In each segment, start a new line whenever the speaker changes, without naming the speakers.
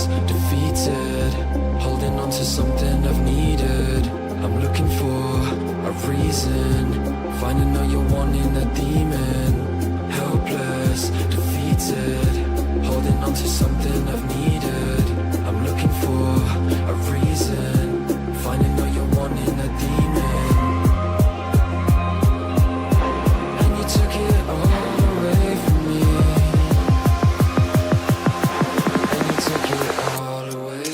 hopeless, defeated, holding on to something I've needed. I'm looking for a reason, finding all you're wanting, a demon. Helpless, defeated, holding on to something I've needed. I'm looking for a reason, finding all you're wanting, a demon. And you took it all away from me, and you took it all away.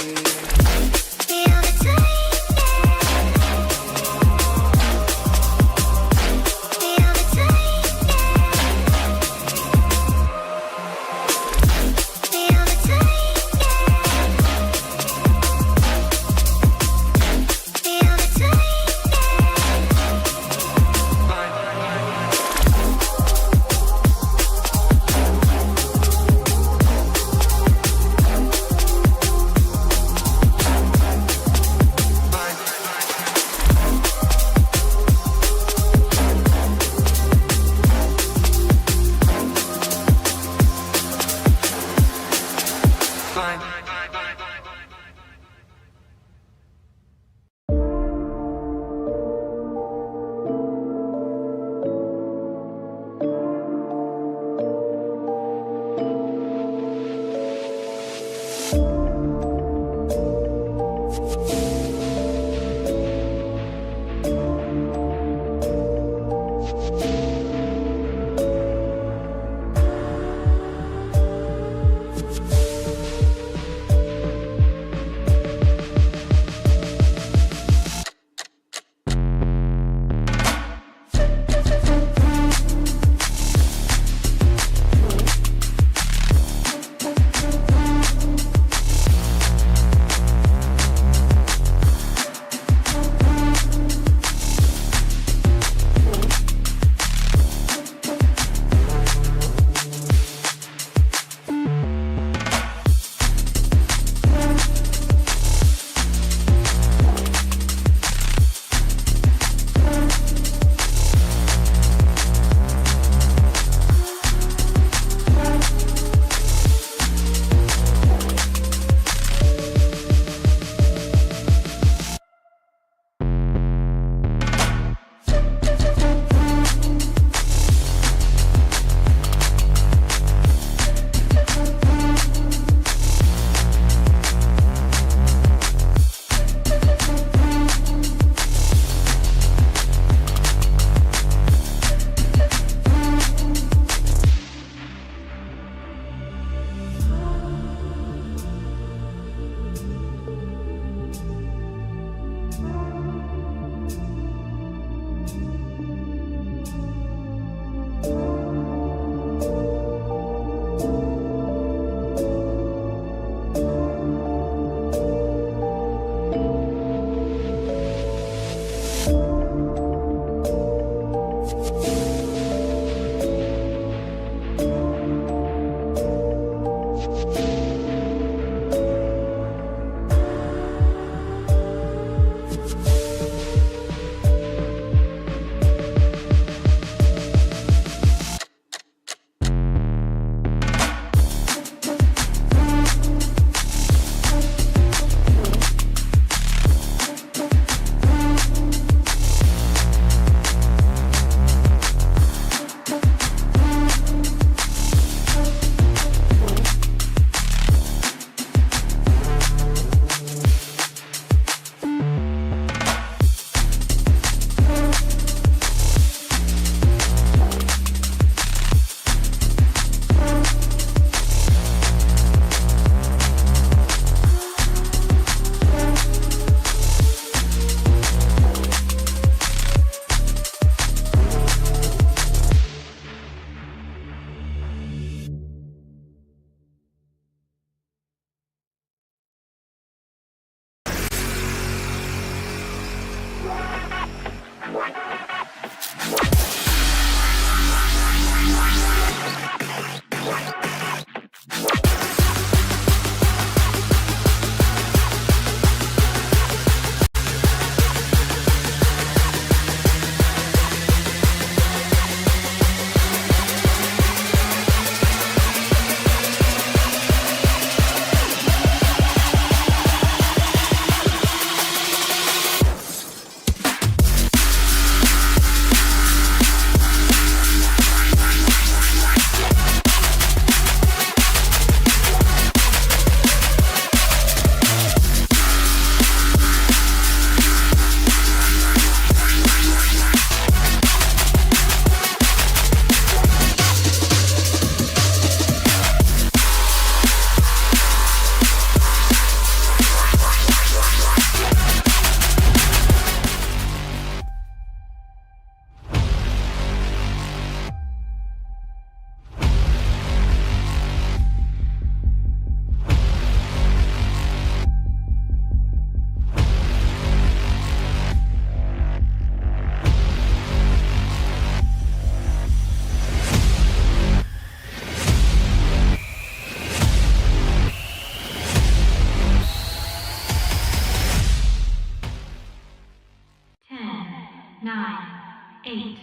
8,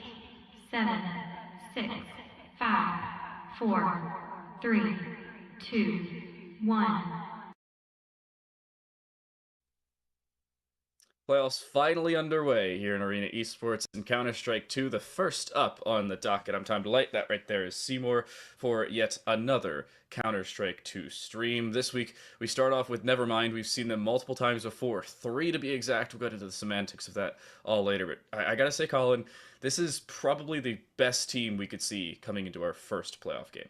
7, 6, 5, 4, 3, 2, 1.
Playoffs finally underway here in Arena Esports and Counter-Strike 2, the first up on the docket. I'm Time to Light. That right there is Seymour for yet another Counter-Strike 2 stream. This week, we start off with Nevermind. We've seen them multiple times before, 3 to be exact. We'll get into the semantics of that all later. But I gotta say, Colin, this is probably the best team we could see coming into our first playoff game.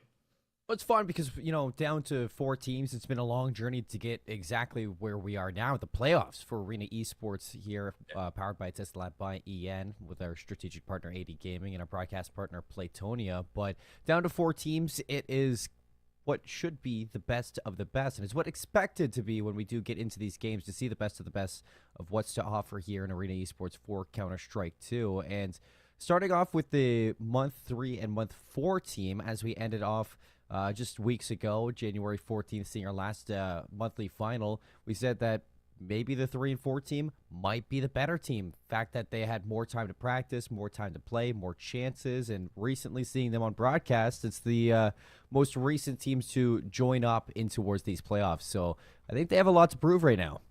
Well, it's fun because, down to 4 teams, it's been a long journey to get exactly where we are now, the playoffs for Arena Esports here, powered by Tesla Lab by EN, with our strategic partner, AD Gaming, and our broadcast partner, Platonia. But down to 4 teams, it is what should be the best of the best, and it's what expected to be when we do get into these games, to see the best of the best of what's to offer here in Arena Esports for Counter-Strike 2. And starting off with the Month 3 and Month 4 team, as we ended off just weeks ago, January 14th, seeing our last monthly final, we said that maybe the 3 and 4 team might be the better team. The fact that they had more time to practice, more time to play, more chances, and recently seeing them on broadcast, it's the most recent teams to join up in towards these playoffs. So I think they have a lot to prove right now.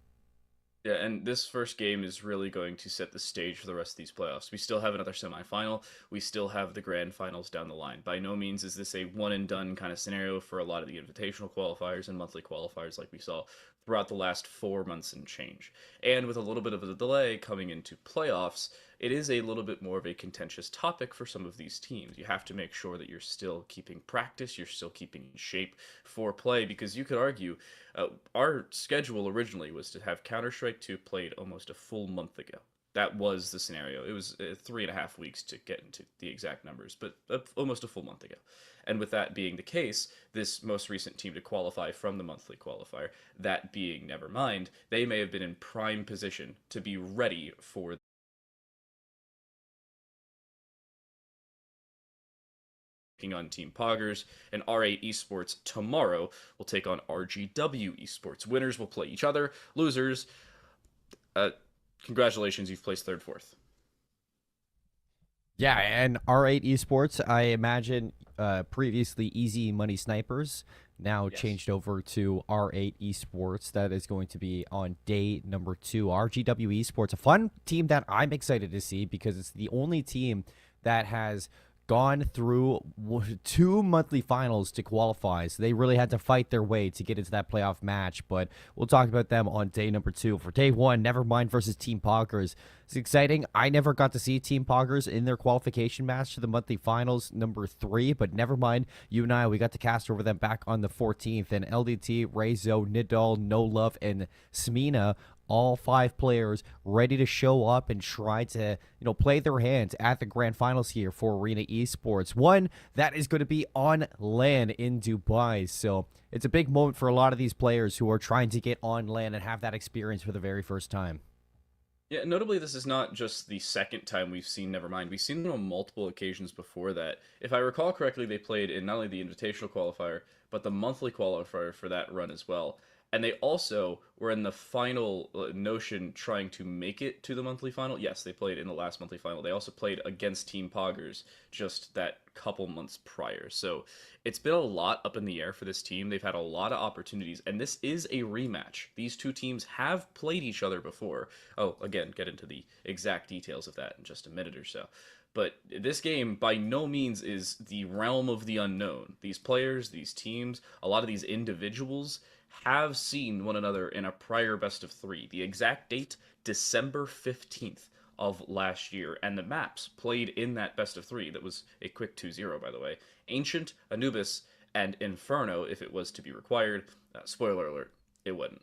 Yeah, and this first game is really going to set the stage for the rest of these playoffs. We still have another semifinal. We still have the grand finals down the line. By no means is this a one-and-done kind of scenario for a lot of the invitational qualifiers and monthly qualifiers like we saw throughout the last 4 months and change. And with a little bit of a delay coming into playoffs, it is a little bit more of a contentious topic for some of these teams. You have to make sure that you're still keeping practice, you're still keeping in shape for play, because you could argue our schedule originally was to have Counter-Strike 2 played almost a full month ago. That was the scenario. It was 3.5 weeks to get into the exact numbers, but almost a full month ago. And with that being the case, this most recent team to qualify from the monthly qualifier, that being Nevermind, they may have been in prime position to be ready for on Team Poggerz, and R8 Esports tomorrow will take on RGW Esports. Winners will play each other. Losers, congratulations, you've placed 3rd, 4th.
Yeah, and R8 Esports, I imagine previously Easy Money Snipers, now changed over to R8 Esports. That is going to be on day number 2. RGW Esports, a fun team that I'm excited to see because it's the only team that has gone through 2 monthly finals to qualify, so they really had to fight their way to get into that playoff match. But we'll talk about them on day number 2. For day 1, Nevermind versus Team Poggerz. It's exciting. I never got to see Team Poggerz in their qualification match to the monthly finals number 3, but Nevermind, you and I, we got to cast over them back on the 14th, and LDT, Rezo, Nidal, No Love, and Smina, all 5 players ready to show up and try to, play their hand at the grand finals here for Arena Esports. One that is going to be on LAN in Dubai. So it's a big moment for a lot of these players who are trying to get on LAN and have that experience for the very first time.
Yeah, notably, this is not just the second time we've seen Nevermind. We've seen them on multiple occasions before that. If I recall correctly, they played in not only the Invitational Qualifier, but the monthly qualifier for that run as well. And they also were in the final notion trying to make it to the monthly final. Yes, they played in the last monthly final. They also played against Team Poggerz just that couple months prior. So it's been a lot up in the air for this team. They've had a lot of opportunities, and this is a rematch. These 2 teams have played each other before. Oh, again, get into the exact details of that in just a minute or so. But this game, by no means, is the realm of the unknown. These players, these teams, a lot of these individuals have seen one another in a prior best of 3. The exact date, December 15th of last year. And the maps played in that best of 3, that was a quick 2-0, by the way. Ancient, Anubis, and Inferno, if it was to be required. Spoiler alert, it wouldn't.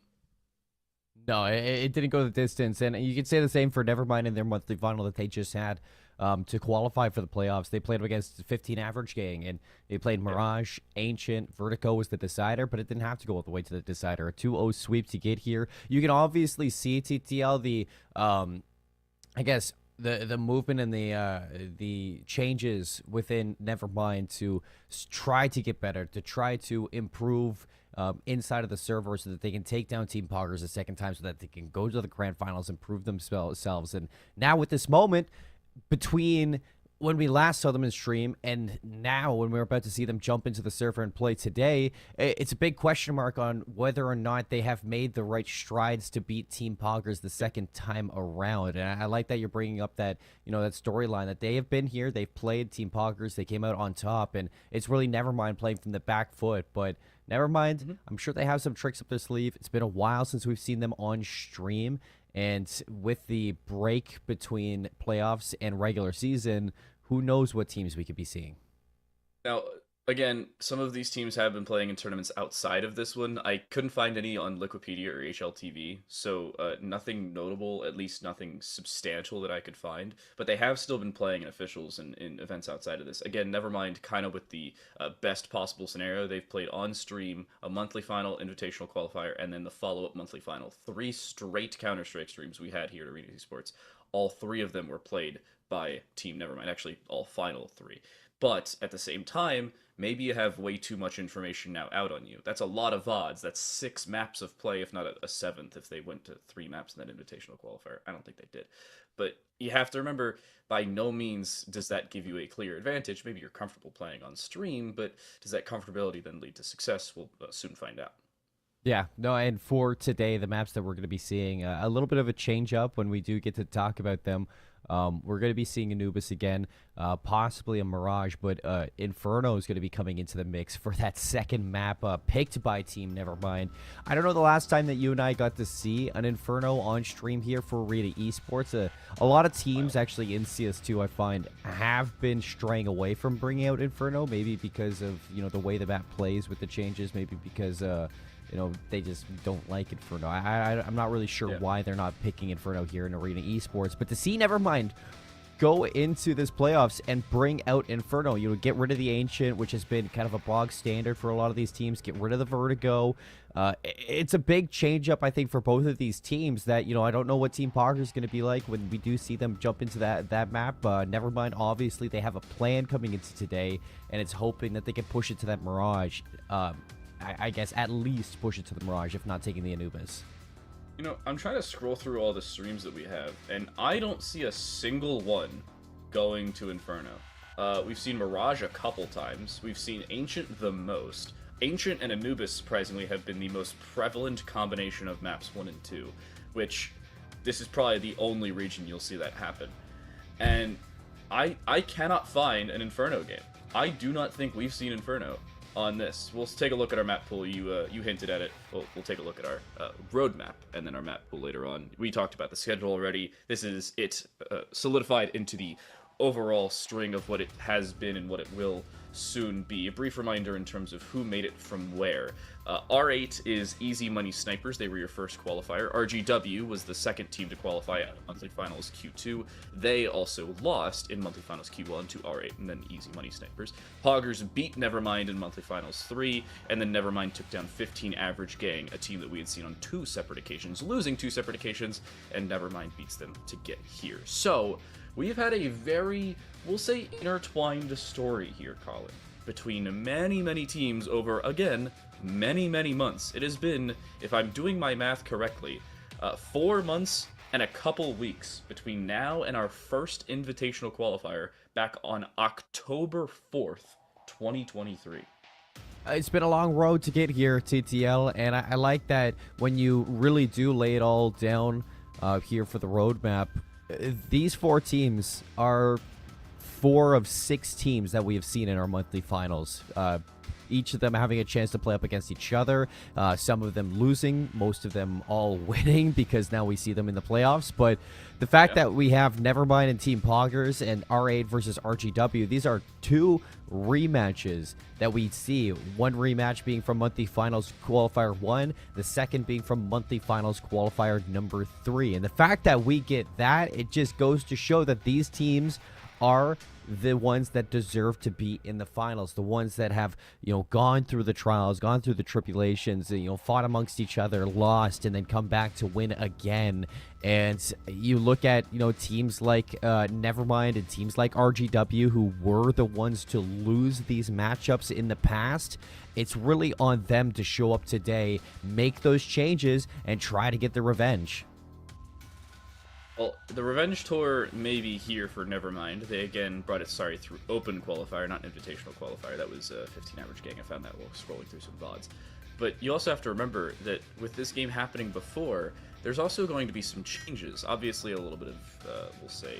No, it didn't go the distance. And you could say the same for Nevermind in their monthly final that they just had. To qualify for the playoffs, they played against 15 average gang, and they played Mirage, Ancient, Vertigo was the decider, but it didn't have to go all the way to the decider. A 2-0 sweep to get here. You can obviously see, TTL, the I guess the movement and the changes within Nevermind to try to get better, to try to improve inside of the server so that they can take down Team Poggerz a second time, so that they can go to the grand finals and prove themselves. And now with this moment, between when we last saw them in stream and now when we're about to see them jump into the server and play today, it's a big question mark on whether or not they have made the right strides to beat Team Poggerz the second time around. And I like that you're bringing up that, that storyline that they have been here, they've played Team Poggerz, they came out on top, and it's really Nevermind playing from the back foot. But Nevermind, I'm sure they have some tricks up their sleeve. It's been a while since we've seen them on stream. And with the break between playoffs and regular season, who knows what teams we could be seeing?
Now, again, some of these teams have been playing in tournaments outside of this one. I couldn't find any on Liquipedia or HLTV, so nothing notable, at least nothing substantial that I could find. But they have still been playing in officials and in events outside of this. Again, Nevermind kind of with the best possible scenario. They've played on stream, a monthly final, invitational qualifier, and then the follow-up monthly final. 3 straight Counter-Strike streams we had here at Arena Esports. All 3 of them were played by Team Nevermind. Actually, all final 3. But at the same time, maybe you have way too much information now out on you. That's a lot of odds. That's 6 maps of play, if not a 7th, if they went to 3 maps in that invitational qualifier. I don't think they did. But you have to remember, by no means does that give you a clear advantage. Maybe you're comfortable playing on stream, but does that comfortability then lead to success? We'll soon find out.
Yeah, no, and for today, the maps that we're going to be seeing, a little bit of a change up when we do get to talk about them. We're going to be seeing Anubis again, possibly a Mirage, but Inferno is going to be coming into the mix for that second map picked by Team Nevermind. I don't know the last time that you and I got to see an Inferno on stream here for Arena Esports. A lot of teams actually in CS2, I find, have been straying away from bringing out Inferno, maybe because of, the way the map plays with the changes, maybe because they just don't like Inferno. I'm not really sure why they're not picking Inferno here in Arena Esports, but to see Nevermind go into this playoffs and bring out Inferno, get rid of the Ancient, which has been kind of a bog standard for a lot of these teams, get rid of the Vertigo. It's a big change up, I think, for both of these teams that, I don't know what Team Poggerz is going to be like when we do see them jump into that map. Nevermind, obviously, they have a plan coming into today, and it's hoping that they can push it to that Mirage. I guess at least push it to the Mirage, if not taking the Anubis.
I'm trying to scroll through all the streams that we have, and I don't see a single one going to Inferno. We've seen Mirage a couple times. We've seen Ancient the most. Ancient and Anubis, surprisingly, have been the most prevalent combination of maps 1 and 2, which this is probably the only region you'll see that happen. And I cannot find an Inferno game. I do not think we've seen Inferno on this. We'll take a look at our map pool. You hinted at it. We'll take a look at our roadmap and then our map pool later on. We talked about the schedule already. This is it solidified into the overall string of what it has been and what it will soon be. A brief reminder in terms of who made it from where. R8 is Easy Money Snipers. They were your first qualifier. RGW was the second team to qualify at monthly finals Q2. They also lost in monthly finals Q1 to R8 and then Easy Money Snipers. Poggerz beat Nevermind in monthly finals 3, and then Nevermind took down 15 Average Gang, a team that we had seen on 2 separate occasions, losing 2 separate occasions, and Nevermind beats them to get here. So we've had a very, we'll say, intertwined story here, Colin, between many, many teams over, again, many, many months. It has been, if I'm doing my math correctly, 4 months and a couple weeks between now and our first invitational qualifier back on October 4th, 2023.
It's been a long road to get here, TTL, and I like that when you really do lay it all down here for the roadmap. These 4 teams are 4 of 6 teams that we have seen in our monthly finals. Each of them having a chance to play up against each other. Some of them losing, most of them all winning because now we see them in the playoffs. But the fact that we have Nevermind and Team Poggerz and R8 versus RGW, these are 2 rematches that we see. One rematch being from monthly finals qualifier 1, the second being from monthly finals qualifier number 3. And the fact that we get that, it just goes to show that these teams are the ones that deserve to be in the finals, the ones that have, gone through the trials, gone through the tribulations, fought amongst each other, lost, and then come back to win again. And you look at, teams like Nevermind and teams like RGW, who were the ones to lose these matchups in the past. It's really on them to show up today, make those changes, and try to get the revenge.
Well, the Revenge Tour may be here for Nevermind. They again brought it, through Open Qualifier, not Invitational Qualifier. That was 15 average gang. I found that while scrolling through some VODs. But you also have to remember that with this game happening before, there's also going to be some changes. Obviously, a little bit of, we'll say,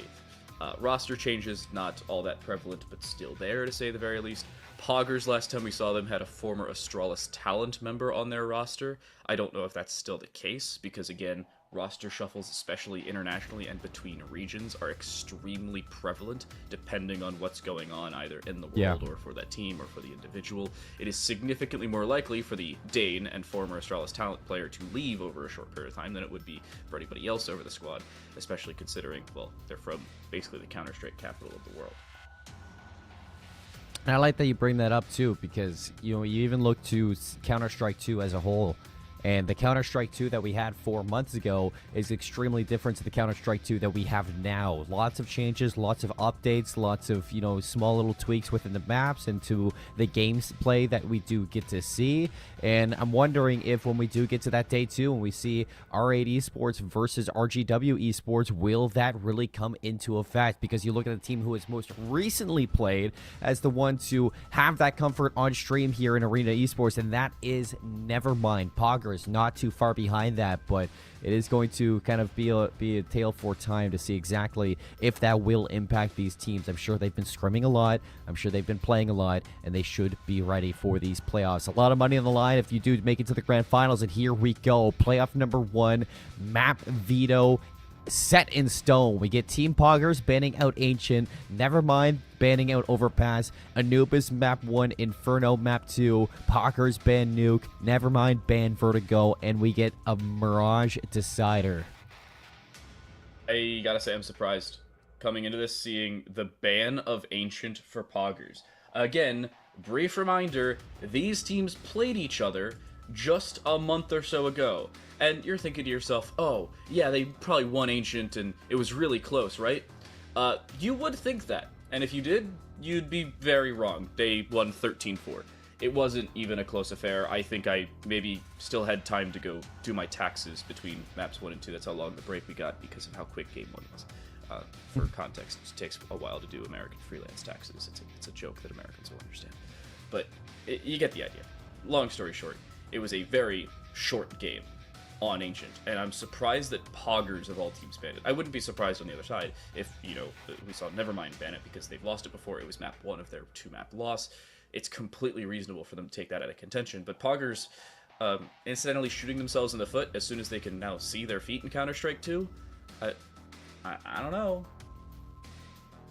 roster changes, not all that prevalent, but still there, to say the very least. Poggerz, last time we saw them, had a former Astralis talent member on their roster. I don't know if that's still the case, because again, roster shuffles, especially internationally and between regions, are extremely prevalent depending on what's going on either in the world or for that team or for the individual. It is significantly more likely for the Dane and former Astralis talent player to leave over a short period of time than it would be for anybody else over the squad, especially considering, well, they're from basically the Counter-Strike capital of the world.
And I like that you bring that up too, because you even look to Counter-Strike 2 as a whole. And the Counter-Strike 2 that we had 4 months ago is extremely different to the Counter-Strike 2 that we have now. Lots of changes, lots of updates, lots of, small little tweaks within the maps and to the gameplay that we do get to see. And I'm wondering if when we do get to that day 2 and we see R8 Esports versus RGW Esports, will that really come into effect? Because you look at the team who has most recently played as the one to have that comfort on stream here in Arena Esports, and that is Nevermind. Poggerz not too far behind that, but it is going to kind of be a tale for time to see exactly if that will impact these teams. I'm sure they've been scrimming a lot. I'm sure they've been playing a lot, and they should be ready for these playoffs. A lot of money on the line if you do make it to the grand finals, and here we go. Playoff number 1, map veto set in stone. We get Team Poggerz banning out Ancient, Nevermind banning out Overpass, Anubis map 1, Inferno map 2, Poggerz ban Nuke, Nevermind ban Vertigo, and we get a Mirage Decider.
I gotta say, I'm surprised coming into this, seeing the ban of Ancient for Poggerz. Again, brief reminder, these teams played each other just a month or so ago. And you're thinking to yourself, oh, yeah, they probably won Ancient and it was really close, right? You would think that. And if you did, you'd be very wrong. They won 13-4. It wasn't even a close affair. I think I maybe still had time to go do my taxes between maps 1 and 2. That's how long the break we got because of how quick game 1 was. For context, it takes a while to do American freelance taxes. It's a joke that Americans will understand. But you get the idea. Long story short, it was a very short game on Ancient, and I'm surprised that Poggerz of all teams banned it. I wouldn't be surprised on the other side if, we saw Nevermind ban it because they've lost it before. It was map 1 of their 2-map loss. It's completely reasonable for them to take that out of contention, but Poggerz incidentally shooting themselves in the foot as soon as they can now see their feet in Counter-Strike 2, I don't know.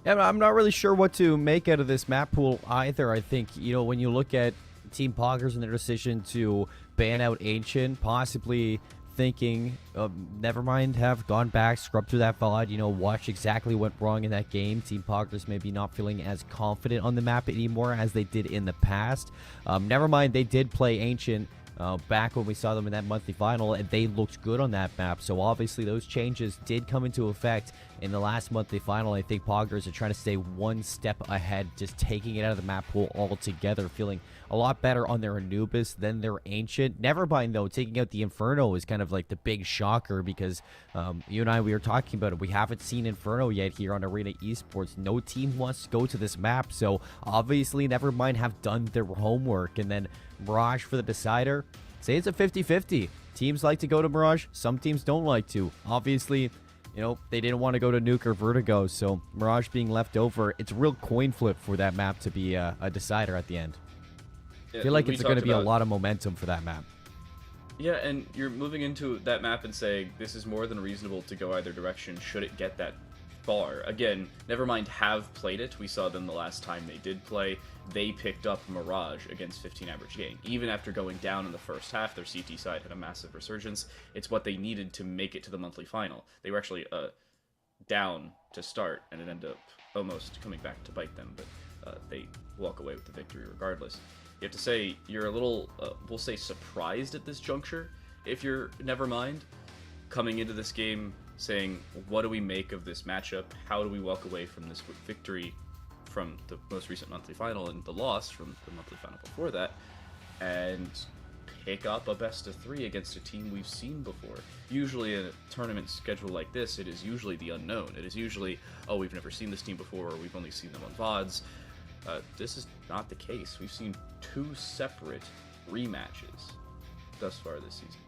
Yeah, I'm not really sure what to make out of this map pool either. I think, when you look at Team Poggerz and their decision to ban out Ancient, possibly thinking Nevermind have gone back, scrubbed through that VOD, watched exactly what went wrong in that game. Team Poggerz maybe not feeling as confident on the map anymore as they did in the past. Nevermind, they did play Ancient back when we saw them in that monthly final, and they looked good on that map. So obviously those changes did come into effect in the last monthly final. I think Poggerz are trying to stay one step ahead, just taking it out of the map pool altogether, feeling a lot better on their Anubis than their Ancient. Nevermind, though, taking out the Inferno is kind of like the big shocker because you and I, we were talking about it. We haven't seen Inferno yet here on Arena Esports. No team wants to go to this map, so obviously Nevermind have done their homework. And then Mirage for the Decider, say it's a 50-50. Teams like to go to Mirage, some teams don't like to. Obviously, they didn't want to go to Nuke or Vertigo, so Mirage being left over, it's a real coin flip for that map to be a Decider at the end. I feel like it's going to be a lot of momentum for that map.
Yeah, and you're moving into that map and saying this is more than reasonable to go either direction should it get that far. Again, Nevermind have played it. We saw them the last time they did play. They picked up Mirage against 15 average gang. Even after going down in the first half, their CT side had a massive resurgence. It's what they needed to make it to the monthly final. They were actually down to start, and it ended up almost coming back to bite them, but they walk away with the victory regardless. You have to say you're a little, we'll say, surprised at this juncture if you're Nevermind, coming into this game saying, what do we make of this matchup? How do we walk away from this victory from the most recent monthly final and the loss from the monthly final before that? And pick up a best of 3 against a team we've seen before. Usually in a tournament schedule like this, it is usually the unknown. It is usually, oh, we've never seen this team before, or we've only seen them on VODs. This is not the case. We've seen 2 separate rematches thus far this season.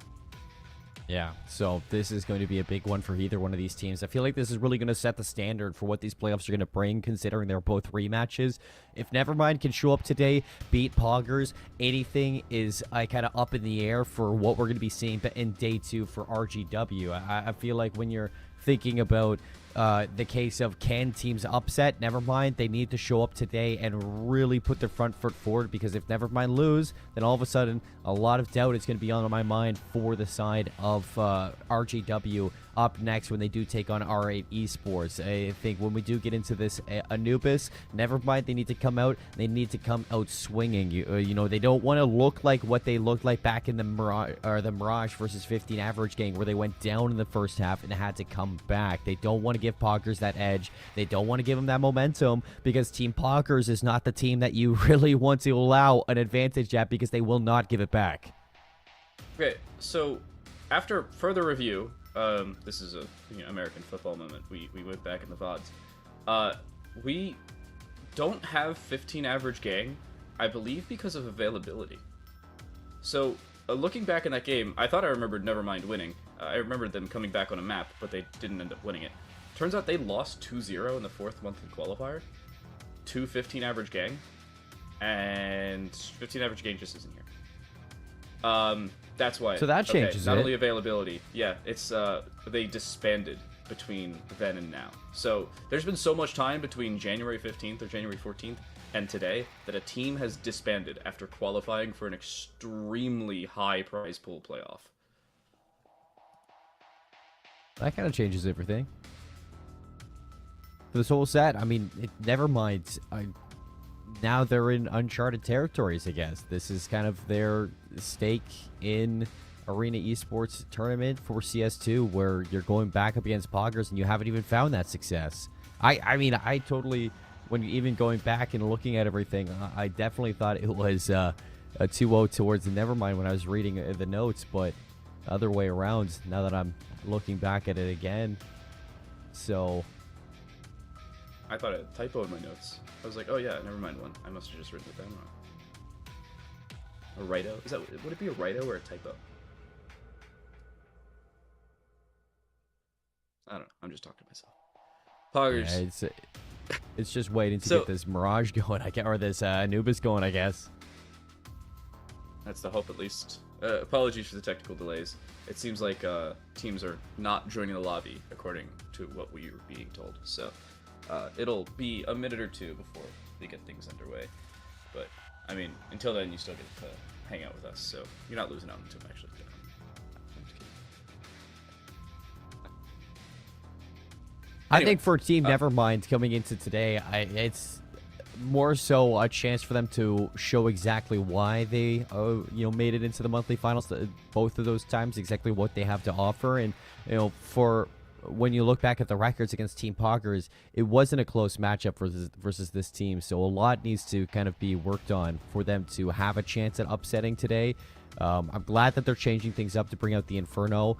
Yeah, so this is going to be a big one for either one of these teams. I feel like this is really going to set the standard for what these playoffs are going to bring, considering they're both rematches. If Nevermind can show up today, beat Poggerz, anything is kind of up in the air for what we're going to be seeing in day 2 for RGW. I feel like when you're thinking about the case of can teams upset Nevermind, they need to show up today and really put their front foot forward, because if Nevermind lose, then all of a sudden a lot of doubt is going to be on my mind for the side of RGW up next when they do take on R8 Esports. I think when we do get into this Anubis, Nevermind, they need to come out. They need to come out swinging. You know, they don't want to look like what they looked like back in the Mirage versus 15 average game, where they went down in the first half and had to come back. They don't want to give Poggerz that edge. They don't want to give them that momentum, because Team Poggerz is not the team that you really want to allow an advantage at, because they will not give it back.
Okay, so after further review, this is a American football moment. We went back in the VODs. We don't have 15 average gang, I believe, because of availability. So looking back in that game, I thought I remembered Nevermind winning. I remembered them coming back on a map, but they didn't end up winning it. Turns out they lost 2-0 in the 4th monthly qualifier to 15 average gang, and 15 average gang just isn't here. That's why.
So that changes
not
it.
only availability, yeah, it's they disbanded between then and now. So there's been so much time between January 15th or January 14th and today that a team has disbanded after qualifying for an extremely high prize pool playoff.
That kind of changes everything. For this whole set, I mean, Nevermind. Now they're in uncharted territories, I guess. This is kind of their stake in Arena Esports tournament for CS2, where you're going back up against Poggerz and you haven't even found that success. I mean, I totally, when even going back and looking at everything, I definitely thought it was a 2-0 towards the Nevermind when I was reading the notes, but other way around now that I'm looking back at it again. So
I thought I had a typo in my notes. I was like, oh yeah, Nevermind one. I must have just written it down wrong. A righto? Would it be a righto or a typo? I don't know. I'm just talking to myself. Poggerz.
Yeah, it's just waiting to get this Mirage going, or this Anubis going, I guess.
That's the hope, at least. Apologies for the technical delays. It seems like teams are not joining the lobby, according to what we were being told. So it'll be a minute or two before they get things underway. But, I mean, until then, you still get to hang out with us. So you're not losing out until I'm actually done.
I think for Team Nevermind coming into today, it's more so a chance for them to show exactly why they made it into the monthly finals both of those times, exactly what they have to offer. And for when you look back at the records against Team Poggerz, it wasn't a close matchup versus this team, so a lot needs to kind of be worked on for them to have a chance at upsetting today. I'm glad that they're changing things up to bring out the Inferno.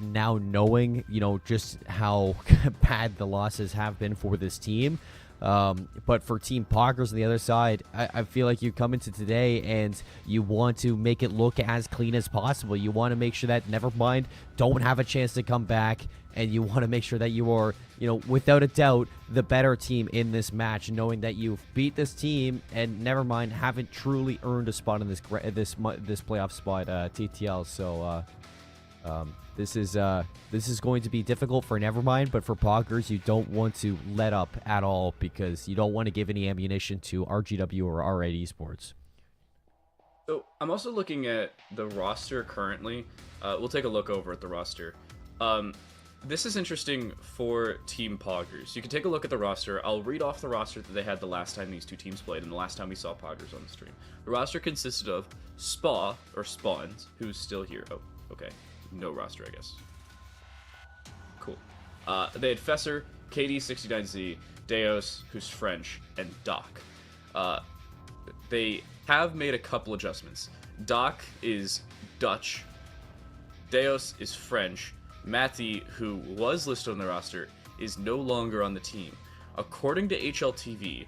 Now knowing, just how bad the losses have been for this team. But for Team Poggerz on the other side, I feel like you come into today and you want to make it look as clean as possible. You want to make sure that Nevermind don't have a chance to come back, and you want to make sure that you are, without a doubt, the better team in this match, knowing that you've beat this team and Nevermind haven't truly earned a spot in this playoff spot, TTL. So this is going to be difficult for Nevermind, but for Poggerz, you don't want to let up at all, because you don't want to give any ammunition to RGW or R8 Esports.
So I'm also looking at the roster currently. We'll take a look over at the roster. This is interesting for Team Poggerz. You can take a look at the roster. I'll read off the roster that they had the last time these two teams played and the last time we saw Poggerz on the stream. The roster consisted of Spawns, who's still here. Oh, okay. No roster, I guess. Cool. They had Fesser, KD69Z, Deos, who's French, and Doc. They have made a couple adjustments. Doc is Dutch. Deus is French. Matty, who was listed on the roster, is no longer on the team. According to HLTV,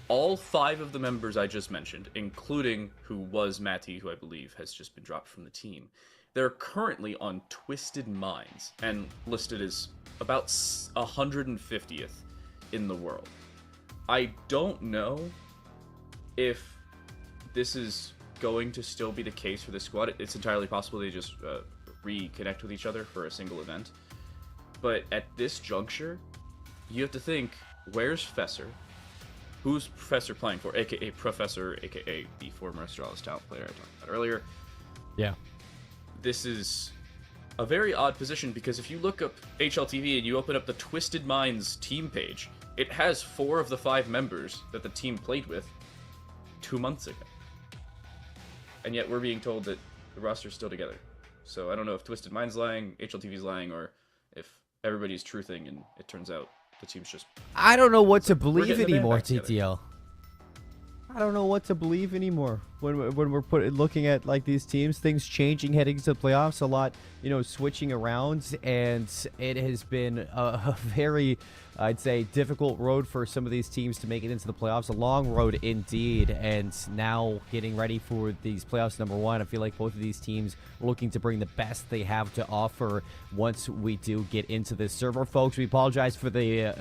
all 5 of the members I just mentioned, including who was Matty, who I believe has just been dropped from the team, they're currently on Twisted Minds and listed as about 150th in the world. I don't know if this is going to still be the case for this squad. It's entirely possible they just reconnect with each other for a single event. But at this juncture, you have to think, where's Fesser? Who's Professor playing for? AKA Professor, AKA the former Astralis talent player I talked about earlier.
Yeah.
This is a very odd position because if you look up HLTV and you open up the Twisted Minds team page, it has 4 of the 5 members that the team played with 2 months ago. And yet we're being told that the roster's still together. So I don't know if Twisted Minds lying, HLTV's lying, or if everybody's truthing and it turns out the team's just...
I don't know what to
We're
believe
getting the band
anymore,
back together.
TTL. I don't know what to believe anymore when we're looking at like these teams, things changing heading to the playoffs, a lot, switching around, and it has been a very, I'd say, difficult road for some of these teams to make it into the playoffs. A long road indeed, and now getting ready for these playoffs number 1. I feel like both of these teams are looking to bring the best they have to offer once we do get into this server, folks. We apologize for the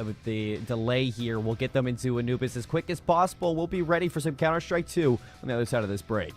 delay here. We'll get them into Anubis as quick as possible. We'll be ready for some Counter-Strike 2 on the other side of this break.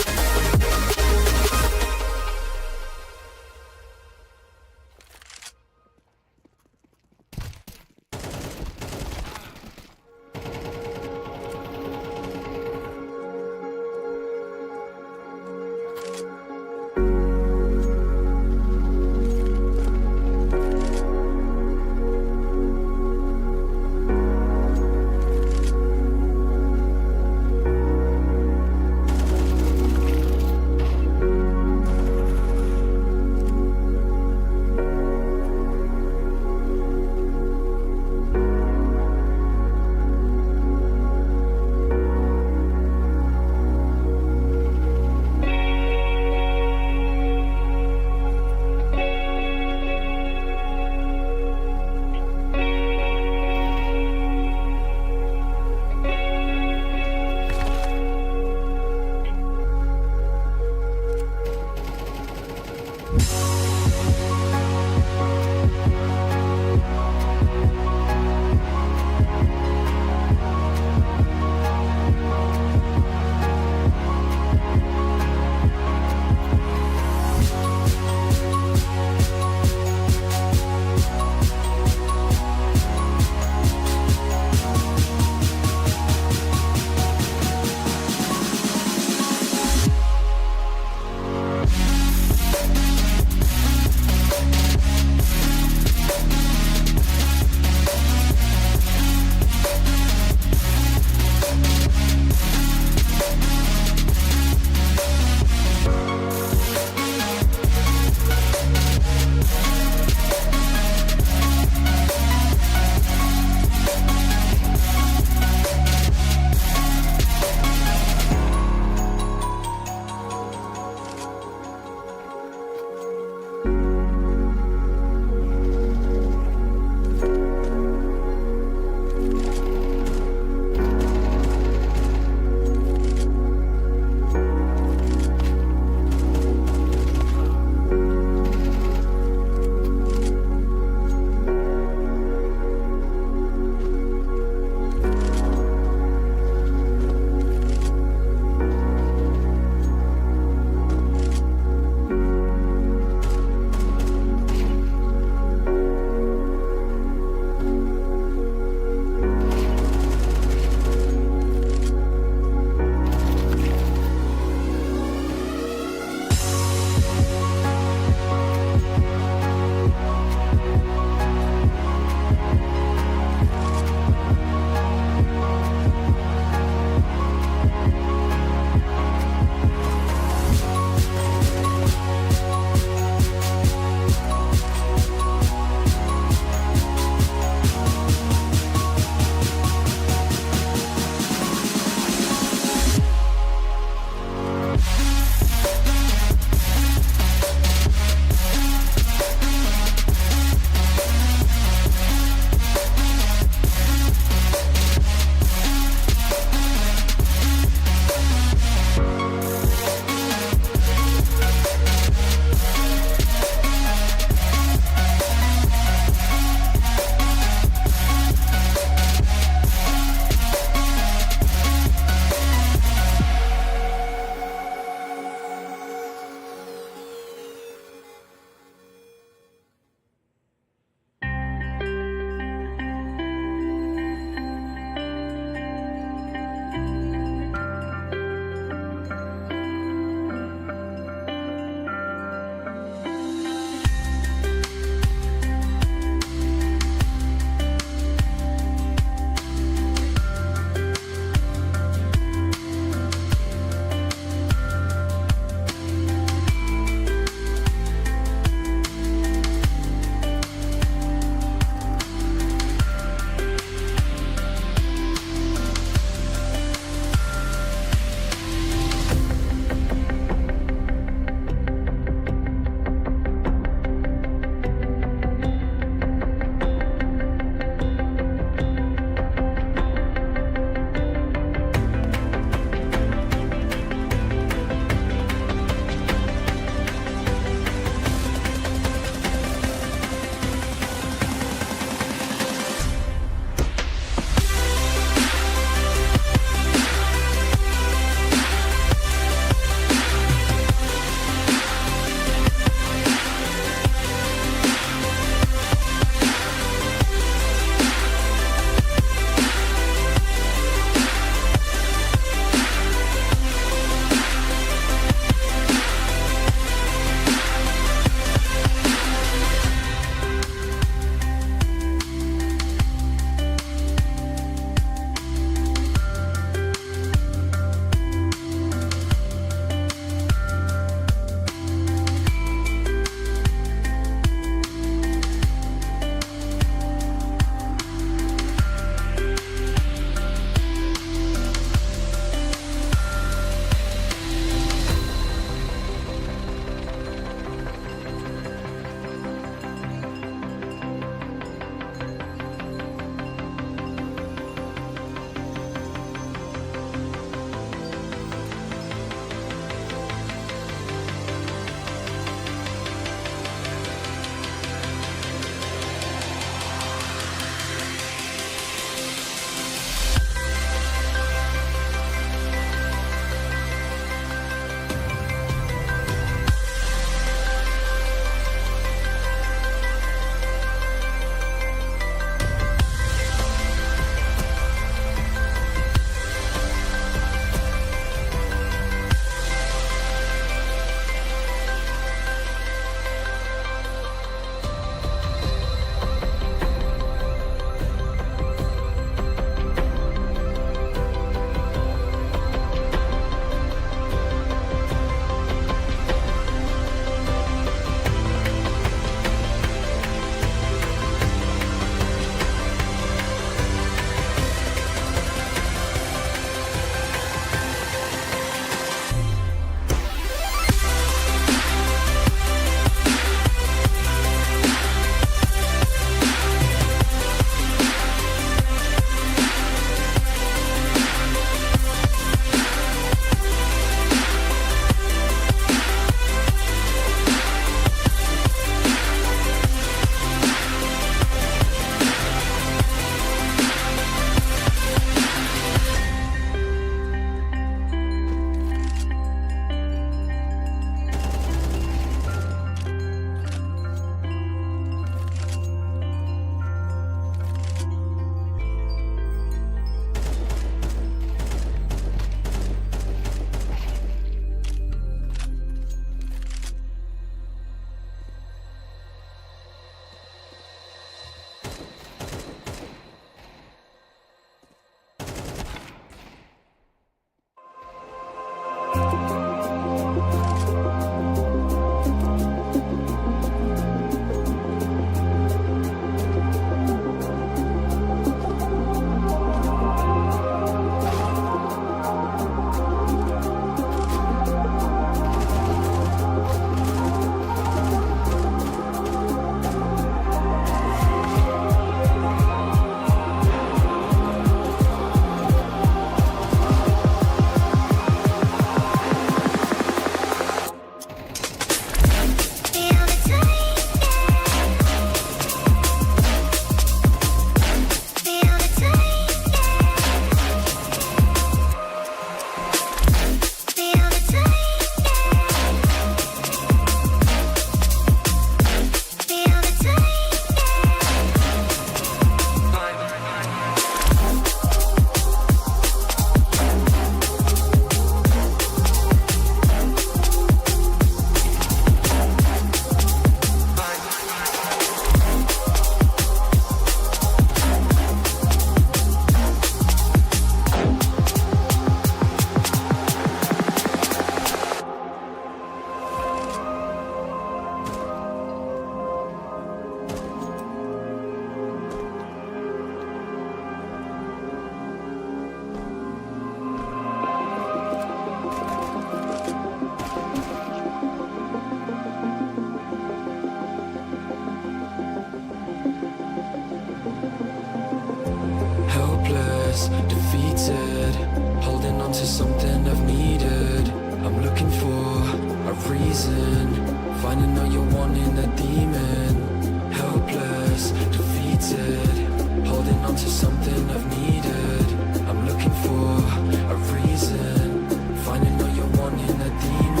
Helpless, defeated, holding on to something I've needed. I'm looking for a reason, finding out you're wanting that demon. Helpless, defeated, holding on to something I've needed. I'm looking for a reason, finding out you're wanting that demon.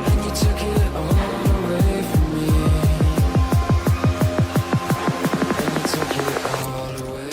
And you took it all away from me. And you took it all away.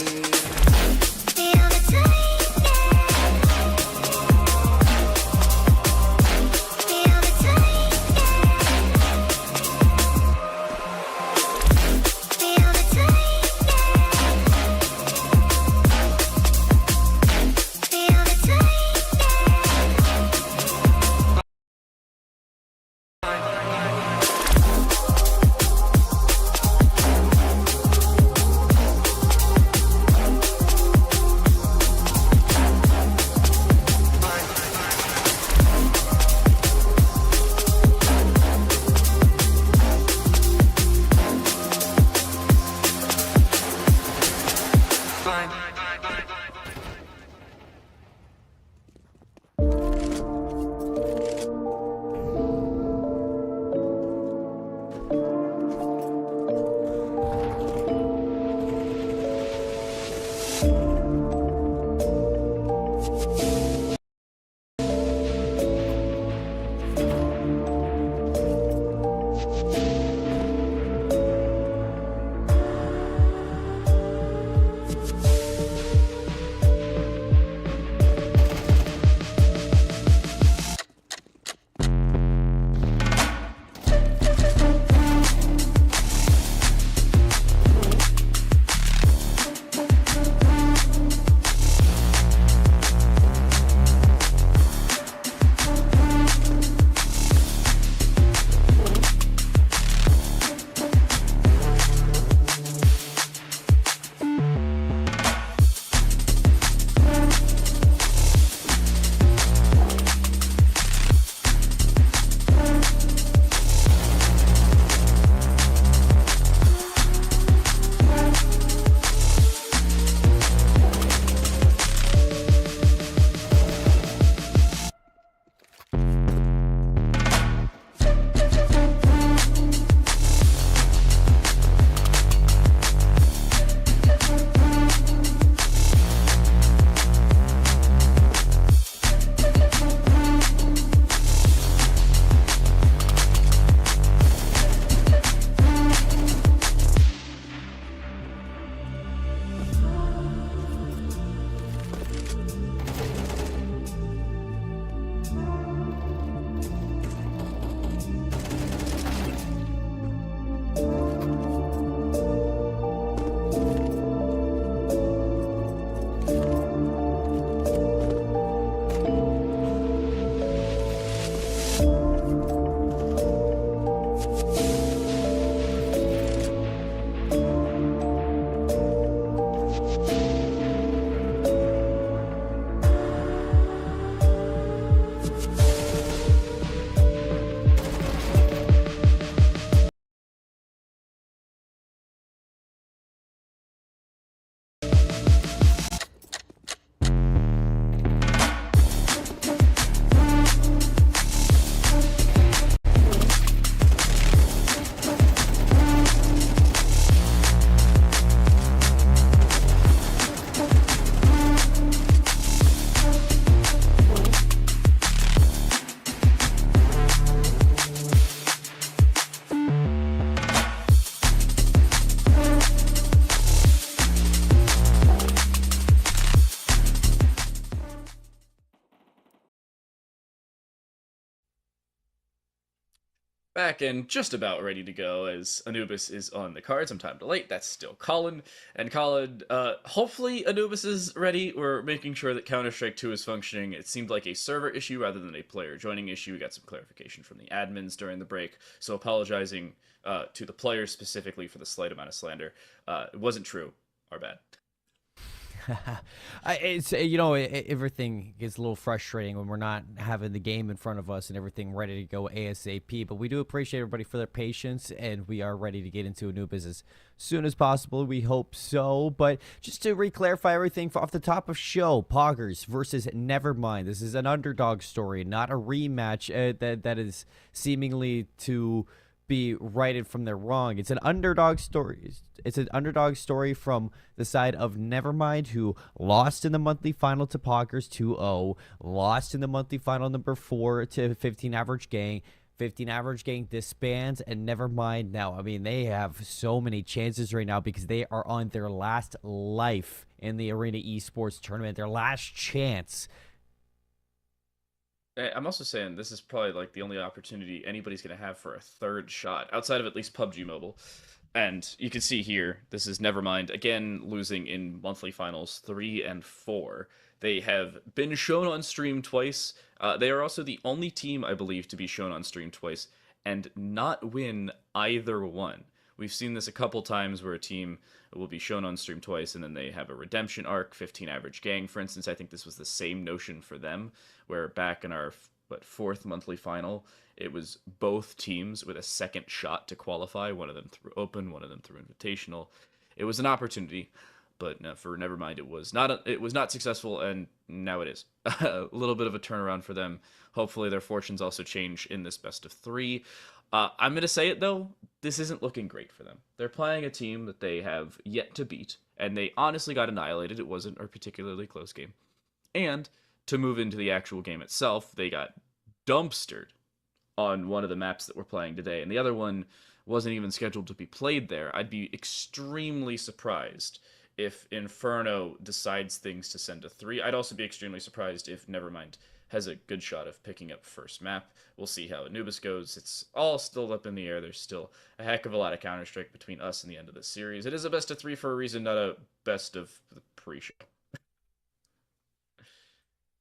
Back and just about ready to go as Anubis is on the card. Some time delayed. That's still Colin. And Colin, hopefully Anubis is ready. We're making sure that Counter-Strike 2 is functioning. It seemed like a server issue rather than a player joining issue. We got some clarification from the admins during the break. So apologizing to the players specifically for the slight amount of slander. It wasn't true. Our bad.
It's everything gets a little frustrating when we're not having the game in front of us and everything ready to go ASAP. But we do appreciate everybody for their patience, and we are ready to get into a new business soon as possible. We hope so. But just to re-clarify everything off the top of show, Poggerz versus Nevermind. This is an underdog story, not a rematch that is seemingly to be righted from their wrong. It's an underdog story. It's an underdog story from the side of Nevermind, who lost in the monthly final to Poggerz 2-0, lost in the monthly final number 4 to 15 Average Gang. 15 Average Gang disbands, and Nevermind now, I mean, they have so many chances right now because they are on their last life in the Arena Esports tournament, their last chance.
I'm also saying this is probably like the only opportunity anybody's going to have for a third shot outside of at least PUBG Mobile. And you can see here, this is Nevermind, again losing in monthly finals 3 and 4. They have been shown on stream twice. They are also the only team, I believe, to be shown on stream twice and not win either one. We've seen this a couple times where a team will be shown on stream twice and then they have a redemption arc. 15 Average Gang, for instance, I think this was the same notion for them, where back in our fourth monthly final, it was both teams with a second shot to qualify, one of them through open, one of them through invitational. It was an opportunity, but no, for Nevermind, it was not successful, and now it is. A little bit of a turnaround for them. Hopefully their fortunes also change in this best of 3. I'm going to say it, though, this isn't looking great for them. They're playing a team that they have yet to beat, and they honestly got annihilated. It wasn't a particularly close game. And to move into the actual game itself, they got dumpstered on one of the maps that we're playing today, and the other one wasn't even scheduled to be played there. I'd be extremely surprised if Inferno decides things to send a 3. I'd also be extremely surprised if Nevermind has a good shot of picking up first map. We'll see how Anubis goes. It's all still up in the air. There's still a heck of a lot of Counter-Strike between us and the end of the series. It is a best of 3 for a reason, not a best of the pre-show.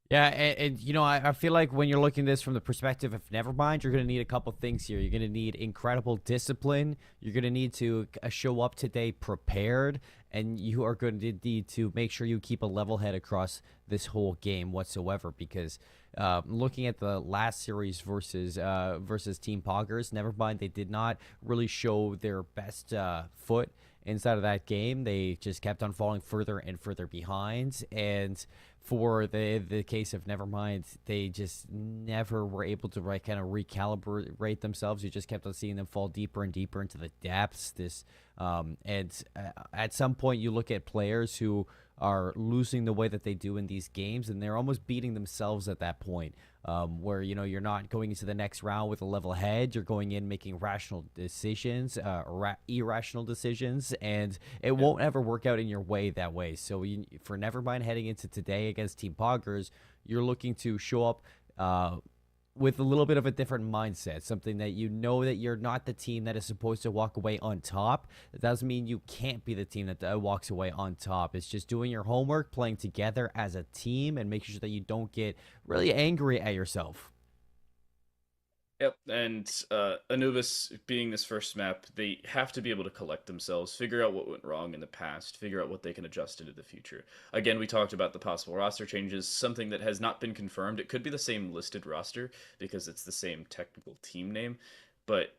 Yeah, and I feel like when you're looking at this from the perspective of Nevermind, you're going to need a couple things here. You're going to need incredible discipline. You're going to need to show up today prepared, and you are going to need to make sure you keep a level head across this whole game whatsoever, because looking at the last series versus Team Poggerz, Nevermind, they did not really show their best foot inside of that game. They just kept on falling further and further behind, and for the case of Nevermind, they just never were able to kind of recalibrate themselves. You just kept on seeing them fall deeper and deeper into the depths. At some point, you look at players who are losing the way that they do in these games, and they're almost beating themselves at that point, where you're not going into the next round with a level head. You're going in making rational decisions, irrational decisions, and it won't ever work out in your way that way. So for Nevermind heading into today against Team Poggerz, you're looking to show up with a little bit of a different mindset, something that that you're not the team that is supposed to walk away on top. That doesn't mean you can't be the team that walks away on top. It's just doing your homework, playing together as a team, and making sure that you don't get really angry at yourself.
Yep, and Anubis being this first map, they have to be able to collect themselves, figure out what went wrong in the past, figure out what they can adjust into the future. Again, we talked about the possible roster changes, something that has not been confirmed. It could be the same listed roster because it's the same technical team name, but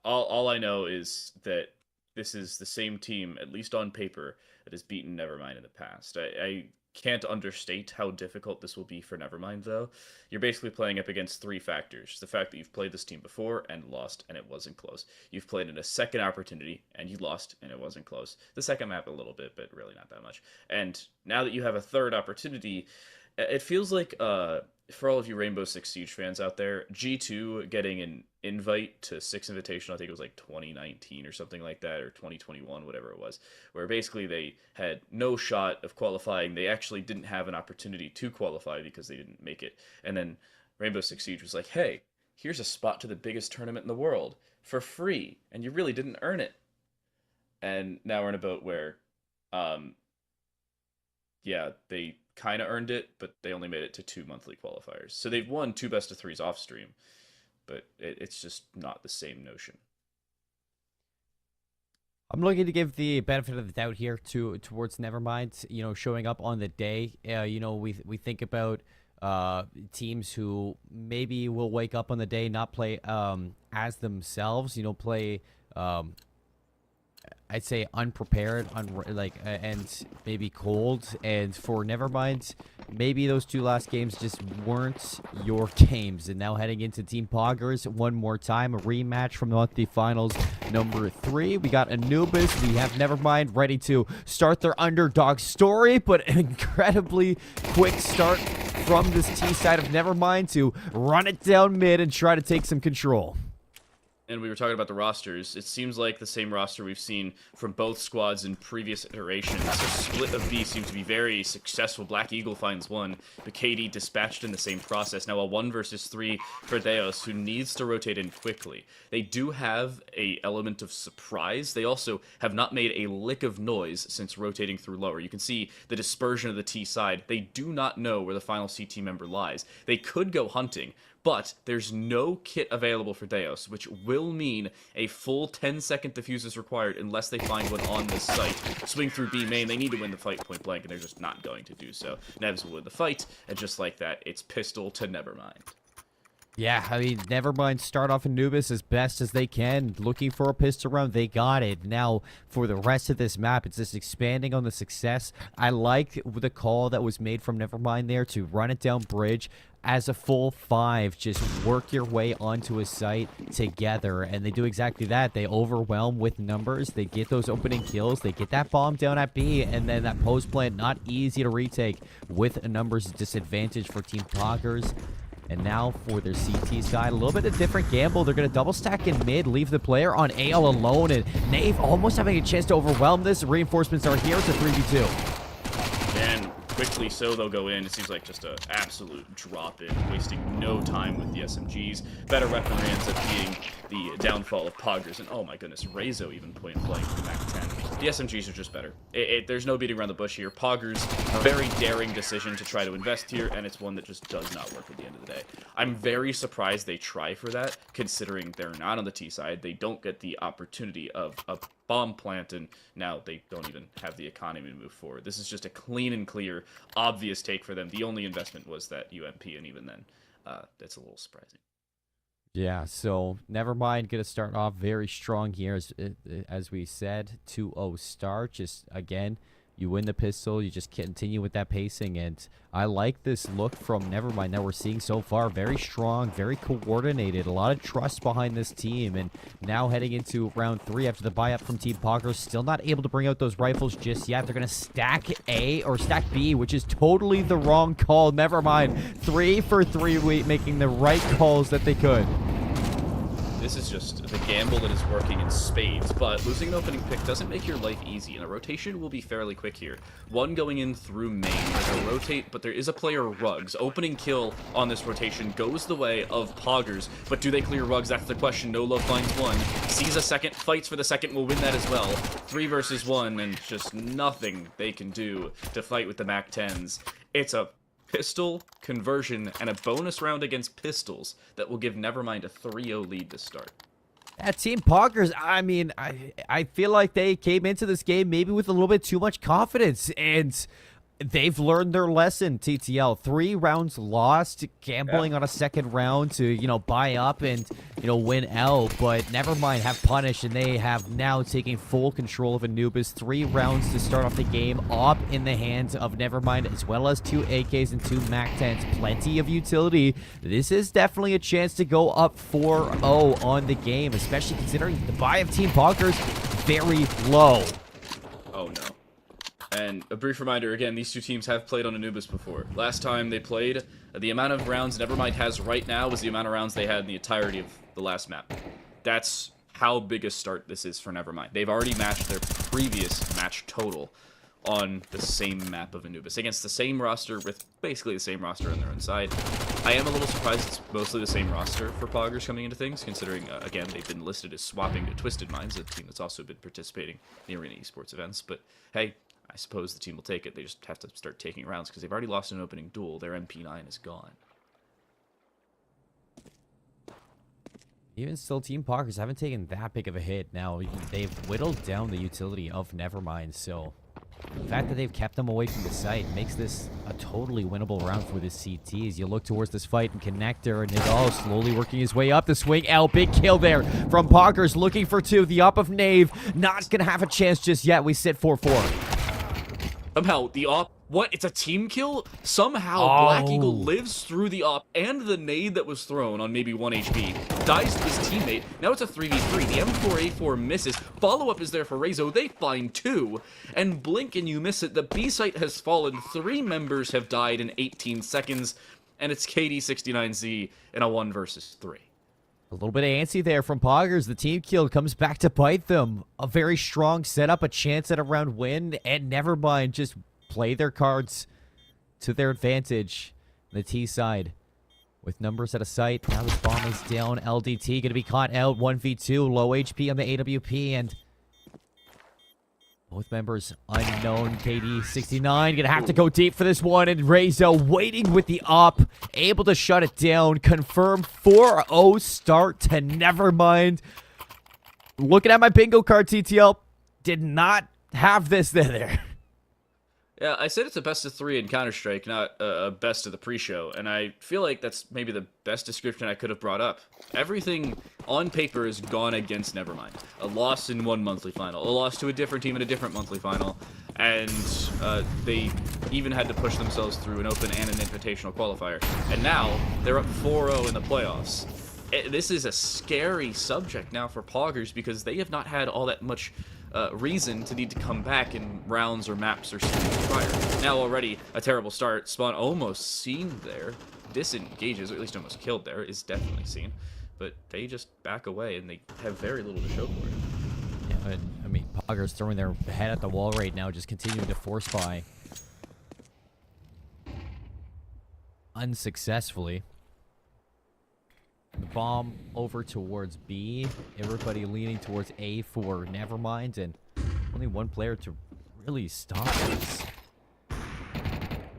all I know is that this is the same team, at least on paper, that has beaten Nevermind in the past. I can't understate how difficult this will be for Nevermind, though. You're basically playing up against 3 factors. The fact that you've played this team before and lost, and it wasn't close. You've played in a second opportunity, and you lost, and it wasn't close. The second map a little bit, but really not that much. And now that you have a third opportunity, it feels like, for all of you Rainbow Six Siege fans out there, G2 getting an invite to Six Invitational, I think it was like 2019 or something like that, or 2021, whatever it was, where basically they had no shot of qualifying. They actually didn't have an opportunity to qualify because they didn't make it. And then Rainbow Six Siege was like, hey, here's a spot to the biggest tournament in the world for free, and you really didn't earn it. And now we're in a boat where, yeah, they kind of earned it, but they only made it to 2 monthly qualifiers. So they've won 2 best of 3s off stream, but it's just not the same notion.
I'm looking to give the benefit of the doubt here towards Nevermind. Showing up on the day. We think about teams who maybe will wake up on the day, not play as themselves. Play I'd say unprepared, and maybe cold. And for Nevermind, maybe those two last games just weren't your games. And now heading into Team Poggerz one more time, a rematch from the monthly finals number 3. We got Anubis. We have Nevermind ready to start their underdog story, but an incredibly quick start from this T side of Nevermind to run it down mid and try to take some control.
And we were talking about the rosters. It seems like the same roster we've seen from both squads in previous iterations. The split of B seems to be very successful. Black Eagle finds one, but KD dispatched in the same process. Now a 1 versus 3 for Deos, who needs to rotate in quickly. They do have a element of surprise. They also have not made a lick of noise since rotating through lower. You can see the dispersion of the T side. They do not know where the final CT member lies. They could go hunting, but there's no kit available for Deos, which will mean a full 10-second defuse is required unless they find one on this site. Swing through B main, they need to win the fight point blank, and they're just not going to do so. Nevs will win the fight, and just like that, it's pistol to Nevermind.
Yeah, I mean, Nevermind start off Anubis as best as they can, looking for a pistol round. They got it. Now, for the rest of this map, it's just expanding on the success. I like the call that was made from Nevermind there to run it down bridge as a full 5. Just work your way onto a site together, and they do exactly that. They overwhelm with numbers. They get those opening kills. They get that bomb down at B, and then that post plant, not easy to retake with a numbers disadvantage for Team Poggerz. And now for their CT side, a little bit of different gamble. They're going to double stack in mid, leave the player on AL alone, and Nave almost having a chance to overwhelm this. Reinforcements are here. It's a 3v2.
And quickly so they'll go in. It seems like just an absolute drop-in, wasting no time with the SMGs. Better weaponry ends up being the downfall of Poggerz. And oh my goodness, Rezo even point blank from Mac 10. The SMGs are just better. There's no beating around the bush here. Poggerz, very daring decision to try to invest here, and it's one that just does not work at the end of the day. I'm very surprised they try for that, considering they're not on the T side. They don't get the opportunity of a bomb plant, and now they don't even have the economy to move forward. This is just a clean and clear, obvious take for them. The only investment was that UMP, and even then, that's a little surprising.
Yeah, so Nevermind going to start off very strong here, as we said, 2-0 start. Just, again, you win the pistol, you just continue with that pacing, and I like this look from Nevermind that we're seeing so far. Very strong, very coordinated, a lot of trust behind this team, and now heading into round 3 after the buy-up from Team Poggerz, still not able to bring out those rifles just yet. They're going to stack A, or stack B, which is totally the wrong call. Nevermind, 3 for 3, making the right calls that they could.
This is just the gamble that is working in spades, but losing an opening pick doesn't make your life easy, and a rotation will be fairly quick here. One going in through main, there's a rotate, but there is a player Rugs. Opening kill on this rotation goes the way of Poggerz, but do they clear Rugs? That's the question. No Love finds one, sees a second, fights for the second, will win that as well. 3 versus 1, and just nothing they can do to fight with the Mac 10s. It's a pistol conversion and a bonus round against pistols that will give Nevermind a 3-0 lead to start.
That Team Poggerz, I mean, I feel like they came into this game maybe with a little bit too much confidence, and they've learned their lesson, TTL. 3 rounds lost, gambling on a second round to, buy up and, win L. But Nevermind have punished, and they have now taken full control of Anubis. 3 rounds to start off the game, up in the hands of Nevermind, as well as 2 AKs and 2 Mac 10s. Plenty of utility. This is definitely a chance to go up 4-0 on the game, especially considering the buy of Team Poggerz very low.
Oh, no. And a brief reminder, again, these two teams have played on Anubis before. Last time they played, the amount of rounds Nevermind has right now was the amount of rounds they had in the entirety of the last map. That's how big a start this is for Nevermind. They've already matched their previous match total on the same map of Anubis, against the same roster with basically the same roster on their own side. I am a little surprised it's mostly the same roster for Poggerz coming into things, considering, again, they've been listed as swapping to Twisted Minds, a team that's also been participating in the Arena Esports events. But, hey, I suppose the team will take it. They just have to start taking rounds because they've already lost an opening duel. Their MP9 is gone.
Even still, Team Poggerz haven't taken that big of a hit. Now, they've whittled down the utility of Nevermind, so the fact that they've kept them away from the site makes this a totally winnable round for the CT as you look towards this fight and Connector and Nidal slowly working his way up the swing out. Big kill there from Poggerz looking for 2. The up of Nave not going to have a chance just yet. We sit 4-4.
Somehow, the op... What? It's a team kill? Somehow, Black Eagle lives through the op and the nade that was thrown on maybe 1 HP. Dies to his teammate. Now it's a 3v3. The M4A4 misses. Follow-up is there for Rezo. They find 2. And blink and you miss it. The B site has fallen. 3 members have died in 18 seconds. And it's KD69Z in a 1 versus 3.
A little bit of antsy there from Poggerz. The team kill comes back to bite them. A very strong setup, a chance at a round win, and Nevermind just play their cards to their advantage. The T side with numbers at a sight. Now this bomb is down. LDT going to be caught out. 1v2. Low HP on the AWP. And both members unknown. KD69 going to have to go deep for this one. And Rezo waiting with the op. Able to shut it down. Confirm 4-0 start to Nevermind. Looking at my bingo card, TTL. Did not have this there.
Yeah, I said it's a best of 3 in Counter-Strike, not a best of the pre-show, and I feel like that's maybe the best description I could have brought up. Everything on paper has gone against Nevermind. A loss in 1 monthly final, a loss to a different team in a different monthly final, and they even had to push themselves through an open and an invitational qualifier. And now, they're up 4-0 in the playoffs. This is a scary subject now for Poggerz because they have not had all that much reason to need to come back in rounds or maps or series prior. Now already a terrible start. Spawn almost seen there. Disengages, or at least almost killed there, is definitely seen. But they just back away and they have very little to show for it.
Yeah, I mean, Poggerz throwing their head at the wall right now, just continuing to force buy. Unsuccessfully. The bomb over towards B. Everybody leaning towards A for Nevermind, and only one player to really stop this.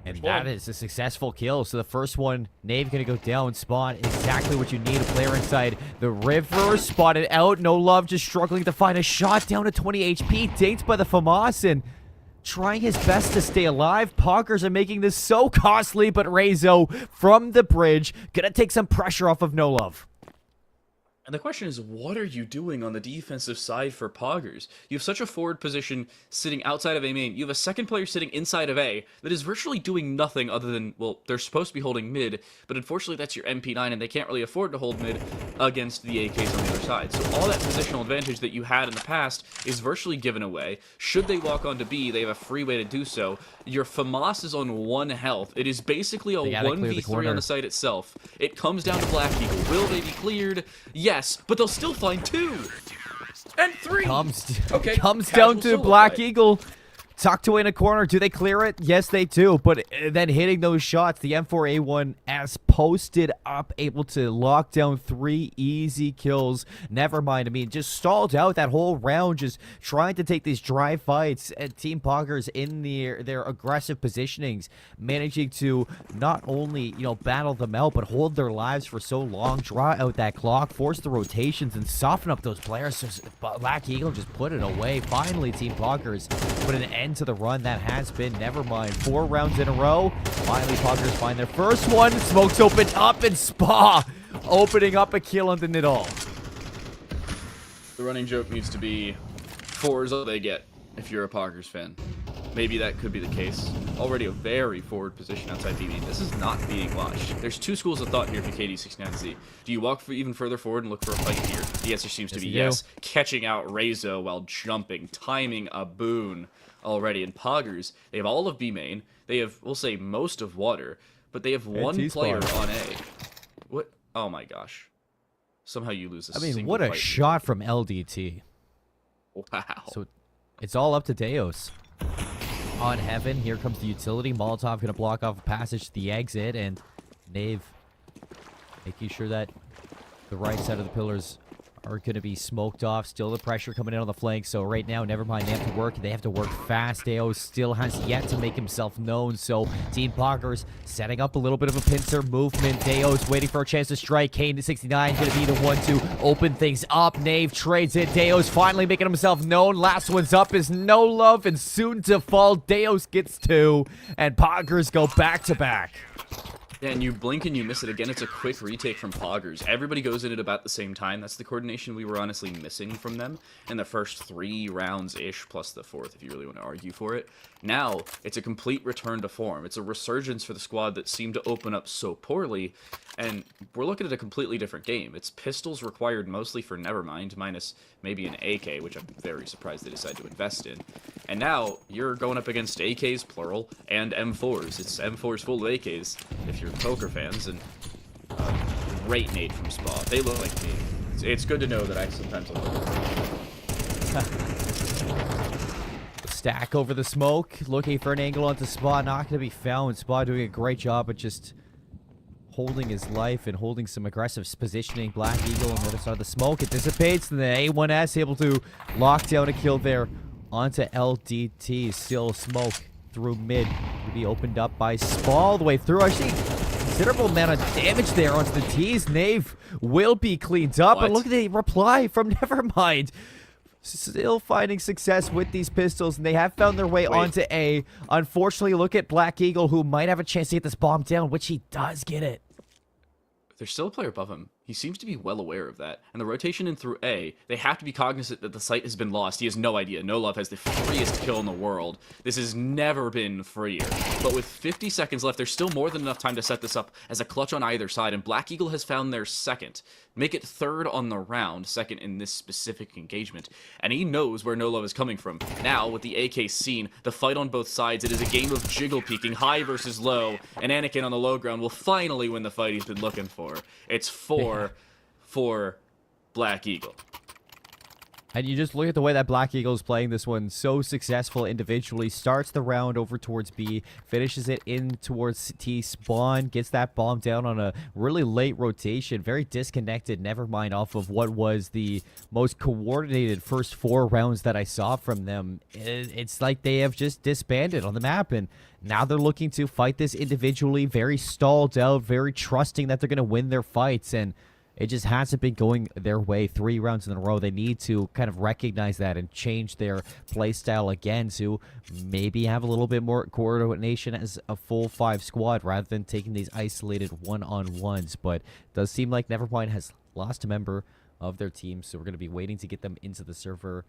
And that is a successful kill. So the first one, Nave gonna go down. Spawn, exactly what you need. A player inside the river. Spotted out. No love, just struggling to find a shot. Down to 20 HP. Dinked by the FAMAS, and trying his best to stay alive. Poggerz are making this so costly, but Rezo from the bridge gonna take some pressure off of No Love.
And the question is, what are you doing on the defensive side for Poggerz? You have such a forward position sitting outside of A main. You have a second player sitting inside of A that is virtually doing nothing other than, well, they're supposed to be holding mid, but unfortunately that's your MP9 and they can't really afford to hold mid against the AKs on the other side. So all that positional advantage that you had in the past is virtually given away. Should they walk onto B, they have a free way to do so. Your FAMAS is on 1 health. It is basically a 1v3 on the site itself. It comes down to Black Eagle. Will they be cleared? Yes, but they'll still find 2 and 3.
Comes down to Black Eagle. Tucked away in a corner. Do they clear it? Yes, they do. But then hitting those shots, the M4A1 as posted up, able to lock down 3 easy kills. Nevermind. I mean, just stalled out that whole round, just trying to take these dry fights. And Team Poggerz in their aggressive positionings, managing to not only, you know, battle them out, but hold their lives for so long, draw out that clock, force the rotations, and soften up those players. So Black Eagle just put it away. Finally, Team Poggerz put an end to the run that has been Nevermind. 4 rounds in a row. Finally, Poggerz find their first one. Smokes open up, and Spa opening up a kill on the Nidal.
The running joke needs to be 4 is all they get if you're a Poggerz fan. Maybe that could be the case. Already a very forward position outside BB. This is not being watched. There's 2 schools of thought here for KD69Z. Do you walk even further forward and look for a fight here? The answer seems to be yes. Catching out Rezo while jumping, timing a boon already. In Poggerz, they have all of B main. They have, we'll say, most of water, but they have 1 player on A. What? Oh my gosh. Somehow you lose a single
what a
fight
shot from LDT.
Wow.
So it's all up to Deos. On Heaven, here comes the utility. Molotov gonna block off a passage to the exit, and Nave making sure that the right side of the pillars are going to be smoked off. Still the pressure coming in on the flank. So right now, Nevermind, they have to work. They have to work fast. Deo still has yet to make himself known. So Team Poggerz setting up a little bit of a pincer movement. Deo's waiting for a chance to strike. Kane to 69 going to be the one to open things up. Knave trades it. Deo's finally making himself known. Last one's up is No Love and soon to fall. Deo's gets 2 and Poggerz go back to back.
Yeah, and you blink and you miss it. Again, it's a quick retake from Poggerz. Everybody goes in at about the same time. That's the coordination we were honestly missing from them in the first 3 rounds-ish, plus the 4th, if you really want to argue for it. Now, it's a complete return to form. It's a resurgence for the squad that seemed to open up so poorly, and we're looking at a completely different game. It's pistols required mostly for Nevermind, minus maybe an AK, which I'm very surprised they decided to invest in. And now, you're going up against AKs, plural, and M4s. It's M4s full of AKs, if you're poker fans, and great nade from Spa. They look like me. It's good to know that I sometimes
Stack over the smoke, looking for an angle onto Spa, not going to be found. Spa doing a great job at just holding his life and holding some aggressive positioning. Black Eagle on the other side of the smoke. It dissipates, and the A1S able to lock down a kill there onto LDT. Still smoke through mid to be opened up by Spa all the way through. Actually, considerable amount of damage there onto the T's. Knave will be cleaned up, but look at the reply from Nevermind. Still finding success with these pistols, and they have found their way onto A. Unfortunately, look at Black Eagle, who might have a chance to get this bomb down, which he does get it.
There's still a player above him. He seems to be well aware of that. And the rotation in through A, they have to be cognizant that the site has been lost. He has no idea. No Love has the freest kill in the world. This has never been freer. But with 50 seconds left, there's still more than enough time to set this up as a clutch on either side. And Black Eagle has found their second. Make it 3rd on the round, 2nd in this specific engagement. And he knows where No Love is coming from. Now, with the AK scene, the fight on both sides, it is a game of jiggle peeking, high versus low. And Anakin on the low ground will finally win the fight he's been looking for. It's 4 for Black Eagle.
And you just look at the way that Black Eagle is playing this one. So successful individually. Starts the round over towards B. Finishes it in towards T. Spawn. Gets that bomb down on a really late rotation. Very disconnected. Nevermind off of what was the most coordinated first 4 rounds that I saw from them. It's like they have just disbanded on the map. And now they're looking to fight this individually. Very stalled out. Very trusting that they're going to win their fights. And it just hasn't been going their way 3 rounds in a row. They need to kind of recognize that and change their play style again to maybe have a little bit more coordination as a full 5 squad rather than taking these isolated one-on-ones. But it does seem like Nevermind has lost a member of their team, so we're going to be waiting to get them into the server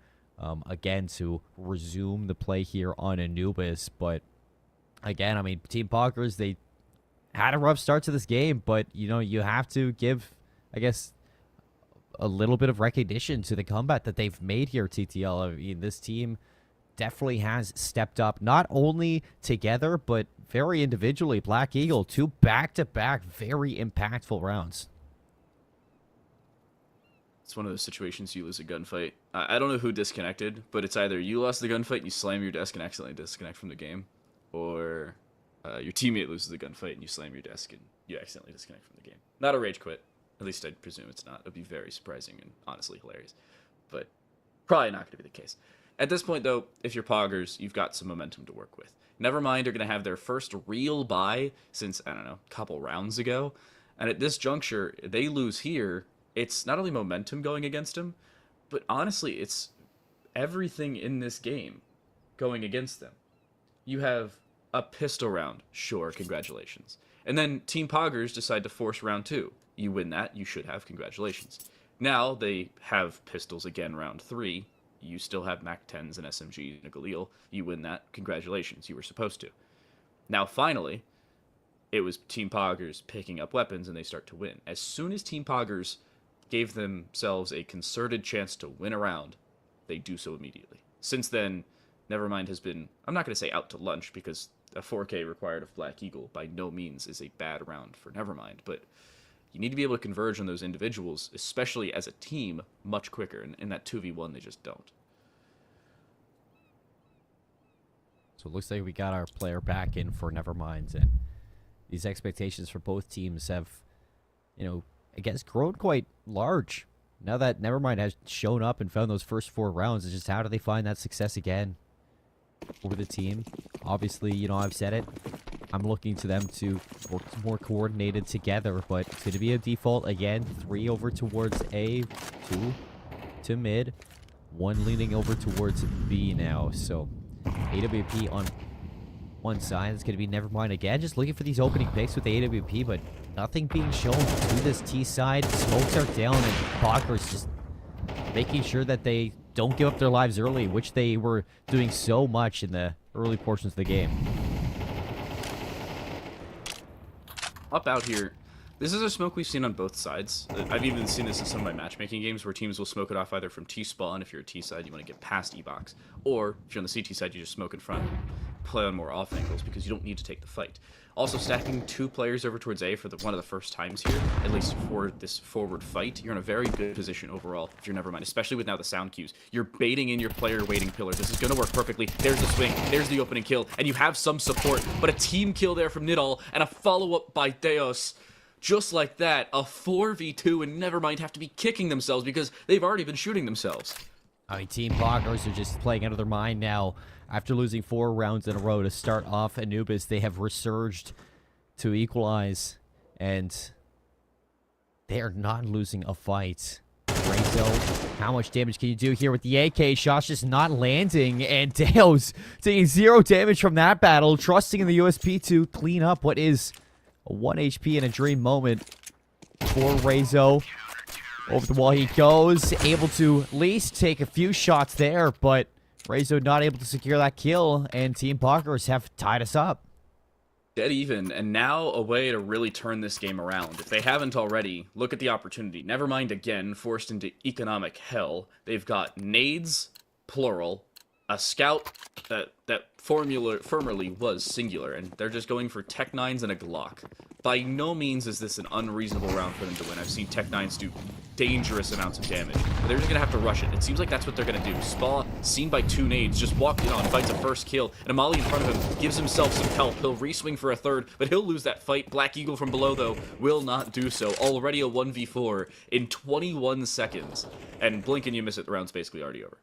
again to resume the play here on Anubis. But again, I mean, Team Poggerz, they had a rough start to this game, but, you know, you have to give, I guess, a little bit of recognition to the comeback that they've made here, TTL. I mean, this team definitely has stepped up, not only together, but very individually. Black Eagle, 2 back-to-back very impactful rounds.
It's one of those situations you lose a gunfight. I don't know who disconnected, but it's either you lost the gunfight and you slam your desk and accidentally disconnect from the game, or your teammate loses the gunfight and you slam your desk and you accidentally disconnect from the game. Not a rage quit. At least I presume it's not. It would be very surprising and honestly hilarious. But probably not going to be the case. At this point, though, if you're Poggerz, you've got some momentum to work with. Nevermind are going to have their first real bye since, I don't know, a couple rounds ago. And at this juncture, they lose here. It's not only momentum going against them, but honestly, it's everything in this game going against them. You have a pistol round. Sure, congratulations. And then Team Poggerz decide to force round 2. You win that, you should have congratulations. Now they have pistols again round 3. You still have MAC-10s and SMGs and a Galil. You win that, congratulations, you were supposed to. Now finally, it was Team Poggerz picking up weapons and they start to win. As soon as Team Poggerz gave themselves a concerted chance to win a round, they do so immediately. Since then, Nevermind has been, I'm not going to say out to lunch, because a 4K required of Black Eagle by no means is a bad round for Nevermind, but you need to be able to converge on those individuals, especially as a team, much quicker. And in that 2v1, they just don't.
So it looks like we got our player back in for Nevermind. And these expectations for both teams have, you know, I guess, grown quite large Now that Nevermind has shown up and found those first 4 rounds, it's just how do they find that success again over the team? Obviously, you know, I've said it. I'm looking to them to work more coordinated together, but it's going to be a default again. 3 over towards A, 2 to mid, 1 leaning over towards B now. So AWP on one side. It's going to be Nevermind again. Just looking for these opening picks with the AWP, but nothing being shown to this T side. Smokes are down, and Poggerz just making sure that they don't give up their lives early, which they were doing so much in the early portions of the game.
Up out here. This is a smoke we've seen on both sides. I've even seen this in some of my matchmaking games where teams will smoke it off either from T-spawn if you're a T side, you want to get past E-box, or if you're on the CT side, you just smoke in front, play on more off angles because you don't need to take the fight. Also, stacking 2 players over towards A for one of the first times here, at least for this forward fight, you're in a very good position overall if you're Nevermind, especially with now the sound cues. You're baiting in your player waiting pillar. This is going to work perfectly. There's the swing, there's the opening kill, and you have some support, but a team kill there from Nidal and a follow-up by Deos. Just like that, a 4v2 and Nevermind have to be kicking themselves because they've already been shooting themselves.
I mean, Team Poggerz are just playing out of their mind now. After losing 4 rounds in a row to start off Anubis, they have resurged to equalize, and they are not losing a fight. Rezo, how much damage can you do here with the AK? Shots just not landing, and Deos taking 0 damage from that battle, trusting in the USP to clean up what is a 1 HP in a dream moment for Rezo. Over the wall he goes, able to at least take a few shots there, but Rezo not able to secure that kill, and Team Poggerz have tied us up.
Dead even, and now a way to really turn this game around. If they haven't already, look at the opportunity. Nevermind again, forced into economic hell. They've got nades, plural, a scout that formerly was singular, and they're just going for Tech 9s and a Glock. By no means is this an unreasonable round for them to win. I've seen Tech 9s do dangerous amounts of damage, but they're just going to have to rush it. It seems like that's what they're going to do. Spa, seen by 2 nades, just walked in on, fights a first kill, and Amali in front of him gives himself some help. He'll re-swing for a 3rd, but he'll lose that fight. Black Eagle from below, though, will not do so. Already a 1v4 in 21 seconds, and blink and you miss it, the round's basically already over.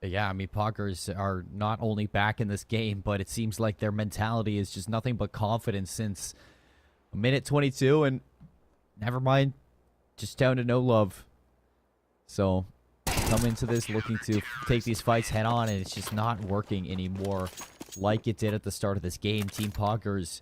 Yeah, I mean, Poggerz are not only back in this game, but it seems like their mentality is just nothing but confidence since a minute 22, and Nevermind just down to no love. So, come into this looking to take these fights head on, and it's just not working anymore like it did at the start of this game. Team Poggerz,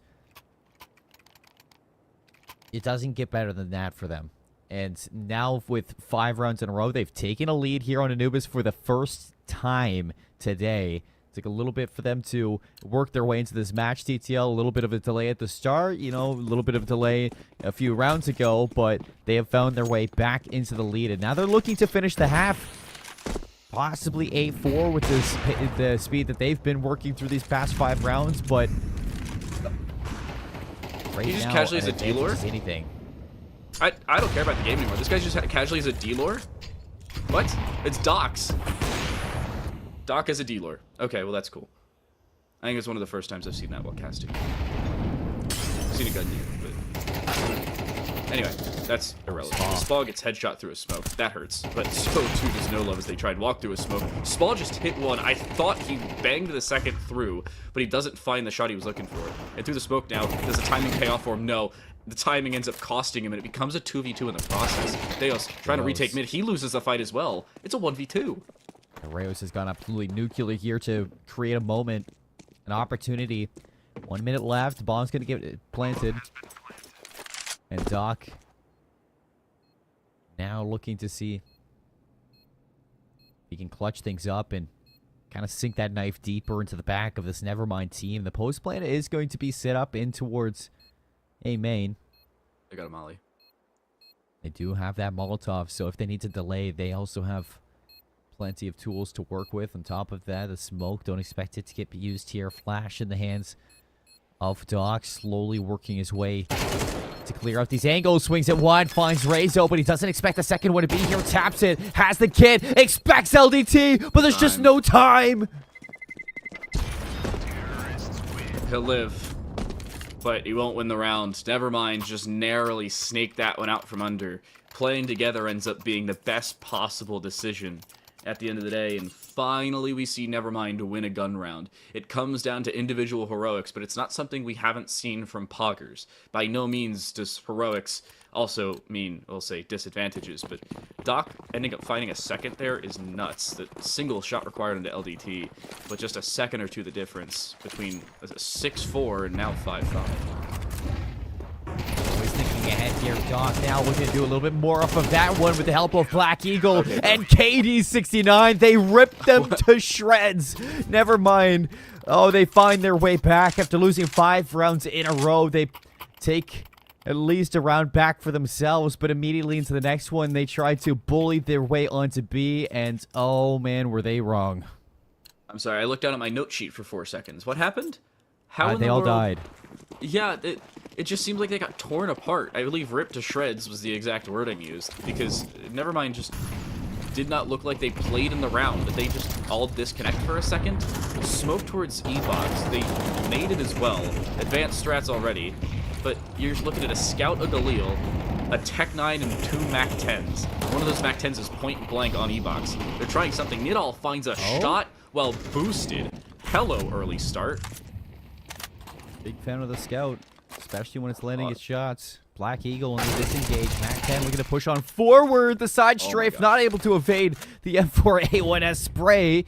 it doesn't get better than that for them. And now with 5 rounds in a row, they've taken a lead here on Anubis for the first time today. Took a little bit for them to work their way into this match, TTL. A little bit of a delay at the start, you know, a little bit of a delay a few rounds ago, but they have found their way back into the lead. And now they're looking to finish the half, possibly 8-4 with the speed that they've been working through these past 5 rounds, but right
He just
now,
casually is a D-lore?
anything.
I don't care about the game anymore. This guy's just casually as a D-lore? What? It's Docs. Doc as a D-lore. Okay, well that's cool. I think it's one of the first times I've seen that while casting. I've seen a gun here, but... Anyway, that's irrelevant. Spa gets headshot through a smoke. That hurts. But so too does No Love as they try and walk through a smoke. Spa just hit one. I thought he banged the second through, but he doesn't find the shot he was looking for. And through the smoke now, does the timing pay off for him? No. The timing ends up costing him, and it becomes a 2v2 in the process. Deos trying to retake mid. He loses the fight as well. It's a 1v2.
Reyes has gone absolutely nuclear here to create a moment, an opportunity. 1 minute left. Bomb's going to get planted. And Doc now looking to see if he can clutch things up and kind of sink that knife deeper into the back of this Nevermind team. The post plan is going to be set up in towards A main.
They got a molly.
They do have that Molotov, so if they need to delay, they also have plenty of tools to work with. On top of that, the smoke, don't expect it to get used here. Flash in the hands of Doc, slowly working his way to clear out these angles. Swings at one, finds Rezo, but he doesn't expect the second one to be here. Taps it, has the kid, expects LDT, but there's just no time.
He'll live, but he won't win the round. Nevermind just narrowly snaked that one out from under. playing together ends up being the best possible decision at the end of the day, and finally we see Nevermind win a gun round. It comes down to individual heroics, but it's not something we haven't seen from Poggerz. By no means does heroics also mean, we'll say, disadvantages, but Doc ending up finding a second there is nuts. The single shot required into LDT, but just a second or two the difference between a 6-4 and now 5-5.
Always thinking ahead here, Doc. Now looking to do a little bit more off of that one with the help of Black Eagle and KD69. They ripped them to shreds. Never mind. Oh, they find their way back after losing 5 rounds in a row. They take at least a round back for themselves, but immediately into the next one, they try to bully their way onto B, and oh man, were they wrong.
I'm sorry, I looked down at my note sheet for 4 seconds. What happened? How in
they
the
all
world...
died.
Yeah, it just seemed like they got torn apart. I believe ripped to shreds was the exact wording used, because Nevermind just did not look like they played in the round, but they just all disconnect for a second. Smoke towards E-Box. They made it as well. Advanced strats already, but you're looking at a Scout, a Galil, a Tech 9, and 2 Mac 10s. One of those Mac 10s is point blank on E-Box. They're trying something. Nidal finds a shot while boosted. Hello, early start.
Big fan of the Scout, especially when it's landing its shots. Black Eagle on the disengage. Mac 10 looking to push on forward. The side strafe not able to evade the M4A1S spray.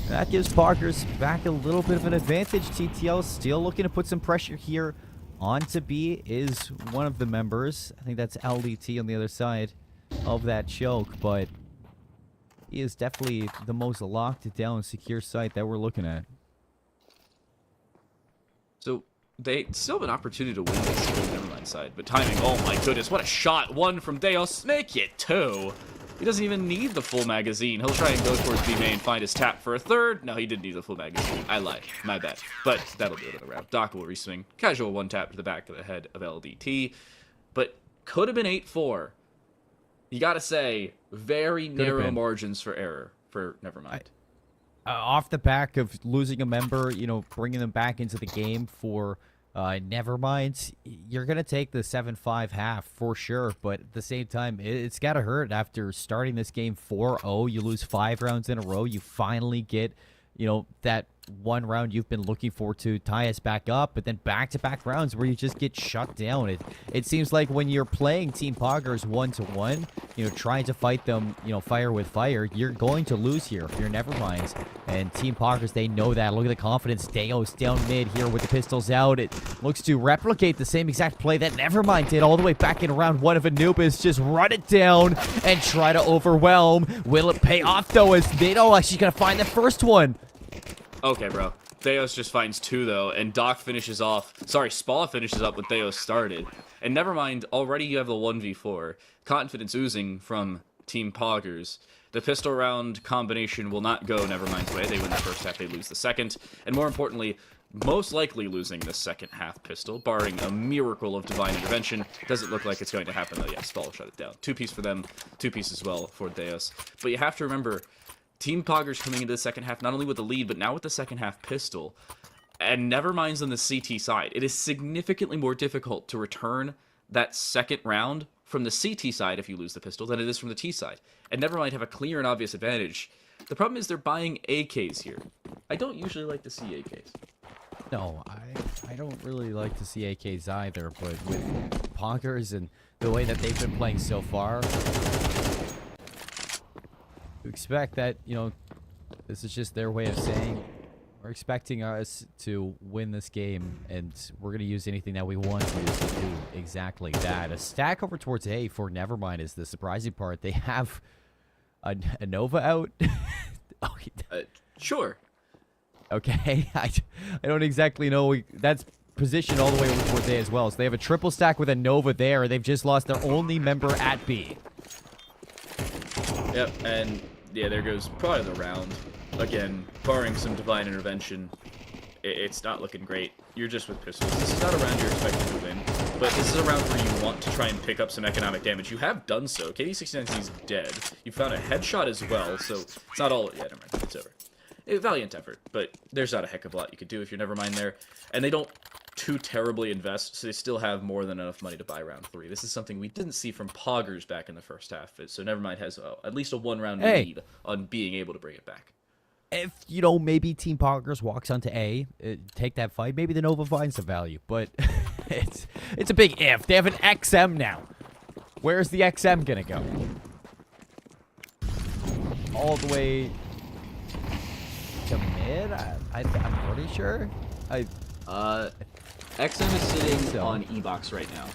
That gives Poggerz back a little bit of an advantage. TTL still looking to put some pressure here. On to B is one of the members. I think that's LDT on the other side of that choke, but he is definitely the most locked down secure site that we're looking at.
So they still have an opportunity to win this on the Nevermind side, but timing, oh my goodness, what a shot. 1 from Deos, make it 2. He doesn't even need the full magazine. He'll try and go towards B main, find his tap for a 3rd. No, he didn't need the full magazine. I lied. My bad. But that'll do it in the round. Doc will reswing. Casual 1 tap to the back of the head of LDT. But could have been 8-4. You gotta say, very narrow margins for error for Nevermind.
Off the back of losing a member, you know, bringing them back into the game for Nevermind, you're going to take the 7-5 half for sure, but at the same time, it's got to hurt after starting this game 4-0. You lose 5 rounds in a row. You finally get, you know, that one round you've been looking for to tie us back up, but then back-to-back rounds where you just get shut down. It seems like when you're playing Team Poggerz 1-to-1, you know, trying to fight them, you know, fire with fire, you're going to lose here if you're Nevermind. And Team Poggerz, they know that. Look at the confidence. Deos down mid here with the pistols out. It looks to replicate the same exact play that Nevermind did all the way back in round 1 of Anubis. Just run it down and try to overwhelm. Will it pay off, though, as they don't actually going to find the first one?
Okay, bro. Theos just finds 2, though, and Doc finishes off. Sorry, Spa finishes up what Theos started. And Nevermind, already you have the 1v4. Confidence oozing from Team Poggerz. The pistol round combination will not go Nevermind's way. They win the first half, they lose the second. And more importantly, most likely losing the second half pistol, barring a miracle of divine intervention. Doesn't look like it's going to happen, though. Yeah, Spall shut it down. 2-piece for them, 2-piece as well for Theos. But you have to remember, Team Poggerz coming into the second half, not only with the lead, but now with the second half pistol. And Nevermind's on the CT side. It is significantly more difficult to return that second round from the CT side if you lose the pistol than it is from the T side. And Nevermind have a clear and obvious advantage. The problem is they're buying AKs here. I don't usually like to see AKs.
No, I don't really like to see AKs either, but with Poggerz and the way that they've been playing so far, you expect that, you know, this is just their way of saying we're expecting us to win this game, and we're going to use anything that we want to use to do exactly that. A stack over towards A for Nevermind is the surprising part. They have a Nova out.
Sure.
Okay, I don't exactly know. That's positioned all the way over towards A as well. So they have a triple stack with a Nova there. They've just lost their only member at B.
Yep, and yeah, there goes probably the round. Again, barring some divine intervention, it's not looking great. You're just with pistols. This is not a round you're expected to win, but this is a round where you want to try and pick up some economic damage. You have done so. KD69's dead. You found a headshot as well, so it's not all... Yeah, never mind. It's over. A valiant effort, but there's not a heck of a lot you could do if you're Nevermind there. And they don't too terribly invest, so they still have more than enough money to buy round 3. This is something we didn't see from Poggerz back in the first half, so Nevermind has at least a 1-round lead on being able to bring it back.
If, maybe Team Poggerz walks onto A, take that fight, maybe the Nova finds some value. But it's a big if. They have an XM now. Where's the XM going to go? All the way to mid? I'm pretty sure.
XM is sitting on E-Box right now.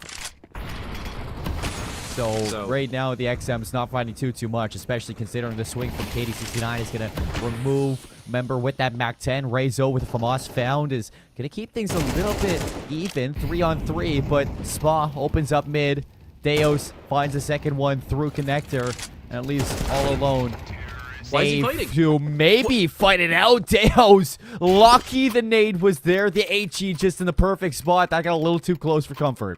So right now, the XM's not finding too much, especially considering the swing from KD69 is going to remove member with that MAC-10. Rezo with FAMAS found is going to keep things a little bit even, 3-on-3, but Spa opens up mid. Deos finds a second one through connector, and leaves all alone.
Why is he fighting?
To maybe fight it out, Deos. Lucky the nade was there. The HE just in the perfect spot. That got a little too close for comfort.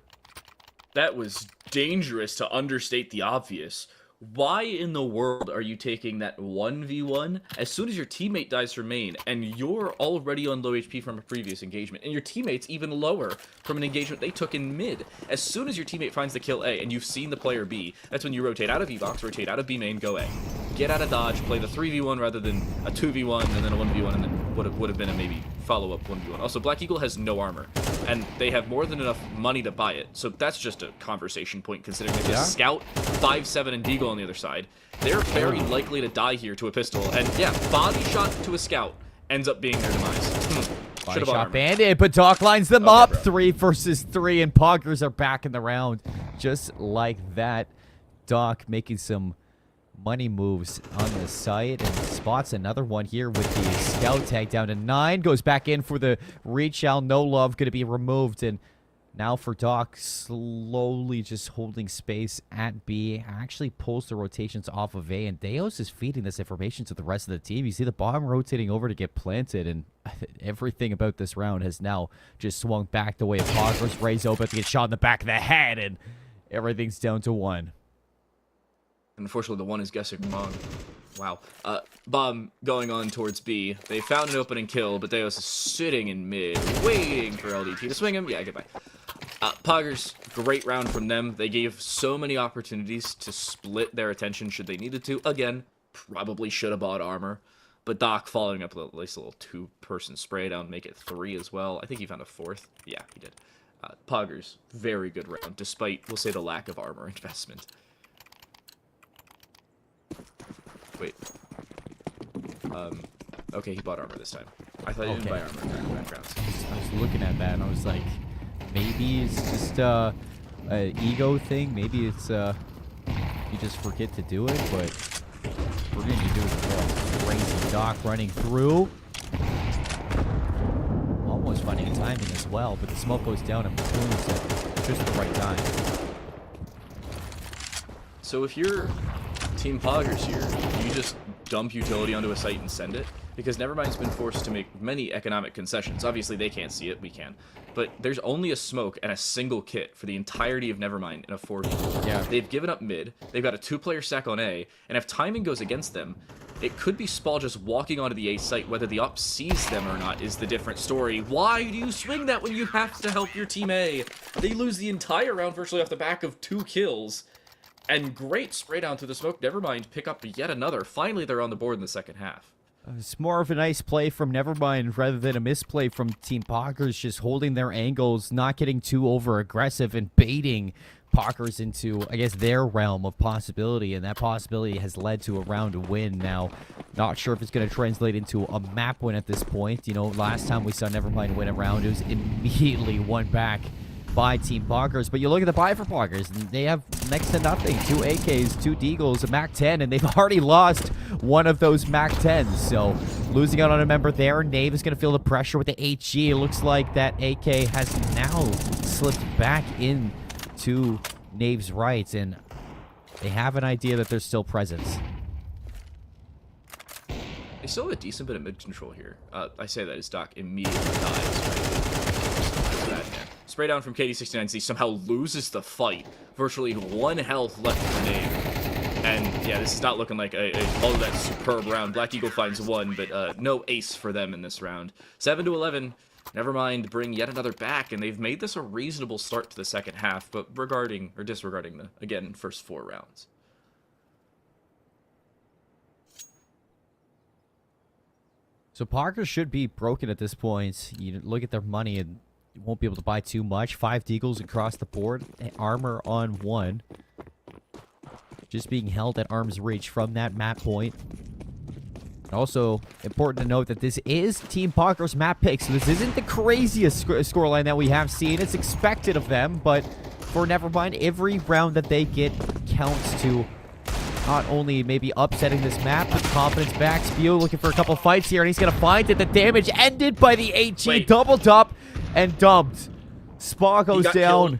That was dangerous, to understate the obvious. Why in the world are you taking that 1v1 as soon as your teammate dies from main, and you're already on low HP from a previous engagement, and your teammate's even lower from an engagement they took in mid? As soon as your teammate finds the kill A, and you've seen the player B, that's when you rotate out of E-Box, rotate out of B main, go A. Get out of dodge, play the 3v1 rather than a 2v1, and then a 1v1, and then would have been a maybe follow-up 1v1. Also, Black Eagle has no armor, and they have more than enough money to buy it, so that's just a conversation point, considering they have Scout, 5-7, and Deagle on the other side. They're very likely to die here to a pistol, and yeah, body shot to a Scout ends up being their demise.
Body shot bandit, but Doc lines them up.
Bro.
3 versus 3, and Poggerz are back in the round. Just like that, Doc making some money moves on the site, and spots another one here with the Scout tag down to 9. Goes back in for the reach out. No love going to be removed, and now for Doc, slowly just holding space at B. Actually pulls the rotations off of A, and Deos is feeding this information to the rest of the team. You see the bomb rotating over to get planted, and everything about this round has now just swung back the way of Poggerz. Rezo about to get shot in the back of the head, and everything's down to 1.
Unfortunately, the 1 is guessing wrong. Wow. Bomb going on towards B. They found an opening kill, but Deos is sitting in mid, waiting for LDT to swing him. Yeah, goodbye. Poggerz, great round from them. They gave so many opportunities to split their attention should they needed to. Again, probably should have bought armor. But Doc following up at least a little 2-person spray down, make it 3 as well. I think he found a 4th. Yeah, he did. Poggerz, very good round, despite, we'll say, the lack of armor investment. Wait. Okay, he bought armor this time. I thought he didn't buy armor in backgrounds.
I was looking at that, and I was like, maybe it's just an ego thing. Maybe it's you just forget to do it, but we're going to do it well. Crazy Doc running through. Almost finding timing as well, but the smoke goes down and booms at just the right time.
So if you're Team Poggerz here, you just dump utility onto a site and send it? Because Nevermind's been forced to make many economic concessions. Obviously, they can't see it, we can. But there's only a smoke and a single kit for the entirety of Nevermind in a 4v4.
Yeah.
They've given up mid, they've got a 2-player stack on A, and if timing goes against them, it could be Spall just walking onto the A site. Whether the op sees them or not is the different story. Why do you swing that when you have to help your team A? They lose the entire round virtually off the back of 2 kills. And great spray down through the smoke. Nevermind pick up yet another. Finally, they're on the board in the second half.
It's more of a nice play from Nevermind rather than a misplay from Team Poggerz, just holding their angles, not getting too over-aggressive, and baiting Poggerz into, I guess, their realm of possibility, and that possibility has led to a round win. Now, not sure if it's going to translate into a map win at this point. You know, last time we saw Nevermind win a round, it was immediately won back by Team Poggerz. But you look at the buy for Poggerz, and they have next to nothing. 2 AKs, 2 Deagles, a MAC-10, and they've already lost one of those MAC-10s. So losing out on a member there. Nave is going to feel the pressure with the HG. It looks like that AK has now slipped back into Nave's right, and they have an idea that there's still presence.
They still have a decent bit of mid control here. I say that as Doc immediately dies. Spray down from KD69Z somehow loses the fight. Virtually 1 health left for Nave. And yeah, this is not looking like all of that superb round. Black Eagle finds 1, but no ace for them in this round. 7-11. Nevermind bring yet another back, and they've made this a reasonable start to the second half, but disregarding the, again, first 4 rounds.
So Poggerz should be broken at this point. You look at their money and you won't be able to buy too much. 5 deagles across the board. Armor on 1. Just being held at arm's reach from that map point. Also, important to note that this is Team Poggerz map pick, so this isn't the craziest scoreline that we have seen. It's expected of them, but for Nevermind, every round that they get counts to not only maybe upsetting this map, but confidence back. Spio looking for a couple fights here, and he's going to find it. The damage ended by the HE. Doubled up and dumped. Spa goes down.
Killed.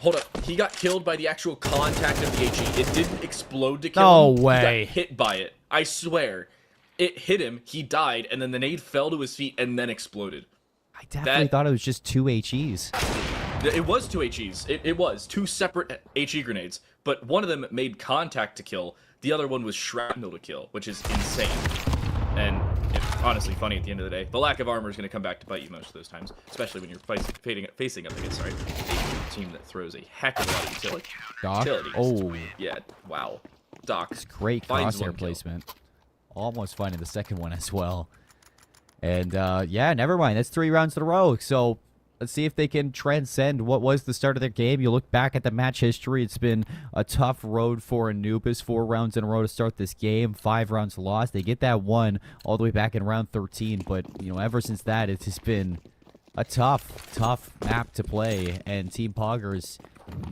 Hold up. He got killed by the actual contact of the HE. It didn't explode to kill him.
No way.
He got hit by it. I swear. It hit him, he died, and then the nade fell to his feet and then exploded.
I definitely thought it was just 2 HEs.
It was 2 HEs. It was 2 separate HE grenades, but one of them made contact to kill. The other one was shrapnel to kill, which is insane. And it's honestly funny at the end of the day. The lack of armor is going to come back to bite you most of those times, especially when you're facing up against a team that throws a heck of a lot of utility.
Doc? Oh.
Yeah, wow. Doc.
It's great crosshair placement. Almost finding the second one as well. And, yeah, never mind. That's 3 rounds in a row. So, let's see if they can transcend what was the start of their game. You look back at the match history. It's been a tough road for Anubis. 4 rounds in a row to start this game. 5 rounds lost. They get that one all the way back in round 13. But, you know, ever since that, it's just been a tough map to play. And Team Poggerz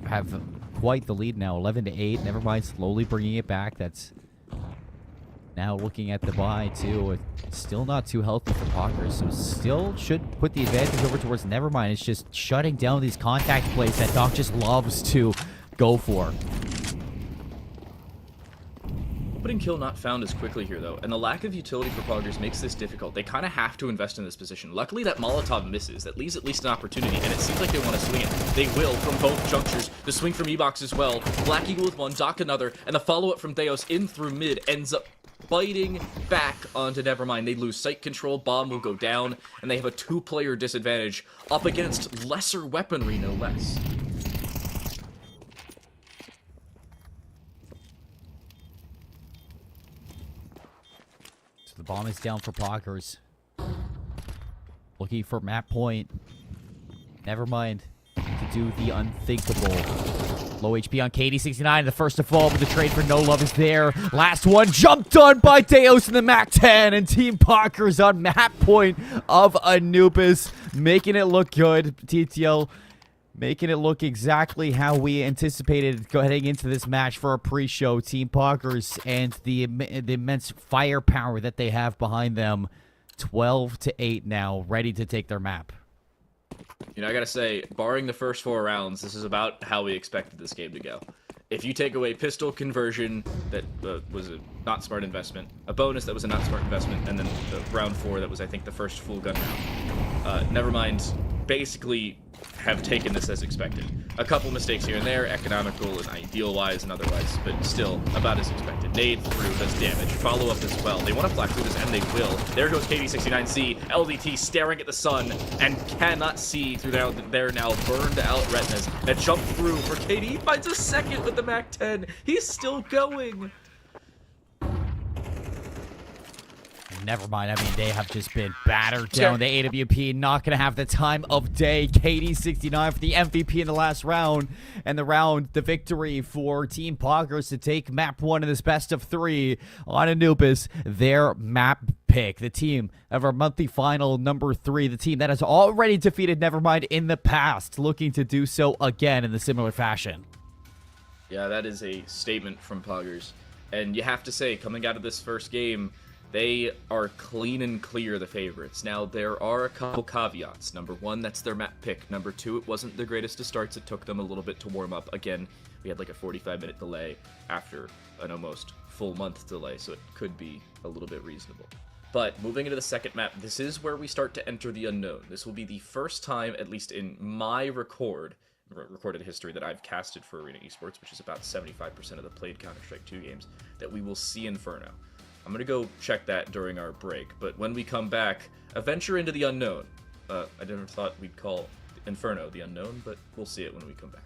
have quite the lead now. 11-8. Never mind, slowly bringing it back. That's... Now looking at the buy, too, it's still not too healthy for Poggerz, so still should put the advantage over towards Nevermind. It's just shutting down these contact plays that Doc just loves to go for.
Putting kill not found as quickly here, though, and the lack of utility for Poggerz makes this difficult. They kind of have to invest in this position. Luckily, that Molotov misses. That leaves at least an opportunity, and it seems like they want to swing it. They will from both junctures. The swing from E-Box as well. Black Eagle with one, Doc another, and the follow-up from Deos in through mid ends up biting back onto Nevermind. They lose sight control, bomb will go down, and they have a 2-player disadvantage up against lesser weaponry, no less.
So the bomb is down for Poggerz. Looking for map point. Nevermind to do the unthinkable. Low HP on KD69, the first to fall, but the trade for No Love is there. Last one jumped on by Deos in the Mac 10, and Team Poggerz on map point of Anubis, making it look good. TTL making it look exactly how we anticipated heading into this match for our pre-show. Team Poggerz and the immense firepower that they have behind them. 12-8 now, ready to take their map.
You know, I gotta say, barring the first 4 rounds, this is about how we expected this game to go. If you take away pistol conversion, that was a not smart investment, a bonus that was a not smart investment, and then the round 4 that was, I think, the first full gun round. Nevermind basically have taken this as expected. A couple mistakes here and there, economical and ideal-wise and otherwise, but still about as expected. Nade through does damage. Follow-up as well. They want to flash through this, and they will. There goes KD69C. LDT staring at the sun and cannot see through their now burned-out retinas that jump through for KD. He finds a second with the Mac 10. He's still going.
Nevermind, I mean, they have just been battered down. The AWP not going to have the time of day. KD69 for the MVP in the last round. And the victory for Team Poggerz to take map 1 in this best of 3 on Anubis. Their map pick. The team of our monthly final number 3. The team that has already defeated Nevermind in the past. Looking to do so again in the similar fashion.
Yeah, that is a statement from Poggerz. And you have to say, coming out of this first game, they are clean and clear the favorites. Now, there are a couple caveats. Number 1, that's their map pick. Number 2, it wasn't the greatest of starts. It took them a little bit to warm up. Again, we had like a 45-minute delay after an almost full month delay, so it could be a little bit reasonable. But moving into the second map, this is where we start to enter the unknown. This will be the first time, at least in my recorded history that I've casted for Arena Esports, which is about 75% of the played Counter-Strike 2 games, that we will see Inferno. I'm going to go check that during our break, but when we come back, a venture into the unknown. I never thought we'd call Inferno the unknown, but we'll see it when we come back.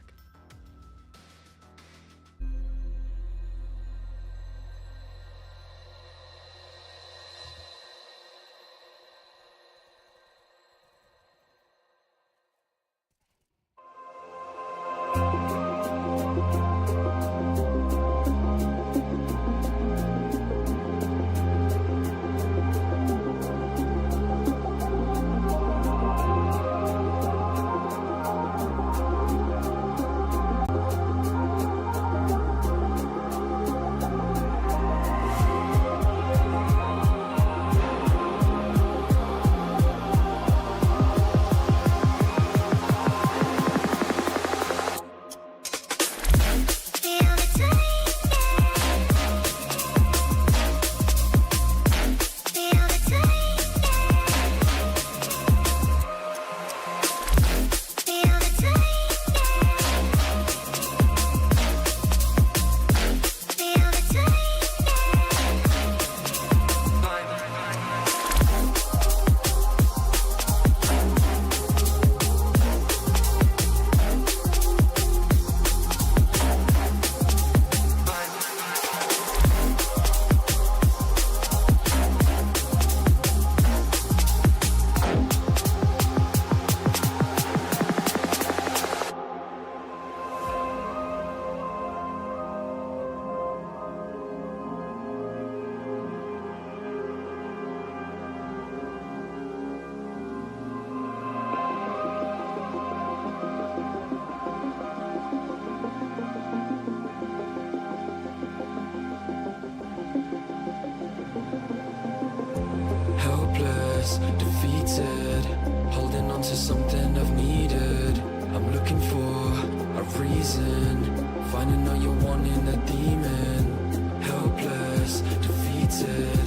Helpless, defeated, holding on to something I've needed. I'm looking for a reason, finding all you're wanting, that demon. Helpless, defeated,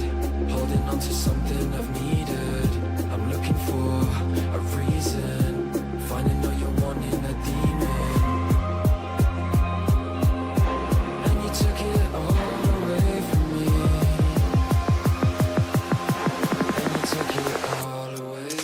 holding on to something I've needed. I'm looking for a reason, finding all you're wanting, that demon. And you took it all away from me. And you took it all away.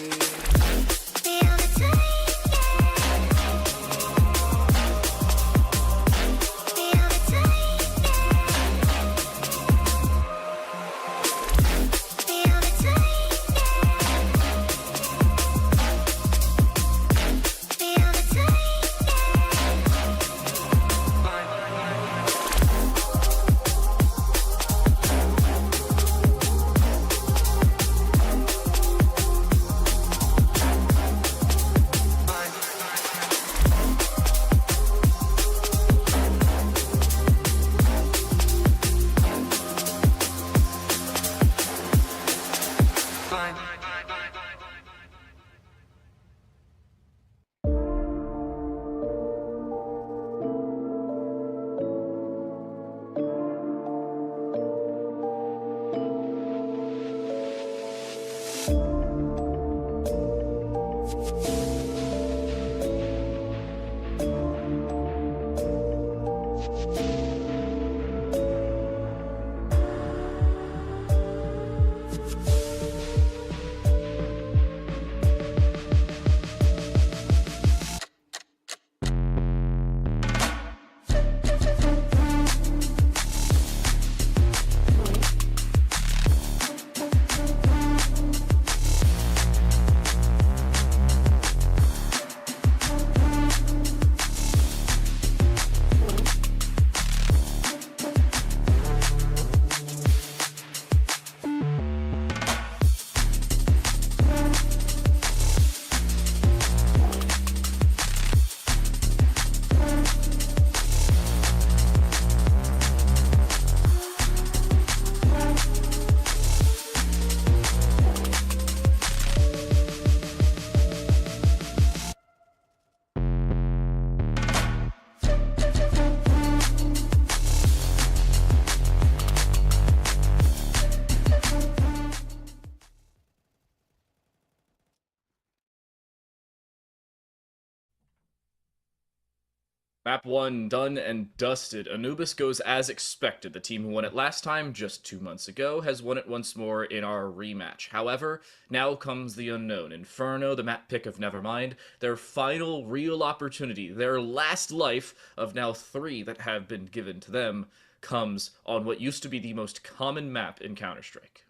Map 1 done and dusted. Anubis goes as expected. The team who won it last time, just 2 months ago, has won it once more in our rematch. However, now comes the unknown. Inferno, the map pick of Nevermind, their final real opportunity, their last life of now 3 that have been given to them, comes on what used to be the most common map in Counter-Strike.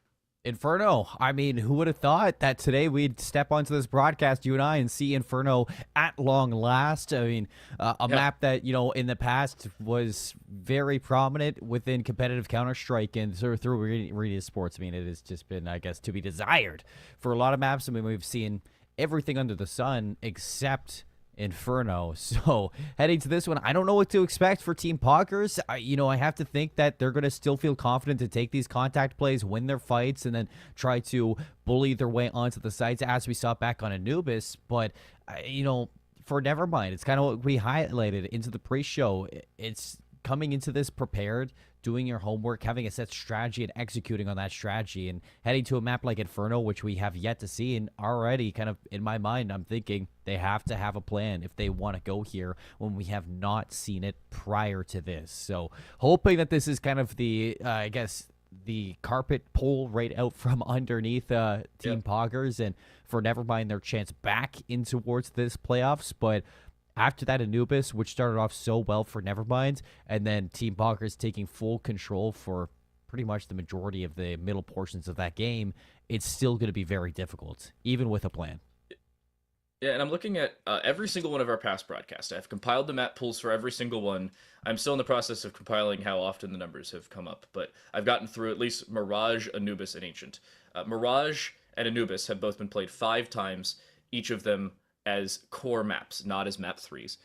Inferno. I mean, who would have thought that today we'd step onto this broadcast, you and I, and see Inferno at long last? I mean, a map that, in the past was very prominent within competitive Counter-Strike and through Arena Esports. I mean, it has just been, I guess, to be desired for a lot of maps. I mean, we've seen everything under the sun except Inferno. So heading to this one, I don't know what to expect for Team Poggerz. I have to think that they're going to still feel confident to take these contact plays, win their fights, and then try to bully their way onto the sites as we saw back on Anubis. But, for Nevermind, it's kind of what we highlighted into the pre-show. It's coming into this prepared, doing your homework, having a set strategy and executing on that strategy, and heading to a map like Inferno, which we have yet to see. And already kind of in my mind, I'm thinking they have to have a plan if they want to go here when we have not seen it prior to this. So hoping that this is kind of the, the carpet pull right out from underneath Team Poggerz, and for Nevermind their chance back in towards this playoffs. But after that Anubis, which started off so well for Nevermind, and then Team Poggerz taking full control for pretty much the majority of the middle portions of that game, it's still going to be very difficult, even with a plan.
Yeah, and I'm looking at every single one of our past broadcasts. I've compiled the map pools for every single one. I'm still in the process of compiling how often the numbers have come up, but I've gotten through at least Mirage, Anubis, and Ancient. Mirage and Anubis have both been played 5 times, each of them as core maps, not as map 3s.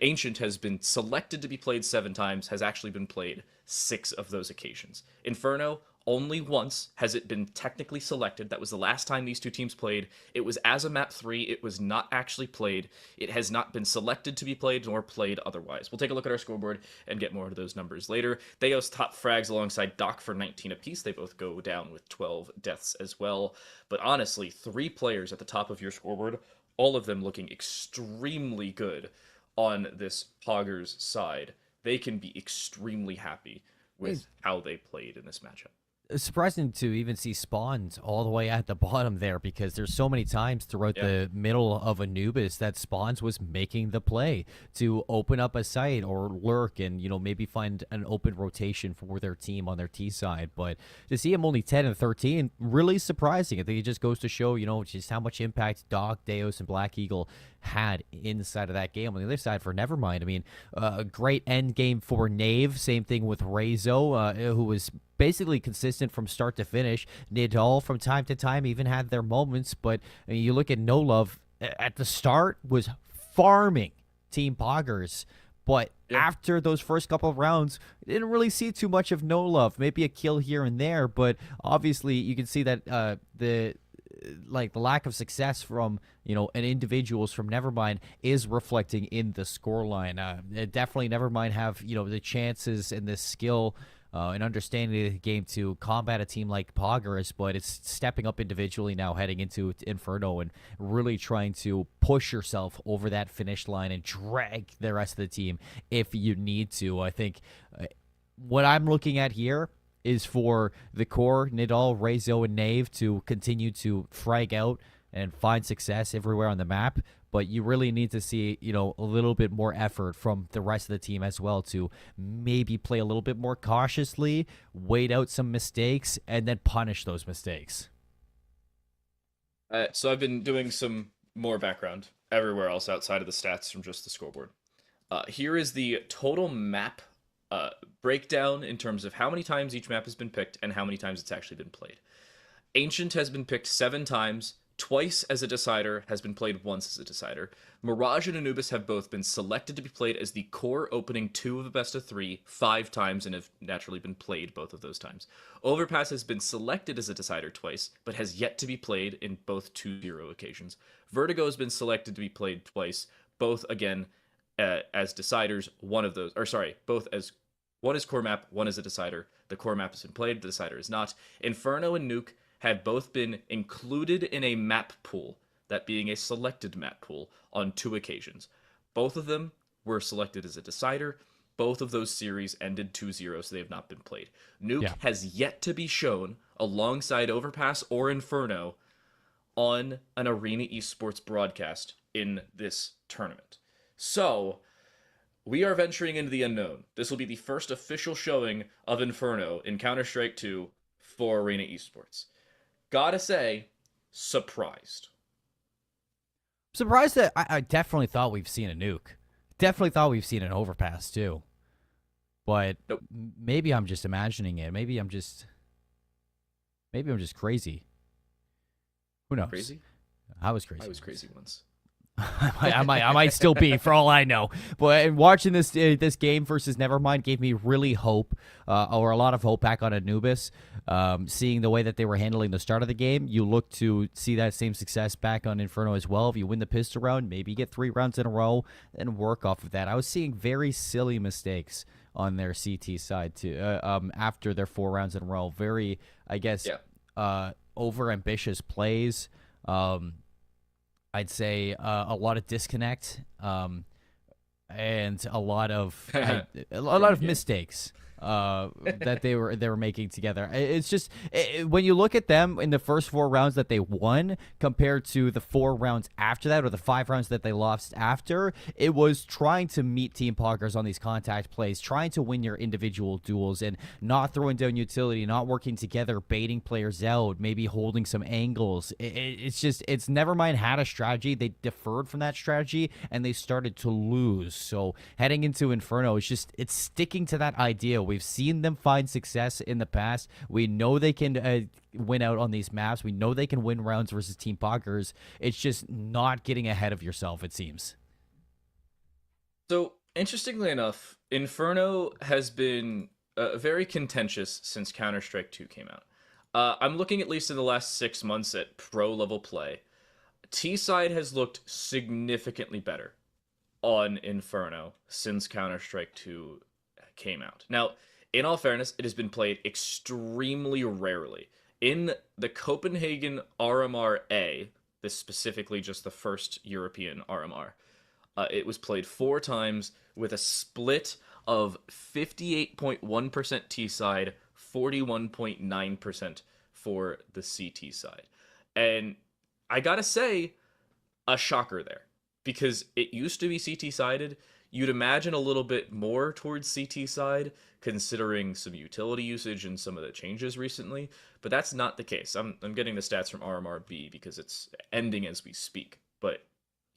Ancient has been selected to be played 7 times, has actually been played 6 of those occasions. Inferno, only once has it been technically selected. That was the last time these two teams played. It was as a map 3. It was not actually played. It has not been selected to be played nor played otherwise. We'll take a look at our scoreboard and get more into those numbers later. Theos top frags alongside Doc for 19 apiece. They both go down with 12 deaths as well. But honestly, 3 players at the top of your scoreboard, all of them looking extremely good on this Poggerz side. They can be extremely happy with how they played in this matchup.
It's surprising to even see spawns all the way at the bottom there, because there's so many times throughout the middle of Anubis that spawns was making the play to open up a site or lurk and, maybe find an open rotation for their team on their T side. But to see him only 10 and 13, really surprising. I think it just goes to show, just how much impact Doc, Deos, and Black Eagle had inside of that game. On the other side for Nevermind, I mean, a great end game for Nave. Same thing with Rezo, who was basically consistent from start to finish. Nidal from time to time even had their moments, but I mean, you look at No Love at the start was farming Team Poggerz, but after those first couple of rounds, didn't really see too much of No Love. Maybe a kill here and there, but obviously you can see that the lack of success from an individuals from Nevermind is reflecting in the scoreline. Definitely Nevermind have the chances and the skill and understanding of the game to combat a team like Poggerz, but it's stepping up individually now heading into Inferno and really trying to push yourself over that finish line and drag the rest of the team if you need to. I think what I'm looking at here is for the core, Nidal, Rezo, and Nave to continue to frag out and find success everywhere on the map. But you really need to see, a little bit more effort from the rest of the team as well to maybe play a little bit more cautiously, wait out some mistakes, and then punish those mistakes.
So I've been doing some more background everywhere else outside of the stats from just the scoreboard. Here is the total map breakdown in terms of how many times each map has been picked and how many times it's actually been played. Ancient has been picked 7 times. Twice as a decider, has been played once as a decider. Mirage and Anubis have both been selected to be played as the core opening 2 of the best of 3 5 times and have naturally been played both of those times. Overpass has been selected as a decider twice, but has yet to be played in both 2-0 occasions. Vertigo has been selected to be played twice, both again as deciders, both as one is core map, one is a decider. The core map has been played, the decider is not. Inferno and Nuke have both been included in a map pool, that being a selected map pool, on 2 occasions. Both of them were selected as a decider. Both of those series ended 2-0, so they have not been played. Nuke has yet to be shown alongside Overpass or Inferno on an Arena Esports broadcast in this tournament. So, we are venturing into the unknown. This will be the first official showing of Inferno in Counter-Strike 2 for Arena Esports. Gotta say, surprised.
Surprised that I definitely thought we've seen a Nuke. Definitely thought we've seen an Overpass, too. But
Nope.
maybe I'm just imagining it. Maybe I'm just crazy. Who knows?
Crazy?
I was crazy.
I was crazy once.
I might still be, for all I know. But watching this game versus Nevermind gave me really hope, or a lot of hope back on Anubis. Seeing the way that they were handling the start of the game, you look to see that same success back on Inferno as well. If you win the pistol round, maybe get 3 rounds in a row, and work off of that. I was seeing very silly mistakes on their CT side too. After their 4 rounds in a row, very, I guess, over ambitious plays. I'd say a lot of disconnect, and a lot of mistakes that they were making together. It's just when you look at them in the first 4 rounds that they won compared to the 4 rounds after that, or the 5 rounds that they lost after, it was trying to meet Team Poggerz on these contact plays, trying to win your individual duels, and not throwing down utility, not working together, baiting players out, maybe holding some angles. It's Nevermind had a strategy. They deferred from that strategy, and they started to lose. So heading into Inferno, it's sticking to that idea. We've seen them find success in the past. We know they can win out on these maps. We know they can win rounds versus Team Poggerz. It's just not getting ahead of yourself, it seems.
So, interestingly enough, Inferno has been very contentious since Counter-Strike 2 came out. I'm looking at least in the last 6 months at pro-level play. T-side has looked significantly better on Inferno since Counter-Strike 2 came out. Now, in all fairness, it has been played extremely rarely. In the Copenhagen RMR A, this specifically just the first European RMR, it was played 4 times with a split of 58.1% T side, 41.9% for the CT side. And I gotta say, a shocker there, because it used to be CT sided. You'd imagine a little bit more towards CT side, considering some utility usage and some of the changes recently, but that's not the case. I'm getting the stats from RMRB because it's ending as we speak, but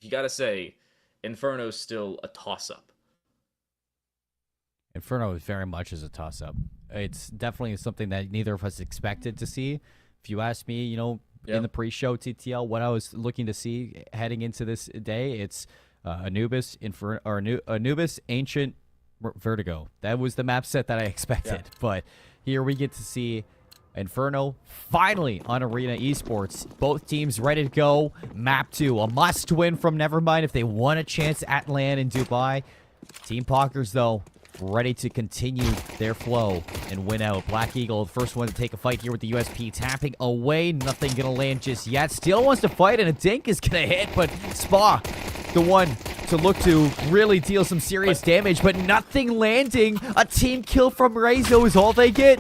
you gotta say, Inferno's still a toss-up.
Inferno very much is a toss-up. It's definitely something that neither of us expected to see. If you ask me, in the pre-show TTL, what I was looking to see heading into this day, it's Anubis, Anubis, Ancient, Vertigo. That was the map set that I expected. Yeah. But here we get to see Inferno finally on Arena Esports. Both teams ready to go. Map 2, a must-win from Nevermind if they want a chance at LAN in Dubai. Team Poggerz, though, ready to continue their flow and win out. Black Eagle, the first one to take a fight here with the USP, tapping away. Nothing gonna land just yet. Still wants to fight, and a dink is gonna hit, but Spa, the one to look to really deal some serious damage, but nothing landing. A team kill from Rezo is all they get.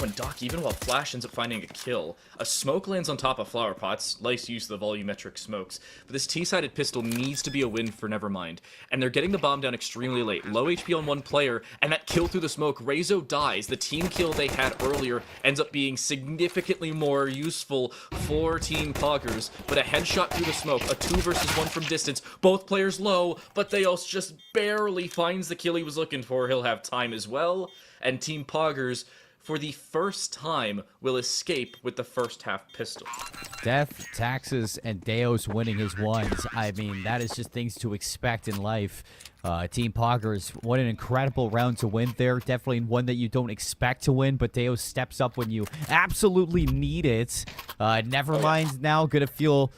Oh, and Doc, even while Flash ends up finding a kill, a smoke lands on top of Flower Pots. Nice use of the volumetric smokes. But this T-sided pistol needs to be a win for Nevermind. And they're getting the bomb down extremely late. Low HP on one player, and that kill through the smoke. Rezo dies. The team kill they had earlier ends up being significantly more useful for Team Poggerz. But a headshot through the smoke, a 2 versus 1 from distance. Both players low, but Theos just barely finds the kill he was looking for. He'll have time as well. And Team Poggerz, for the first time, will escape with the first half pistol.
Death, Taxes, and Deos winning his ones. I mean, that is just things to expect in life. Team Poggerz, what an incredible round to win there. Definitely one that you don't expect to win, but Deos steps up when you absolutely need it. Nevermind now going to feel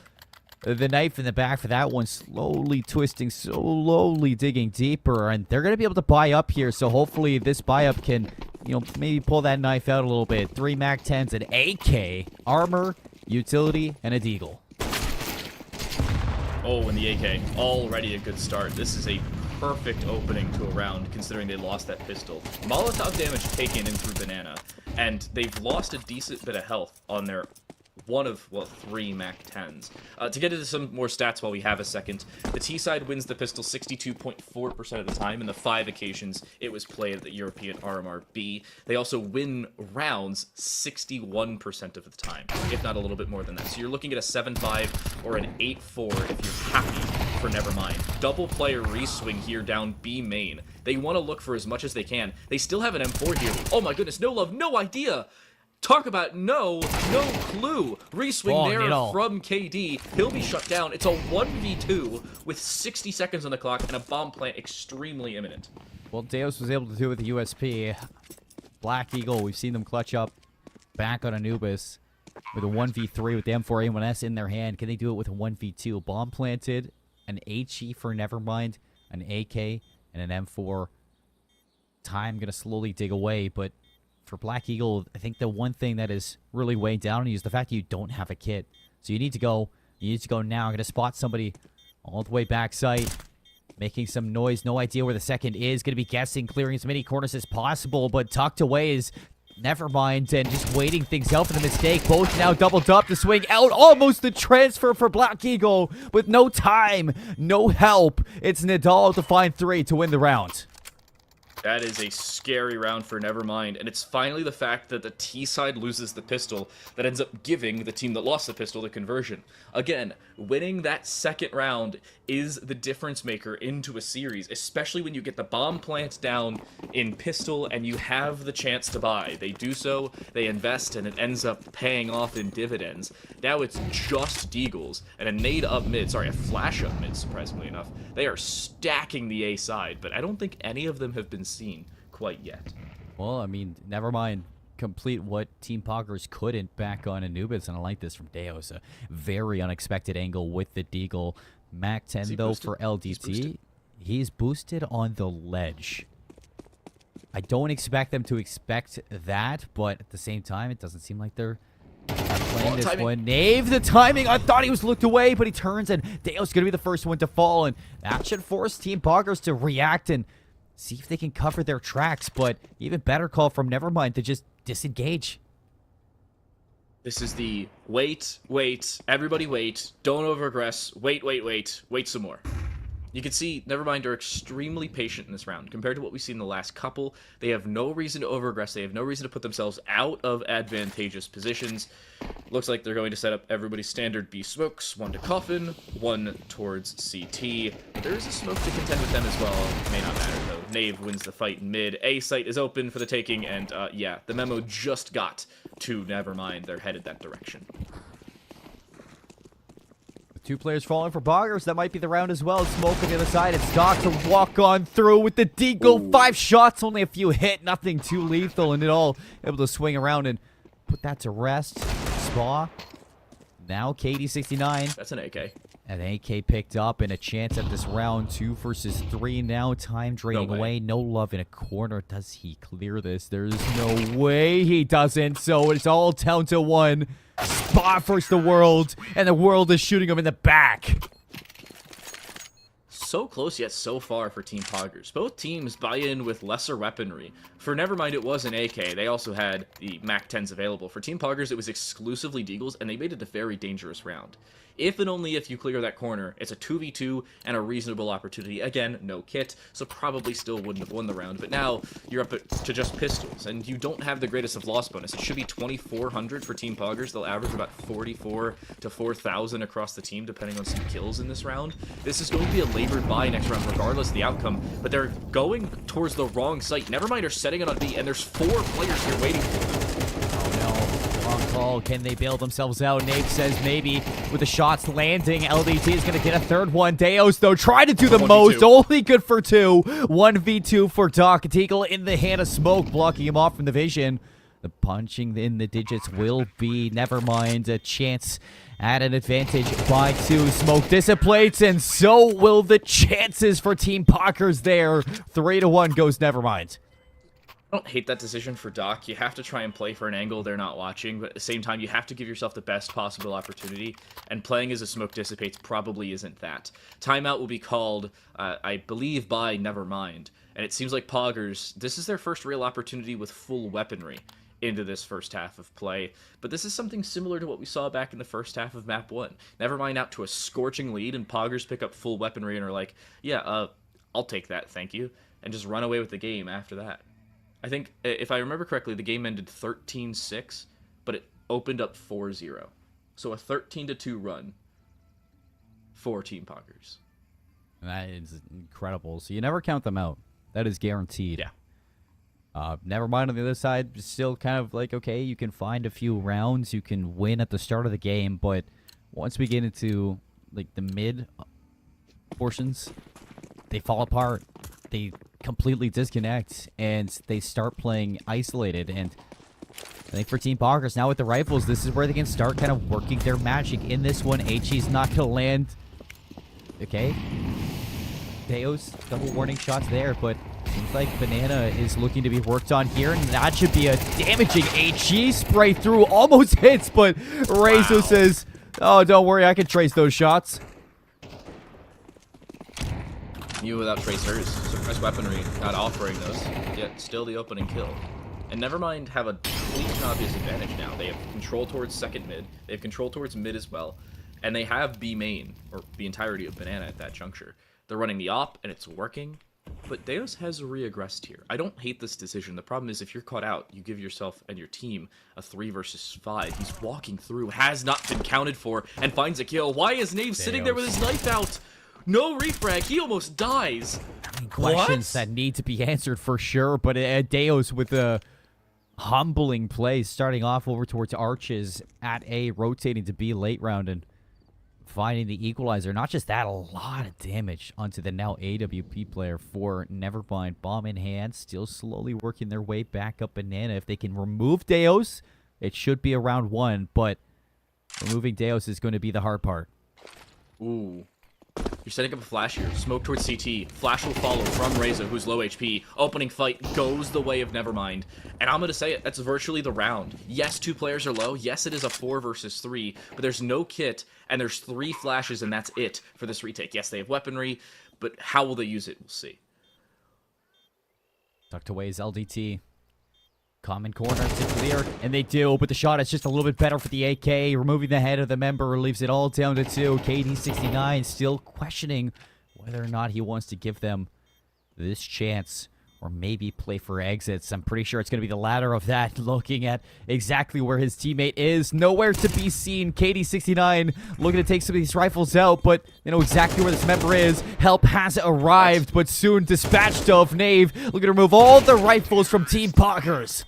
the knife in the back for that one, slowly twisting, slowly digging deeper, and they're going to be able to buy up here, so hopefully this buy up can, maybe pull that knife out a little bit. 3 MAC-10s, an AK, armor, utility, and a deagle.
Oh, and the AK, already a good start. This is a perfect opening to a round, considering they lost that pistol. Molotov damage taken in through Banana, and they've lost a decent bit of health on their one of, well, 3 MAC-10s. To get into some more stats while we have a second, the T-side wins the pistol 62.4% of the time in the 5 occasions it was played at the European RMRB. They also win rounds 61% of the time, if not a little bit more than that. So you're looking at a 7-5 or an 8-4 if you're happy for Nevermind. Double player reswing here down B main. They want to look for as much as they can. They still have an M4 here. Oh my goodness, no love, no idea! Talk about no clue. Reswing there from KD. He'll be shut down. It's a 1v2 with 60 seconds on the clock and a bomb plant extremely imminent.
Well, Deos was able to do it with the USP. Black Eagle, we've seen them clutch up back on Anubis with a 1v3 with the M4A1S in their hand. Can they do it with a 1v2? Bomb planted, an HE for Nevermind, an AK, and an M4. Time going to slowly dig away, but for Black Eagle, I think the one thing that is really weighing down on you is the fact that you don't have a kit. So you need to go. You need to go now. I'm going to spot somebody all the way backside, making some noise. No idea where the second is. Going to be guessing, clearing as many corners as possible, but tucked away is Nevermind and just waiting things out for the mistake. Both now doubled up to swing out. Almost the transfer for Black Eagle with no time, no help. It's Nadal to find 3 to win the round.
That is a scary round for Nevermind, and it's finally the fact that the T-side loses the pistol that ends up giving the team that lost the pistol the conversion. Again, winning that second round is the difference maker into a series, especially when you get the bomb plant down in pistol and you have the chance to buy. They do so, they invest, and it ends up paying off in dividends. Now it's just Deagles and a nade up mid, sorry, a flash up mid, surprisingly enough. They are stacking the A side, but I don't think any of them have been seen quite yet.
Well, I mean, Nevermind complete what Team Poggerz couldn't back on Anubis, and I like this from Deos. A very unexpected angle with the Deagle. Mac 10 though for LDT. He's boosted on the ledge. I don't expect them to expect that, but at the same time, it doesn't seem like they're playing this one. Nave, the timing. I thought he was looked away, but he turns, and Deo's going to be the first one to fall, and that should force Team Poggerz to react and see if they can cover their tracks, but even better call from Nevermind to just disengage.
This is the wait, everybody wait, don't overaggress, wait some more. You can see Nevermind are extremely patient in this round. Compared to what we've seen in the last couple, they have no reason to overaggress. They have no reason to put themselves out of advantageous positions. Looks like they're going to set up everybody's standard B smokes. 1 to Coffin, 1 towards CT. There is a smoke to contend with them as well. May not matter, though. Knave wins the fight in mid. A site is open for the taking, and yeah, the memo just got to Nevermind. They're headed that direction.
2 players falling for Poggerz. That might be the round as well. Smoke on the other side. It's Doc to walk on through with the Deagle. 5 shots, only a few hit. Nothing too lethal, and it all able to swing around and put that to rest. Spa. Now KD69.
That's an AK.
An AK picked up and a chance at this round. 2 versus 3 now. Time draining away. No love in a corner. Does he clear this? There's no way he doesn't. So it's all down to 1. Spa first the world, and the world is shooting him in the back.
So close yet so far for Team Poggerz. Both teams buy in with lesser weaponry. For Nevermind, it was an AK. They also had the MAC-10s available. For Team Poggerz, it was exclusively Deagles, and they made it a very dangerous round. If and only if you clear that corner, it's a 2v2 and a reasonable opportunity. Again, no kit, so probably still wouldn't have won the round. But now you're up to just pistols, and you don't have the greatest of loss bonus. It should be 2,400 for Team Poggerz. They'll average about 44 to 4,000 across the team, depending on some kills in this round. This is going to be a labored buy next round, regardless of the outcome. But they're going towards the wrong site. Nevermind are setting it on B, and there's 4 players here waiting for them.
Call. Can they bail themselves out? Nate says maybe with the shots landing. LDT is going to get a third one. Deos, though, try to do the most. Only good for 2. 1v2 for Doc. Teagle in the hand of Smoke, blocking him off from the vision. The punching in the digits will be Nevermind. A chance at an advantage by 2. Smoke dissipates, and so will the chances for Team Poggerz there. 3-1 goes Nevermind.
I don't hate that decision for Doc. You have to try and play for an angle they're not watching, but at the same time, you have to give yourself the best possible opportunity, and playing as a smoke dissipates probably isn't that. Timeout will be called, I believe, by Nevermind, and it seems like Poggerz, this is their first real opportunity with full weaponry into this first half of play, but this is something similar to what we saw back in the first half of Map 1. Nevermind out to a scorching lead, and Poggerz pick up full weaponry and are like, yeah, I'll take that, thank you, and just run away with the game after that. I think, if I remember correctly, the game ended 13-6, but it opened up 4-0. So a 13-2 run for Team Poggerz.
That is incredible. So you never count them out. That is guaranteed.
Yeah.
Nevermind on the other side, still kind of like, okay, you can find a few rounds, you can win at the start of the game, but once we get into like the mid portions, they fall apart. They completely disconnect, and they start playing isolated. And I think for Team Poggerz, now with the rifles, this is where they can start kind of working their magic. In this one, HE's not going to land. Okay. Deo's double warning shots there, but seems like Banana is looking to be worked on here, and that should be a damaging HE spray through. Almost hits, but Rezo says, oh, don't worry, I can trace those shots.
You without tracers, suppress weaponry, not offering those, yet still the opening kill. And Nevermind have a clean and obvious advantage now. They have control towards second mid, they have control towards mid as well, and they have B main, or the entirety of Banana at that juncture. They're running the op, and it's working, but Deus has re-aggressed here. I don't hate this decision. The problem is if you're caught out, you give yourself and your team a 3 versus 5. He's walking through, has not been counted for, and finds a kill. Why is Nave sitting there with his knife out? No refrag, he almost dies.
Questions that need to be answered for sure, but Deos with a humbling play, starting off over towards Arches at A, rotating to B late round, and finding the equalizer. Not just that, a lot of damage onto the now AWP player for Nevermind. Bomb in hand, still slowly working their way back up Banana. If they can remove Deos, it should be a round 1, but removing Deos is going to be the hard part.
Ooh. You're setting up a flash here. Smoke towards CT. Flash will follow from Reza, who's low HP. Opening fight goes the way of Nevermind. And I'm going to say it, that's virtually the round. Yes, 2 players are low. Yes, it is a 4 versus 3. But there's no kit, and there's 3 flashes, and that's it for this retake. Yes, they have weaponry, but how will they use it? We'll see.
Tucked away is LDT. Common corner to clear, and they do, but the shot is just a little bit better for the AK. Removing the head of the member leaves it all down to 2. KD69 still questioning whether or not he wants to give them this chance, or maybe play for exits. I'm pretty sure it's going to be the latter of that, looking at exactly where his teammate is. Nowhere to be seen. KD69 looking to take some of these rifles out, but they know exactly where this member is. Help has arrived, but soon dispatched of. Nave looking to remove all the rifles from Team Poggerz.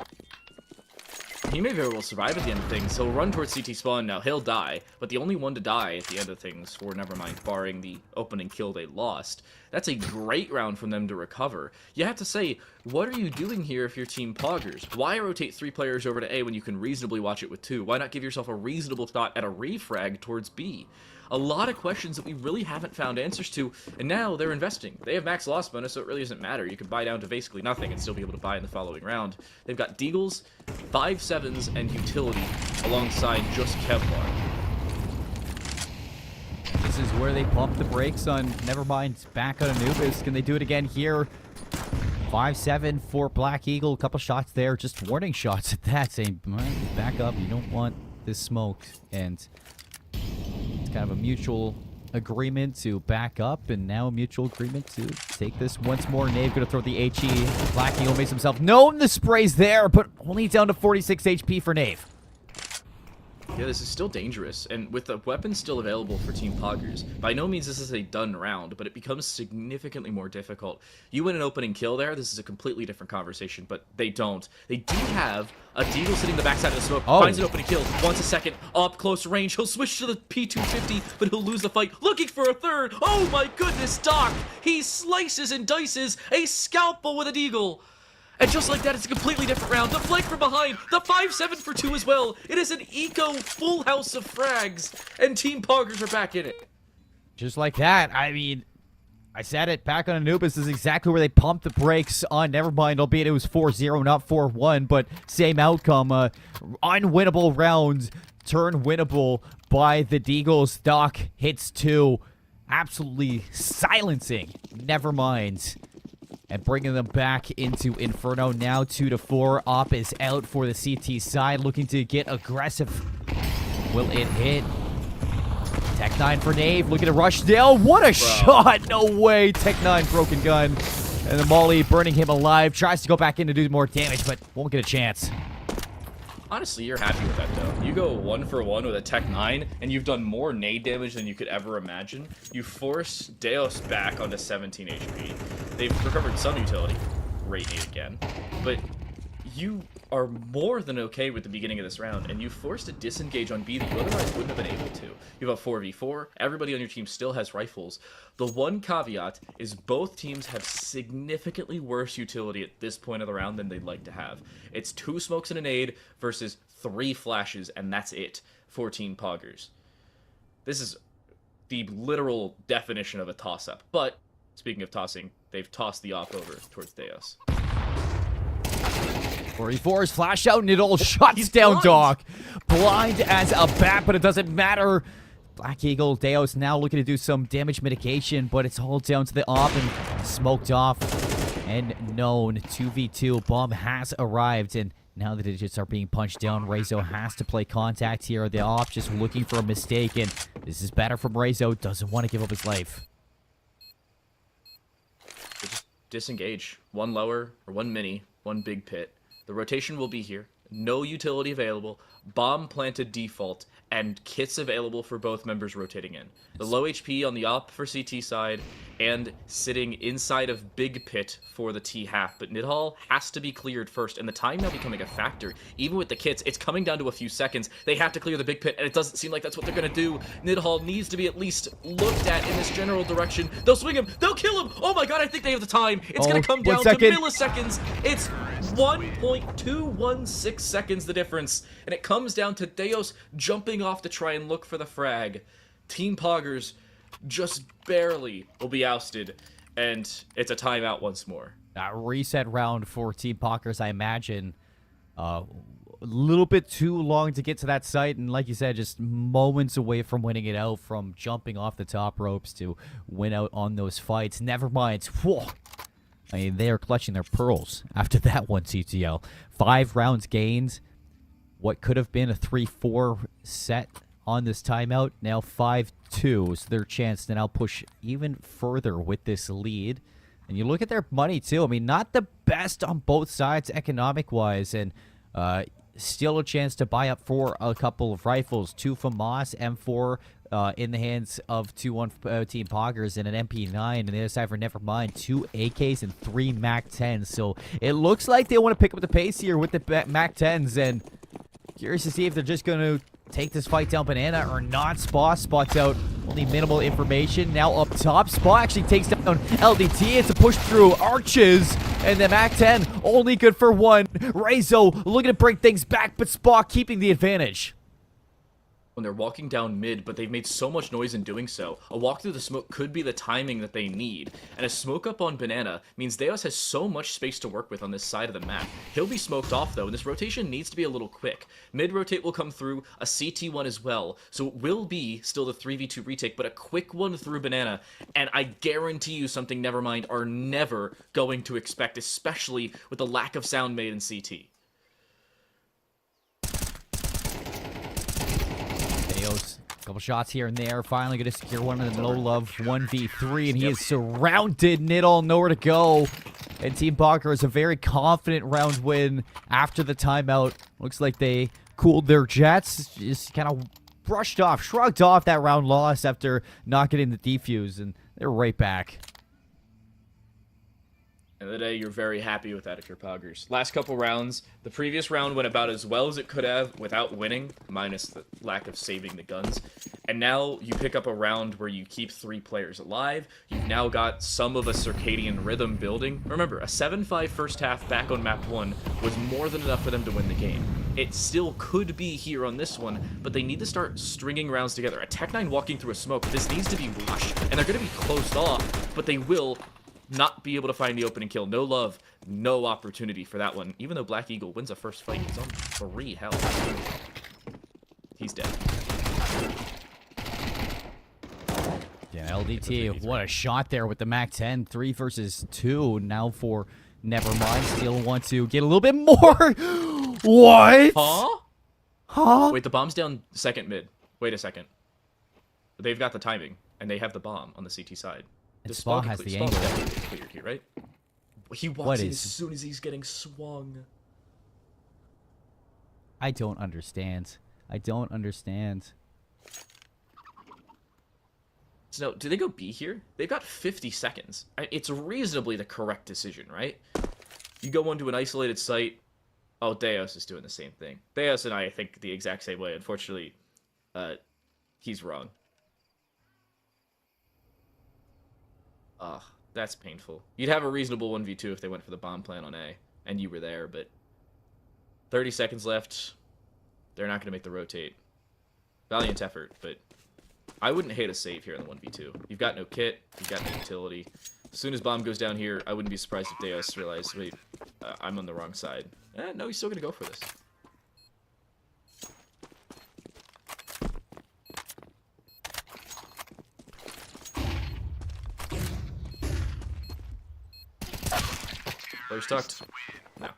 He may very well survive at the end of things. He'll run towards CT spawn now. He'll die, but the only one to die at the end of things for Nevermind, barring the opening kill they lost. That's a great round from them to recover. You have to say, what are you doing here if you're Team Poggerz? Why rotate 3 players over to A when you can reasonably watch it with 2? Why not give yourself a reasonable shot at a refrag towards B? A lot of questions that we really haven't found answers to, and now they're investing. They have max loss bonus, so it really doesn't matter. You can buy down to basically nothing and still be able to buy in the following round. They've got Deagles, 5-7s, and utility alongside just Kevlar.
This is where they pump the brakes on Nevermind back on Anubis. Can they do it again here? 5-7 for Black Eagle. A couple shots there, just warning shots at that, saying, back up, you don't want this smoke. And it's kind of a mutual agreement to back up, and now a mutual agreement to take this once more. Nave going to throw the HE. Black Eagle makes himself known. The spray's there, but only down to 46 HP for Nave.
Yeah, this is still dangerous, and with the weapons still available for Team Poggerz, by no means this is a done round, but it becomes significantly more difficult. You win an opening kill there, this is a completely different conversation, but they don't. They do have a Deagle sitting in the backside of the smoke, finds an opening kill, wants a second, up close range, he'll switch to the P250, but he'll lose the fight, looking for a third. Oh my goodness, Doc! He slices and dices a scalpel with a Deagle. And just like that, it's a completely different round. The flank from behind, the 5-7 for 2 as well. It is an eco full house of frags, and Team Poggerz are back in it.
Just like that, I mean, I said it, back on Anubis is exactly where they pumped the brakes on Nevermind, albeit it was 4-0, not 4-1, but same outcome. Unwinnable round, turn winnable by the Deagles. Doc hits 2, absolutely silencing Nevermind and bringing them back into Inferno. Now 2-4. Op is out for the CT side, looking to get aggressive. Will it hit? Tech9 for Nave, looking to rush down. What a shot! No way! Tech9 broken gun. And the Molly burning him alive. Tries to go back in to do more damage, but won't get a chance.
Honestly, you're happy with that, though. You go 1 for 1 with a Tech9, and you've done more nade damage than you could ever imagine. You force Deos back onto 17 HP. They've recovered some utility. Great nade again. But you are more than okay with the beginning of this round, and you forced a disengage on B that you otherwise wouldn't have been able to. You have a 4v4. Everybody on your team still has rifles. The one caveat is both teams have significantly worse utility at this point of the round than they'd like to have. It's 2 smokes and a nade versus 3 flashes, and that's it for Team Poggerz. This is the literal definition of a toss-up. But, speaking of tossing, they've tossed the op over towards Deos.
44 is flashed out, and it all shuts down
blind.
Doc. Blind as a bat, but it doesn't matter. Black Eagle, Deos now looking to do some damage mitigation, but it's all down to the op and smoked off and known. 2v2, bomb has arrived, and now the digits are being punched down. Rezo has to play contact here. The op just looking for a mistake, and this is better from Rezo. Doesn't want to give up his life.
Just disengage. 1 lower, or 1 mini, 1 big pit. The rotation will be here. No utility available. Bomb planted default. And kits available for both members rotating in. The low HP on the op for CT side, and sitting inside of Big Pit for the T half. But Nidhall has to be cleared first, and the time now becoming a factor. Even with the kits, it's coming down to a few seconds. They have to clear the Big Pit, and it doesn't seem like that's what they're going to do. Nidhall needs to be at least looked at in this general direction. They'll swing him. They'll kill him. Oh my god, I think they have the time. It's going to come down to milliseconds. It's 1.216 seconds the difference, and it comes down to Deos jumping off to try and look for the frag. Team Poggerz just barely will be ousted, and it's a timeout once more.
Reset round for Team Poggerz, I imagine. A little bit too long to get to that site, and like you said, just moments away from winning it out, from jumping off the top ropes to win out on those fights. Nevermind. Whoa. I mean, they are clutching their pearls after that one, CTL. 5 rounds gained. What could have been a 3-4 set on this timeout, now 5-2, so their chance to now push even further with this lead. And you look at their money, too. I mean, not the best on both sides economic-wise, and still a chance to buy up for a couple of rifles. 2 FAMAS, M4 in the hands of 2-1 Team Poggerz, and an MP9, and the other side for Nevermind, 2 AKs and 3 MAC-10s. So it looks like they want to pick up the pace here with the MAC-10s, and curious to see if they're just going to take this fight down Banana or not. Spots out only minimal information. Now up top, Spa actually takes down LDT. It's a push through Arches, and the MAC-10 only good for 1. Rezo looking to bring things back, but Spa keeping the advantage.
When they're walking down mid, but they've made so much noise in doing so. A walk through the smoke could be the timing that they need, and a smoke up on Banana means Deos has so much space to work with on this side of the map. He'll be smoked off, though, and this rotation needs to be a little quick. Mid-rotate will come through, a CT1 as well, so it will be still the 3v2 retake, but a quick one through Banana, and I guarantee you something Nevermind are never going to expect, especially with the lack of sound made in CT.
Couple shots here and there. Finally going to secure one in the low love 1v3, and he is surrounded. Nidal nowhere to go. And Team Poggerz a very confident round win after the timeout. Looks like they cooled their jets. Just kind of brushed off, shrugged off that round loss after not getting the defuse, and they're right back.
End of the day, you're very happy with that if you're Poggerz. Last couple rounds, the previous round went about as well as it could have without winning, minus the lack of saving the guns. And now you pick up a round where you keep 3 players alive. You've now got some of a circadian rhythm building. Remember, a 7-5 first half back on map 1 was more than enough for them to win the game. It still could be here on this one, but they need to start stringing rounds together. A Tech-9 walking through a smoke. This needs to be rushed, and they're going to be closed off, but they will not be able to find the opening kill. No love, no opportunity for that one. Even though Black Eagle wins a first fight, he's on 3 health. He's dead.
Yeah, LDT, what a shot there with the MAC-10. 3 versus 2 now for Nevermind. Still want to get a little bit more. What?
Huh?
Huh?
Wait, the bomb's down second mid. Wait a second. They've got the timing, and they have the bomb on the CT side.
And Spa has the angle.
Definitely cleared here, right? He walks in as soon as he's getting swung.
I don't understand. I don't understand.
So, do they go B here? They've got 50 seconds. It's reasonably the correct decision, right? You go into an isolated site. Oh, Deos is doing the same thing. Deos and I think the exact same way. Unfortunately, he's wrong. Ugh, that's painful. You'd have a reasonable 1v2 if they went for the bomb plan on A, and you were there, but 30 seconds left. They're not going to make the rotate. Valiant effort, but I wouldn't hate a save here in the 1v2. You've got no kit, you've got no utility. As soon as bomb goes down here, I wouldn't be surprised if Deos realized, wait, I'm on the wrong side. No, he's still going to go for this. Players tucked. No.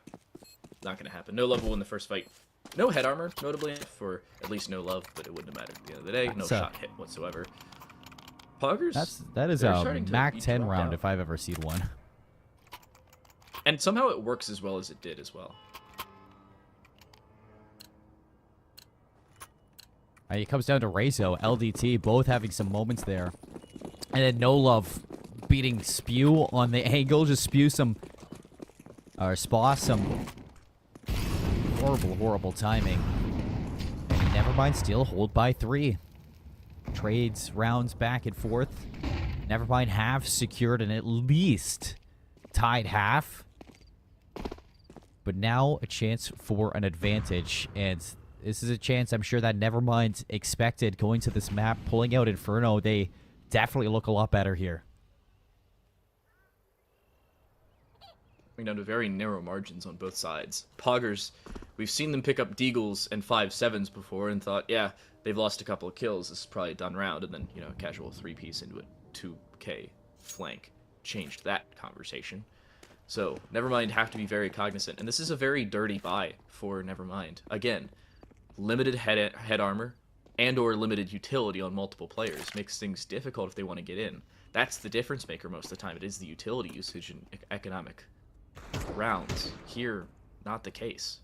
Not going to happen. No love will win the first fight. No head armor, notably, for at least no love, but it wouldn't have mattered at the end of the day. No shot hit whatsoever. Poggerz?
That is a MAC-10 round if I've ever seen one.
And somehow it works as well as it did as well.
It comes down to Rezo, LDT, both having some moments there. And then No Love beating Spew on the angle. Just Spew some... Or Spa some... Horrible timing. And Nevermind still hold by 3. Trades rounds back and forth. Nevermind have secured an at least tied half. But now a chance for an advantage. And this is a chance I'm sure that Nevermind expected going to this map. Pulling out Inferno, they definitely look a lot better here.
Down to very narrow margins on both sides. Poggerz, we've seen them pick up Deagles and 5-7s before and thought, yeah, they've lost a couple of kills. This is probably a done round. And then, you know, a casual 3-piece into a 2K flank changed that conversation. So, Nevermind have to be very cognizant. And this is a very dirty buy for Nevermind. Again, limited head armor and or limited utility on multiple players makes things difficult if they want to get in. That's the difference maker most of the time. It is the utility usage and economic rounds. Here, not the case.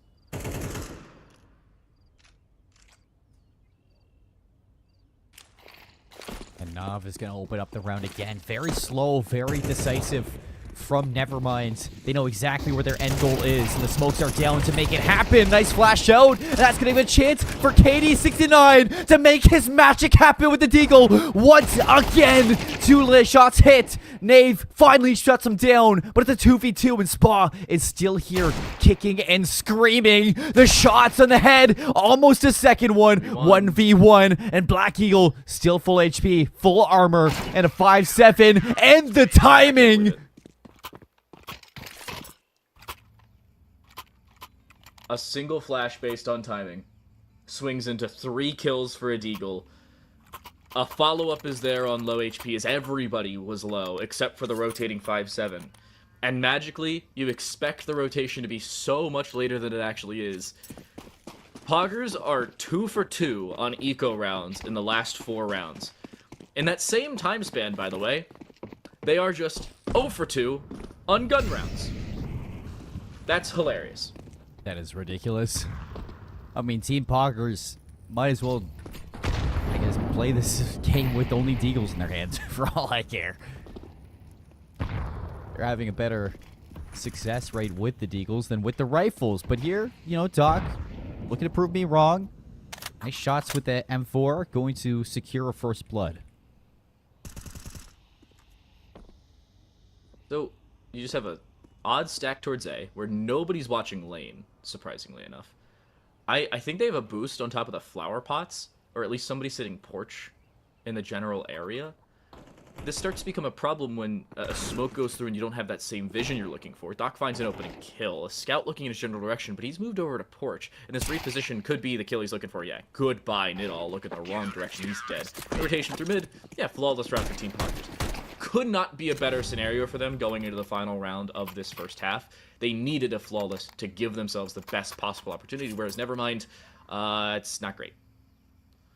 And Nav is going to open up the round again. Very slow, very decisive from Nevermind. They know exactly where their end goal is, and the smokes are down to make it happen. Nice flash out. And that's going to give a chance for KD69 to make his magic happen with the Deagle. Once again, 2 shots hit. Nave finally shuts him down, but it's a 2v2, and Spa is still here kicking and screaming. The shots on the head, almost a second one. 1v1, and Black Eagle still full HP, full armor, and a 5-7, and the timing.
A single flash based on timing swings into 3 kills for a Deagle. A follow-up is there on low HP as everybody was low except for the rotating 5-7. And magically, you expect the rotation to be so much later than it actually is. Poggerz are 2 for 2 on eco rounds in the last 4 rounds. In that same time span, by the way, they are just 0 for 2 on gun rounds. That's hilarious.
That is ridiculous. I mean, Team Poggerz might as well, I guess, play this game with only Deagles in their hands, for all I care. They're having a better success rate with the Deagles than with the rifles. But here, you know, Doc, looking to prove me wrong. Nice shots with the M4, going to secure a first blood.
So, you just have a odd stack towards A, where nobody's watching lane, surprisingly enough. I think they have a boost on top of the flower pots, or at least somebody sitting porch in the general area. This starts to become a problem when a smoke goes through and you don't have that same vision you're looking for. Doc finds an opening kill. A scout looking in his general direction, but he's moved over to porch. And this reposition could be the kill he's looking for. Yeah, goodbye, Nidal. Look at the wrong direction. He's dead. Rotation through mid. Yeah, flawless round for Team Poggerz. Could not be a better scenario for them going into the final round of this first half. They needed a flawless to give themselves the best possible opportunity, whereas Nevermind, it's not great.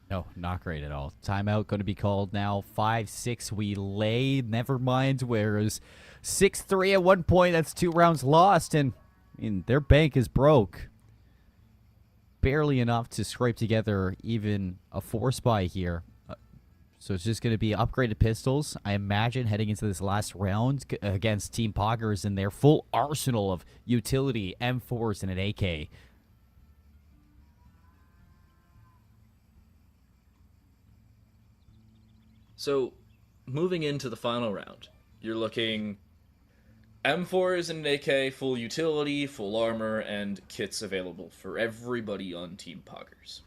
No, not great at all. Timeout going to be called now. 5-6 we lay. Nevermind, whereas 6-3 at one point. That's 2 rounds lost, and I mean, their bank is broke. Barely enough to scrape together even a 4-spy here. So it's just going to be upgraded pistols, I imagine, heading into this last round against Team Poggerz and their full arsenal of utility, M4s, and an AK.
So, moving into the final round, you're looking M4s and an AK, full utility, full armor, and kits available for everybody on Team Poggerz.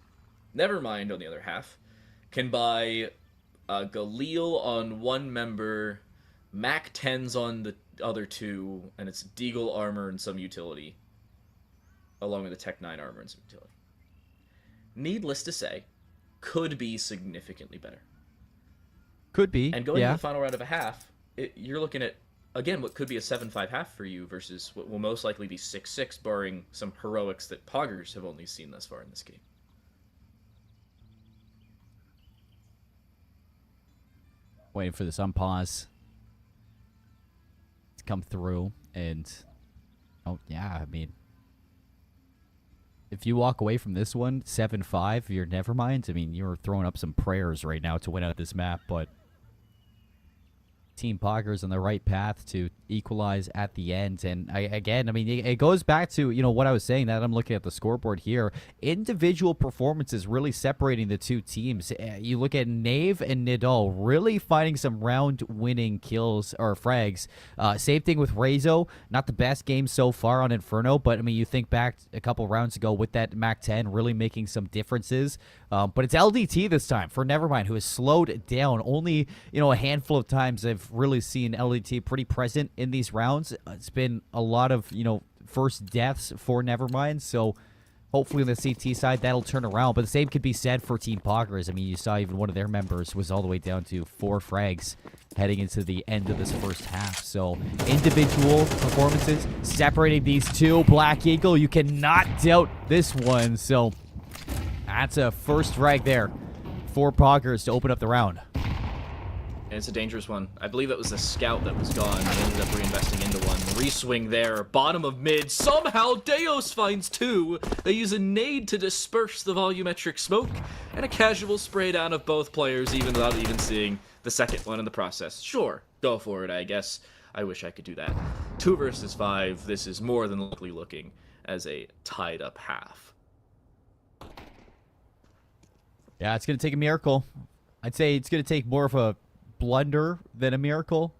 Nevermind, on the other half, can buy a Galil on one member, Mac 10s on the other 2, and it's Deagle armor and some utility, along with the Tech 9 armor and some utility. Needless to say, could be significantly better.
Could be,
and going
yeah.
to the final round of a half, you're looking at, again, what could be a 7-5 half for you versus what will most likely be 6-6, barring some heroics that Poggerz have only seen thus far in this game.
Waiting for this unpause to come through, and oh yeah, I mean, if you walk away from this one 7-5, you're Nevermind. I mean, you're throwing up some prayers right now to win out this map, but Team Poggerz on the right path to equalize at the end. And I mean, it goes back to, you know, what I was saying, that I'm looking at the scoreboard here. Individual performances really separating the two teams. You look at Nave and Nidal really finding some round-winning kills or frags. Same thing with Rezo. Not the best game so far on Inferno, but I mean, you think back a couple rounds ago with that Mac 10 really making some differences. But it's LDT this time for Nevermind, who has slowed down. Only, you know, a handful of times I've really seen LDT pretty present in these rounds. It's been a lot of, you know, first deaths for Nevermind, so hopefully on the CT side that'll turn around. But the same could be said for Team Poggerz. I mean, you saw even one of their members was all the way down to 4 frags heading into the end of this first half. So individual performances separating these two. Black Eagle, you cannot doubt this one. So that's a first frag there for Poggerz to open up the round.
And it's a dangerous one. I believe that was the scout that was gone. They ended up reinvesting into one. Reswing there, bottom of mid. Somehow Deos finds 2. They use a nade to disperse the volumetric smoke, and a casual spray down of both players, even without even seeing the second one in the process. Sure, go for it, I guess. I wish I could do that. 2 versus 5. This is more than likely looking as a tied up half.
Yeah, it's going to take a miracle. I'd say it's going to take more of a blunder than a miracle.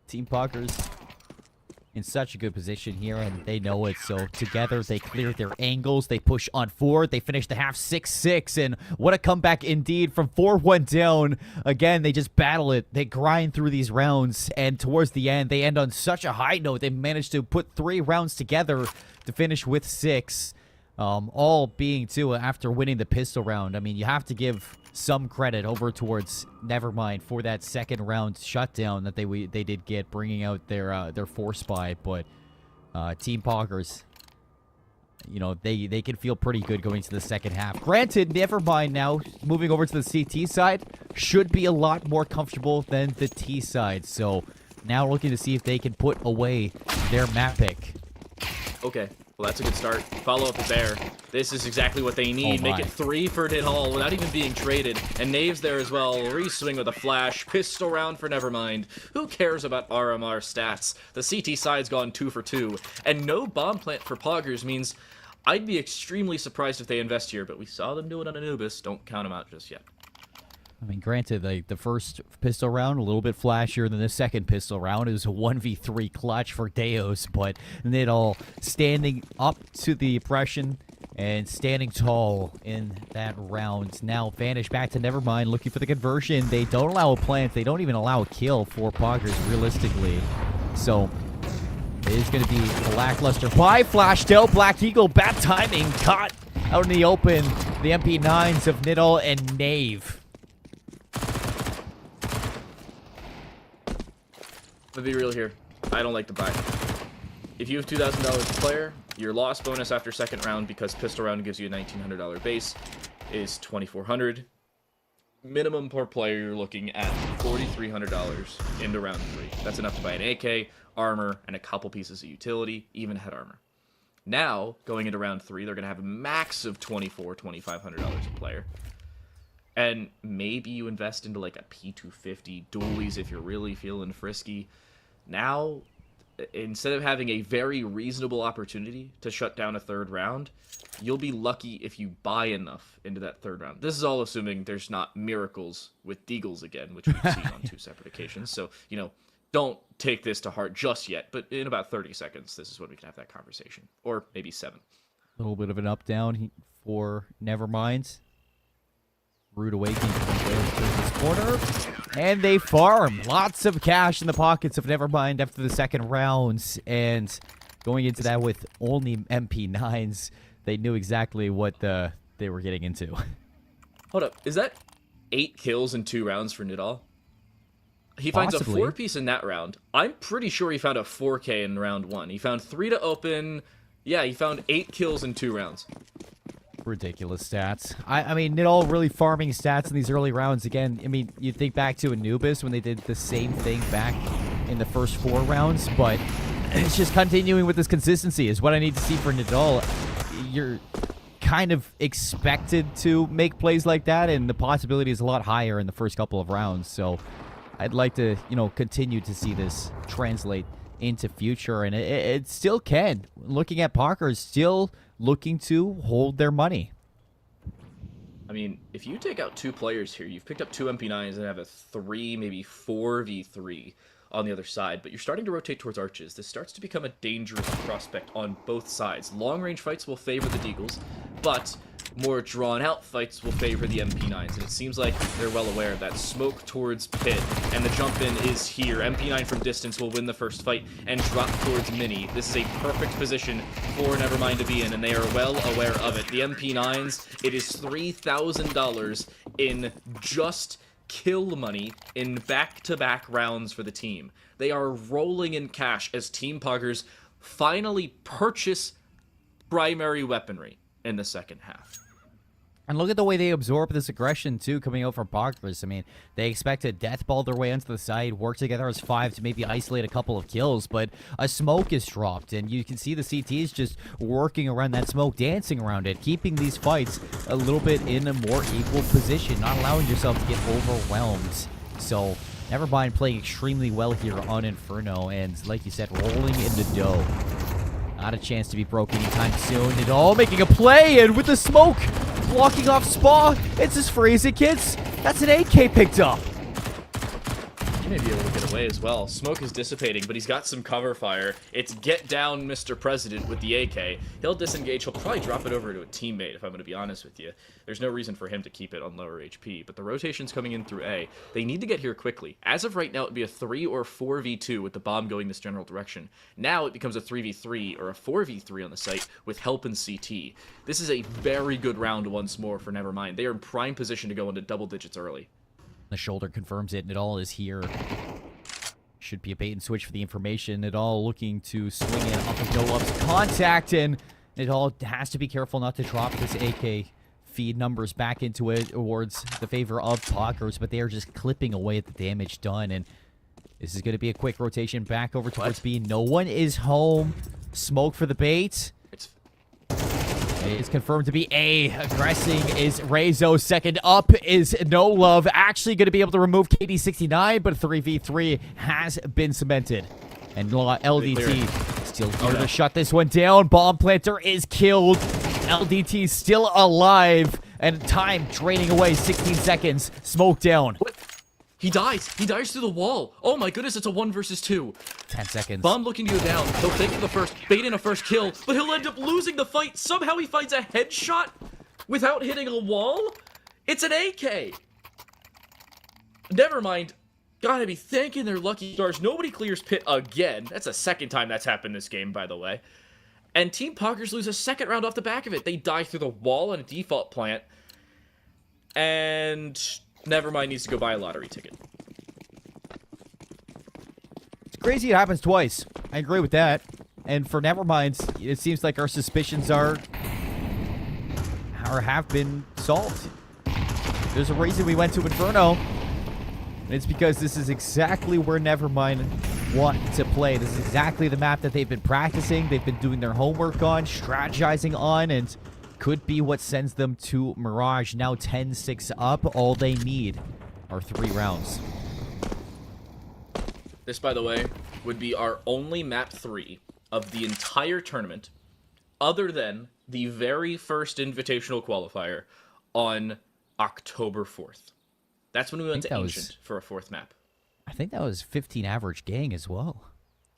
Team Poggerz in such a good position here, and they know it. So together they clear their angles, they push on forward, they finish the half 6-6, and what a comeback indeed from 4-1 down. Again, they just battle it, they grind through these rounds, and towards the end they end on such a high note. They managed to put 3 rounds together to finish with 6. All being, too, after winning the pistol round. I mean, you have to give some credit over towards Nevermind for that second round shutdown that they did get, bringing out their 4-spy. But Team Poggerz, you know, they can feel pretty good going to the second half. Granted, Nevermind now moving over to the CT side should be a lot more comfortable than the T side. So now looking to see if they can put away their map pick.
Okay. Well, that's a good start. Follow-up is there. This is exactly what they need. Make it 3 for Nidal without even being traded. And Nave's there as well. Re-swing with a flash. Pistol round for Nevermind. Who cares about RMR stats? The CT side's gone 2 for 2. And no bomb plant for Poggerz means I'd be extremely surprised if they invest here. But we saw them do it on Anubis. Don't count them out just yet.
I mean, granted, the first pistol round, a little bit flashier than the second pistol round. It was a 1v3 clutch for Deos, but Nidal standing up to the oppression And standing tall in that round. Now Vanish back to Nevermind, looking for the conversion. They don't allow a plant. They don't even allow a kill for Poggerz, realistically. So it is going to be a lackluster buy. Flashed out. Black Eagle, bad timing. Caught out in the open. The MP9s of Nidal and Knave.
Let's be real here. I don't like the buy. If you have $2,000 per player, your loss bonus after second round, because pistol round gives you a $1,900 base, is $2,400. Minimum per player, you're looking at $4,300 into round 3. That's enough to buy an AK, armor, and a couple pieces of utility, even head armor. Now, going into round 3, they're going to have a max of $2,400, $2,500 a player. And maybe you invest into like a P250 dualies if you're really feeling frisky. Now, instead of having a very reasonable opportunity to shut down a third round, you'll be lucky if you buy enough into that third round. This is all assuming there's not miracles with Deagles again, which we've seen on 2 separate occasions. So, you know, don't take this to heart just yet, but in about 30 seconds, this is when we can have that conversation. Or maybe 7.
A little bit of an up-down for Nevermind. Rude awakening from this corner. And they farm. Lots of cash in the pockets of Nevermind after the second rounds. And going into that with only MP9s, they knew exactly what they were getting into.
Hold up. Is that 8 kills in 2 rounds for Nidal? He finds
Possibly.
a 4-piece in that round. I'm pretty sure he found a 4K in round 1. He found 3 to open. Yeah, he found 8 kills in 2 rounds.
Ridiculous stats. I mean, Nidal really farming stats in these early rounds. Again, I mean, you think back to Anubis when they did the same thing back in the first 4 rounds, but it's just continuing with this consistency is what I need to see for Nidal. You're kind of expected to make plays like that, and the possibility is a lot higher in the first couple of rounds. So I'd like to, you know, continue to see this translate into future, and it still can. Looking at Poggerz, still looking to hold their money.
I mean, if you take out 2 players here, you've picked up 2 MP9s and have a 3, maybe 4v3 on the other side, but you're starting to rotate towards arches. This starts to become a dangerous prospect on both sides. Long-range fights will favor the Deagles, but more drawn-out fights will favor the MP9s, and it seems like they're well aware of that. Smoke towards pit, and the jump-in is here. MP9 from distance will win the first fight and drop towards Mini. This is a perfect position for Nevermind to be in, and they are well aware of it. The MP9s, it is $3,000 in just kill money in back-to-back rounds for the team. They are rolling in cash as Team Poggerz finally purchase primary weaponry in the second half.
And look at the way they absorb this aggression, too, coming out from Poggerz. I mean, they expect to deathball their way onto the side, work together as 5 to maybe isolate a couple of kills, but a smoke is dropped, and you can see the CTs just working around that smoke, dancing around it, keeping these fights a little bit in a more equal position, not allowing yourself to get overwhelmed. So, Nevermind playing extremely well here on Inferno, and like you said, rolling in the dough. Not a chance to be broken anytime soon. Nidal making a play, and with the smoke blocking off Spa, it's as free as it gets. That's an AK picked up.
He may be able to get away as well. Smoke is dissipating, but he's got some cover fire. It's get down, Mr. President, with the AK. He'll disengage. He'll probably drop it over to a teammate, if I'm going to be honest with you. There's no reason for him to keep it on lower HP, but the rotation's coming in through A. They need to get here quickly. As of right now, it'd be a 3 or 4v2 with the bomb going this general direction. Now it becomes a 3v3 or a 4v3 on the site with help in CT. This is a very good round once more for Nevermind. They are in prime position to go into double digits early.
The shoulder confirms it. Nidal is here. Should be a bait and switch for the information. Nidal looking to swing it off of no-ups contact, and Nidal has to be careful not to drop this AK feed numbers back into it towards the favor of Poggerz, but they are just clipping away at the damage done, and this is going to be a quick rotation back over towards B. No one is home. Smoke for the bait. It's confirmed to be A. Aggressing is Rezo. Second up is No Love. Actually going to be able to remove KD69, but 3v3 has been cemented. And LDT still here to shut this one down. Bomb planter is killed. LDT still alive. And time draining away. 16 seconds. Smoke down.
What? He dies. He dies through the wall. Oh my goodness, it's a 1 versus 2.
10 seconds.
Bomb looking to go down. He'll take the first, bait in a first kill, but he'll end up losing the fight. Somehow he finds a headshot without hitting a wall. It's an AK. Nevermind. Gotta be thanking their lucky stars. Nobody clears pit again. That's the second time that's happened this game, by the way. And Team Poggerz lose a second round off the back of it. They die through the wall on a default plant. And Nevermind needs to go buy a lottery ticket.
It's crazy it happens twice. I agree with that. And for Nevermind, it seems like our suspicions are or have been solved. There's a reason we went to Inferno. And it's because this is exactly where Nevermind want to play. This is exactly the map that they've been practicing, they've been doing their homework on, strategizing on, and could be what sends them to Mirage. Now 10-6 up. All they need are 3 rounds.
This, by the way, would be our only map 3 of the entire tournament, other than the very first invitational qualifier on October 4th. That's when we went to Ancient for a 4th map.
I think that was 15 average gang as well.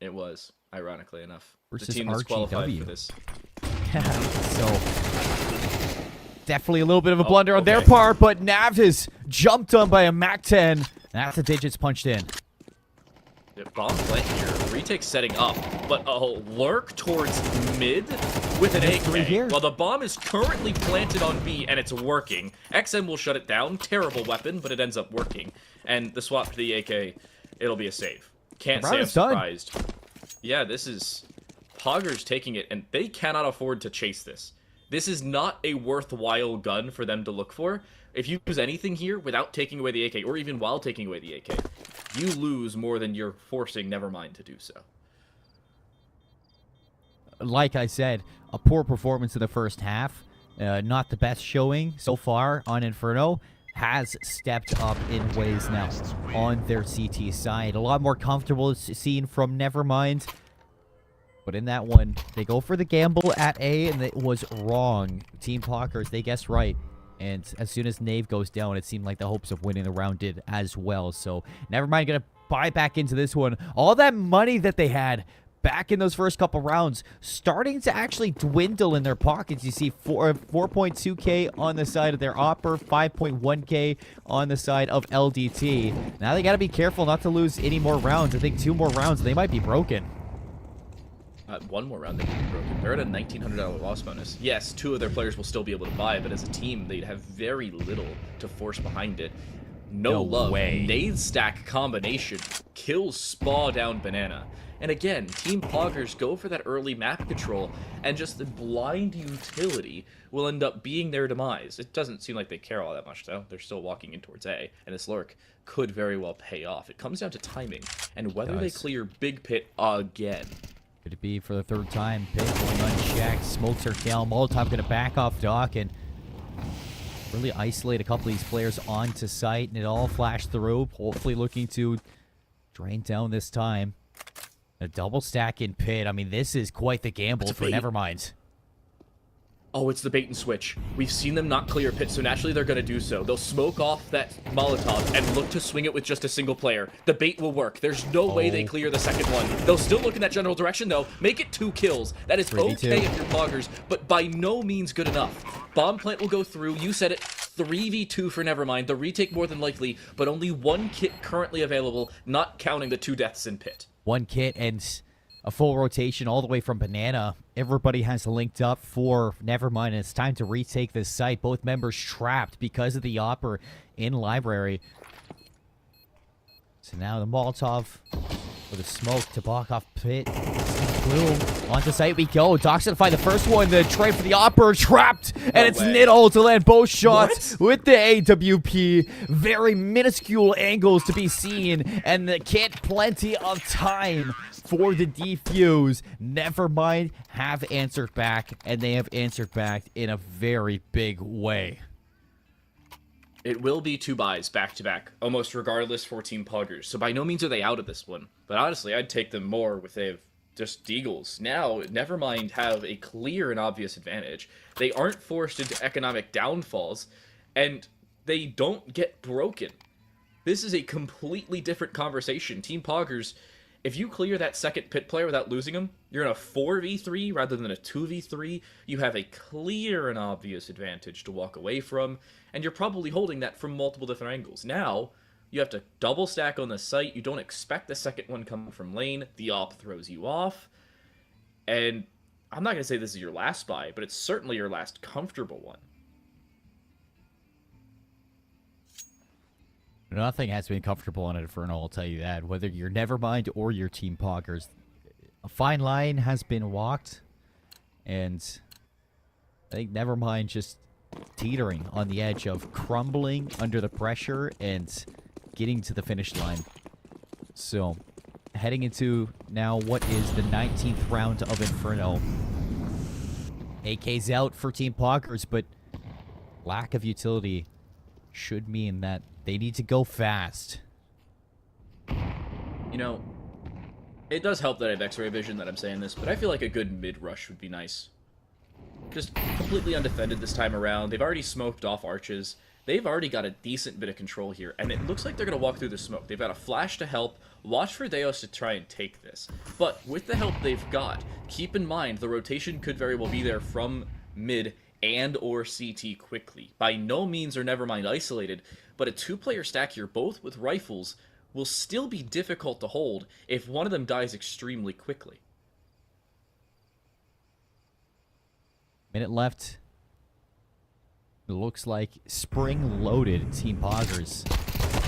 It was, ironically enough.
Versus
the team that's qualified
RGW.
for this.
So, definitely a little bit of a blunder on their part, but Nav is jumped on by a MAC-10. That's the digits punched in.
Bomb plant here. Retake setting up, but a lurk towards mid with an AK.
here.
While the bomb is currently planted on B and it's working. XM will shut it down. Terrible weapon, but it ends up working. And the swap to the AK, it'll be a save. Can't say I'm surprised. Yeah, this is Poggerz taking it, and they cannot afford to chase this. This is not a worthwhile gun for them to look for. If you use anything here without taking away the AK, or even while taking away the AK, you lose more than you're forcing Nevermind to do so.
Like I said, a poor performance in the first half. Not the best showing so far on Inferno. Has stepped up in ways now on their CT side. A lot more comfortable seen from Nevermind. But in that one, they go for the gamble at A, and it was wrong. Team Poggerz, they guessed right. And as soon as Nave goes down, it seemed like the hopes of winning the round did as well. So, Nevermind gonna buy back into this one. All that money that they had back in those first couple rounds starting to actually dwindle in their pockets. You see 4.2k on the side of their Opper, 5.1k on the side of LDT. Now they got to be careful not to lose any more rounds. I think 2 more rounds, they might be broken.
1 more round, they could be broken. They're at a $1,900 loss bonus. Yes, 2 of their players will still be able to buy, but as a team, they'd have very little to force behind it. No love.
Way.
Nade stack combination kills Spa down Banana. And again, Team Poggerz go for that early map control, and just the blind utility will end up being their demise. It doesn't seem like they care all that much, though. They're still walking in towards A, and this lurk could very well pay off. It comes down to timing, and whether they clear Big Pit again.
Could it be for the 3rd time? Pit going unchecked. Smokes are down. Molotov going to back off Doc and really isolate a couple of these players onto site, and it all flashed through. Hopefully looking to drain down this time. A double stack in Pit. I mean, this is quite the gamble for Nevermind.
Oh, it's the bait and switch. We've seen them not clear Pit, so naturally they're going to do so. They'll smoke off that Molotov and look to swing it with just a single player. The bait will work. There's no way they clear the second one. They'll still look in that general direction, though. Make it 2 kills. That is okay if you're Poggerz, but by no means good enough. Bomb plant will go through. You said it. 3v2 for Nevermind. The retake more than likely, but only 1 kit currently available, not counting the 2 deaths in Pit.
1 kit and a full rotation all the way from Banana. Everybody has linked up for Nevermind, and it's time to retake this site. Both members trapped because of the Opper in Library. So now the Molotov with a smoke to block off Pit. Boom. Onto site we go. Doc's gonna find the first one. The trade for the Opper. Trapped. And it's Niddle to land both shots with the AWP. Very minuscule angles to be seen. And the kit, plenty of time for the defuse. Nevermind have answered back. And they have answered back in a very big way.
It will be 2 buys back-to-back, almost regardless for Team Poggerz. So by no means are they out of this one. But honestly, I'd take them more if they have just Deagles. Now, Nevermind have a clear and obvious advantage. They aren't forced into economic downfalls, and they don't get broken. This is a completely different conversation. Team Poggerz, If you clear that second pit player without losing him, you're in a 4v3 rather than a 2v3. You have a clear and obvious advantage to walk away from, and you're probably holding that from multiple different angles. Now, you have to double stack on the site. You don't expect the second one coming from lane. The op throws you off. And I'm not going to say this is your last buy, but it's certainly your last comfortable one.
Nothing has been comfortable on Inferno, I'll tell you that. Whether you're Nevermind or your Team Poggerz, a fine line has been walked, and I think Nevermind just teetering on the edge of crumbling under the pressure and getting to the finish line. So, heading into now what is the 19th round of Inferno. AK's out for Team Poggerz, but lack of utility should mean that they need to go fast.
You know, it does help that I have X-ray vision that I'm saying this, but I feel like a good mid-rush would be nice. Just completely undefended this time around. They've already smoked off arches. They've already got a decent bit of control here, and it looks like they're going to walk through the smoke. They've got a flash to help. Watch for Deos to try and take this. But with the help they've got, keep in mind the rotation could very well be there from mid and or CT quickly. By no means are Nevermind isolated, but a two-player stack here, both with rifles, will still be difficult to hold if one of them dies extremely quickly.
Minute left. It looks like spring-loaded Team Poggerz.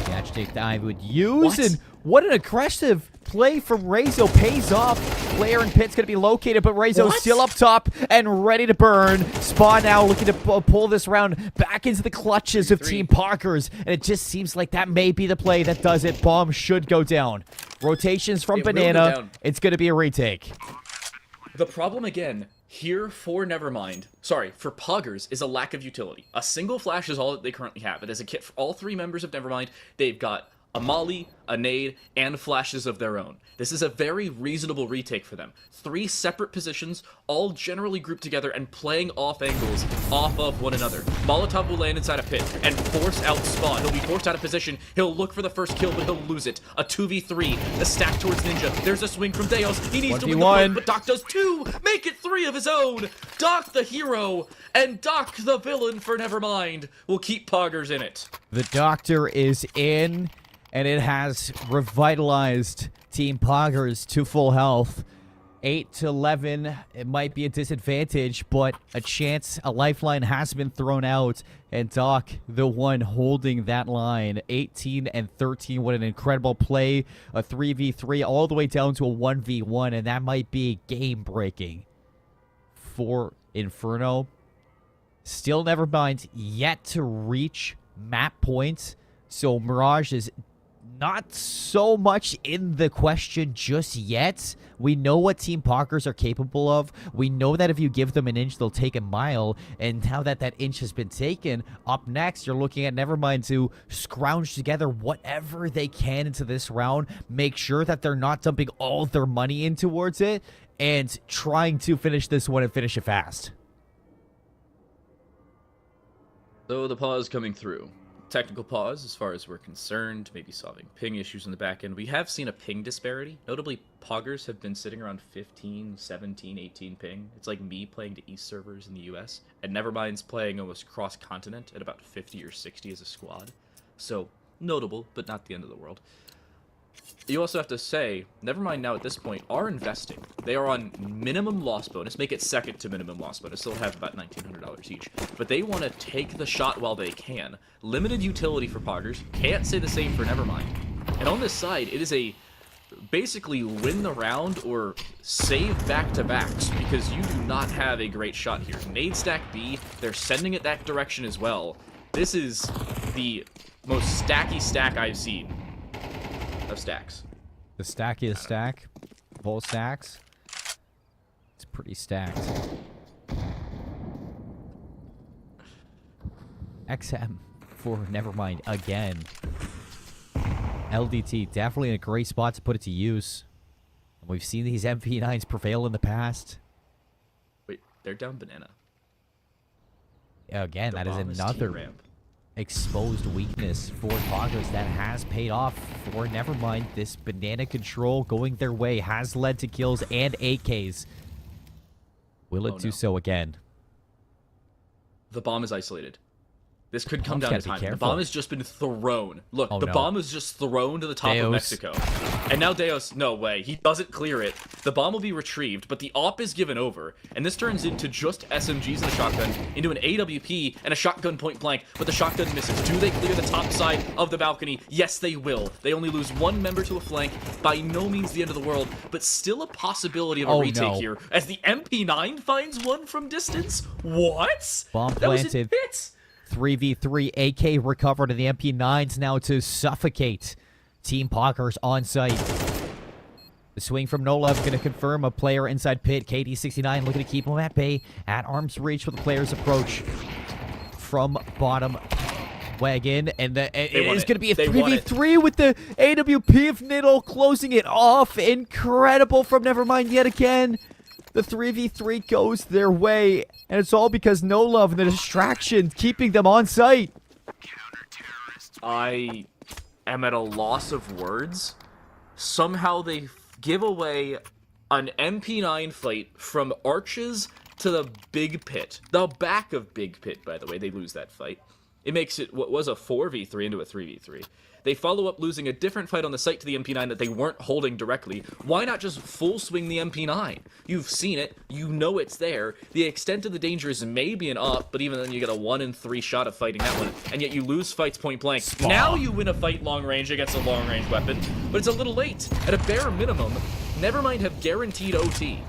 Catch take that I would use, and what an aggressive play from Rezo pays off. Player and pit's going to be located, but Rezo's still up top and ready to burn. Spawn now looking to pull this round back into the clutches of Team Poggerz, and it just seems like that may be the play that does it. Bomb should go down. Rotations from Banana. It's going to be a retake.
The problem again here for Nevermind, for Poggerz, is a lack of utility. A single flash is all that they currently have. It is a kit for all three members of Nevermind. They've got a molly, a nade, and flashes of their own. This is a very reasonable retake for them. Three separate positions, all generally grouped together and playing off angles off of one another. Molotov will land inside a pit and force out Spawn. He'll be forced out of position. He'll look for the first kill, but he'll lose it. A 2v3, a stack towards Ninja. There's a swing from Deos. He needs to win the point, but Doc does two. Make it three of his own. Doc the hero and Doc the villain for Nevermind will keep Poggerz in it.
The Doctor is in, and it has revitalized Team Poggerz to full health. 8-11, it might be a disadvantage, but a chance, a lifeline has been thrown out, and Doc, the one holding that line. 18-13, what an incredible play. A 3v3 all the way down to a 1v1, and that might be game-breaking for Inferno. Still Nevermind yet to reach map points, so Mirage is not so much in the question just yet. We know what Team Poggerz are capable of. We know that if you give them an inch, they'll take a mile. And now that that inch has been taken, up next, you're looking at Nevermind to scrounge together whatever they can into this round. Make sure that they're not dumping all their money in towards it and trying to finish this one and finish it fast.
So the pause coming through. Technical pause as far as we're concerned, maybe solving ping issues in the back end. We have seen a ping disparity. Notably, Poggerz have been sitting around 15, 17, 18 ping. It's like me playing to East servers in the US, and Nevermind's playing almost cross-continent at about 50 or 60 as a squad. So, notable, but not the end of the world. You also have to say, Nevermind now at this point are investing. They are on minimum loss bonus, make it second to minimum loss bonus, still have about $1,900 each. But they want to take the shot while they can. Limited utility for Poggerz, can't say the same for Nevermind. And on this side, it is a basically win the round or save back-to-backs because you do not have a great shot here. Nade stack B, they're sending it that direction as well. This is the most stacky stack I've seen of stacks.
The stackiest stack of all stacks. It's pretty stacked. XM for Nevermind again. LDT definitely in a great spot to put it to use. We've seen these MP9s prevail in the past.
Wait, they're down Banana.
Again, that is another
ramp.
exposed weakness for Poggerz that has paid off for Nevermind. This banana control going their way has led to kills and AKs. Will it do so again?
The bomb is isolated. This could come
Bomb's
down to
gotta be
time. The
careful.
bomb has just been thrown. Look,
Oh,
the
no.
bomb is just thrown to the top
Deus.
of Mexico. And now Deus, no way. He doesn't clear it. The bomb will be retrieved, but the op is given over. And this turns into just SMGs and a shotgun, into an AWP and a shotgun point blank, but the shotgun misses. Do they clear the top side of the balcony? Yes, they will. They only lose one member to a flank. By no means the end of the world, but still a possibility of a retake
no.
here. As the MP9 finds one from distance? What?
Bomb
That was a
planted.
hit.
3v3 AK recovered and the MP9s now to suffocate Team Poggerz on site. The swing from Nolov going to confirm a player inside pit. KD69 looking to keep him at bay, at arm's reach with the player's approach from bottom wagon. And it is going to be a 3v3 with the AWP of Niddle closing it off. Incredible from Nevermind yet again. The 3v3 goes their way, and it's all because No Love and the distraction keeping them on site.
I am at a loss of words. Somehow they give away an MP9 fight from arches to the big pit. The back of big pit, by the way. They lose that fight. It makes it what was a 4v3 into a 3v3. They follow up losing a different fight on the site to the MP9 that they weren't holding directly. Why not just full swing the MP9? You've seen it. You know it's there. The extent of the danger is maybe an up, but even then you get a 1 in 3 shot of fighting that one, and yet you lose fights point blank. Now you win a fight long range against a long range weapon, but it's a little late. At a bare minimum, Nevermind have guaranteed OT.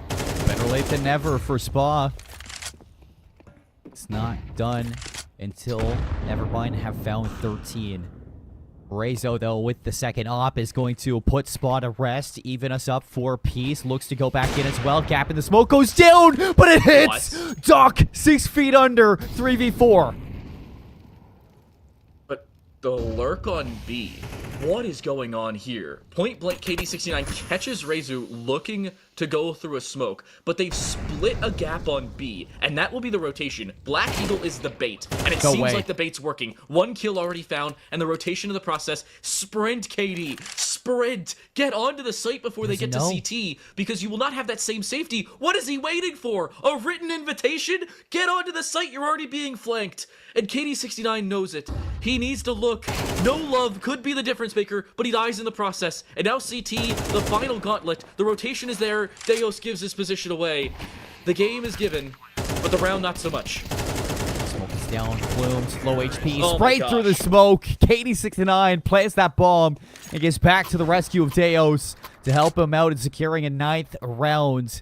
Better late than never for Spa. It's not done until Nevermind have found 13. Rezo, though, with the second op, is going to put Spa to rest, even us up for peace. Looks to go back in as well. Gap in the smoke goes down, but it hits!
What?
Doc, 6 feet under, 3v4.
But the lurk on B. What is going on here? Point blank KD69 catches Rezu looking to go through a smoke, but they've split a gap on B, and that will be the rotation. Black Eagle is the bait, and it
No
seems
way.
like the bait's working. 1 kill already found, and the rotation of the process. Sprint, KD. Sprint. Get onto the site before they get to
No.
CT, because you will not have that same safety. What is he waiting for? A written invitation? Get onto the site, you're already being flanked. And KD69 knows it. He needs to look. No Love could be the difference maker, but he dies in the process. And now CT, the final gauntlet. The rotation is there. Deus gives his position away. The game is given, but the round not so much.
Smoke is down. Flumes, low HP,
Oh my
sprayed through the
gosh.
smoke. KD69 plants that bomb and gets back to the rescue of Deus to help him out in securing a 9th round.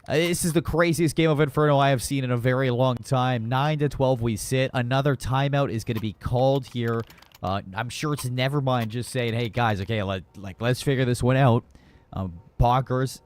This is the craziest game of Inferno I have seen in a very long time. 9-12 we sit. Another timeout is going to be called here. I'm sure it's Nevermind just saying, hey guys, okay, let's figure this one out. Poggerz,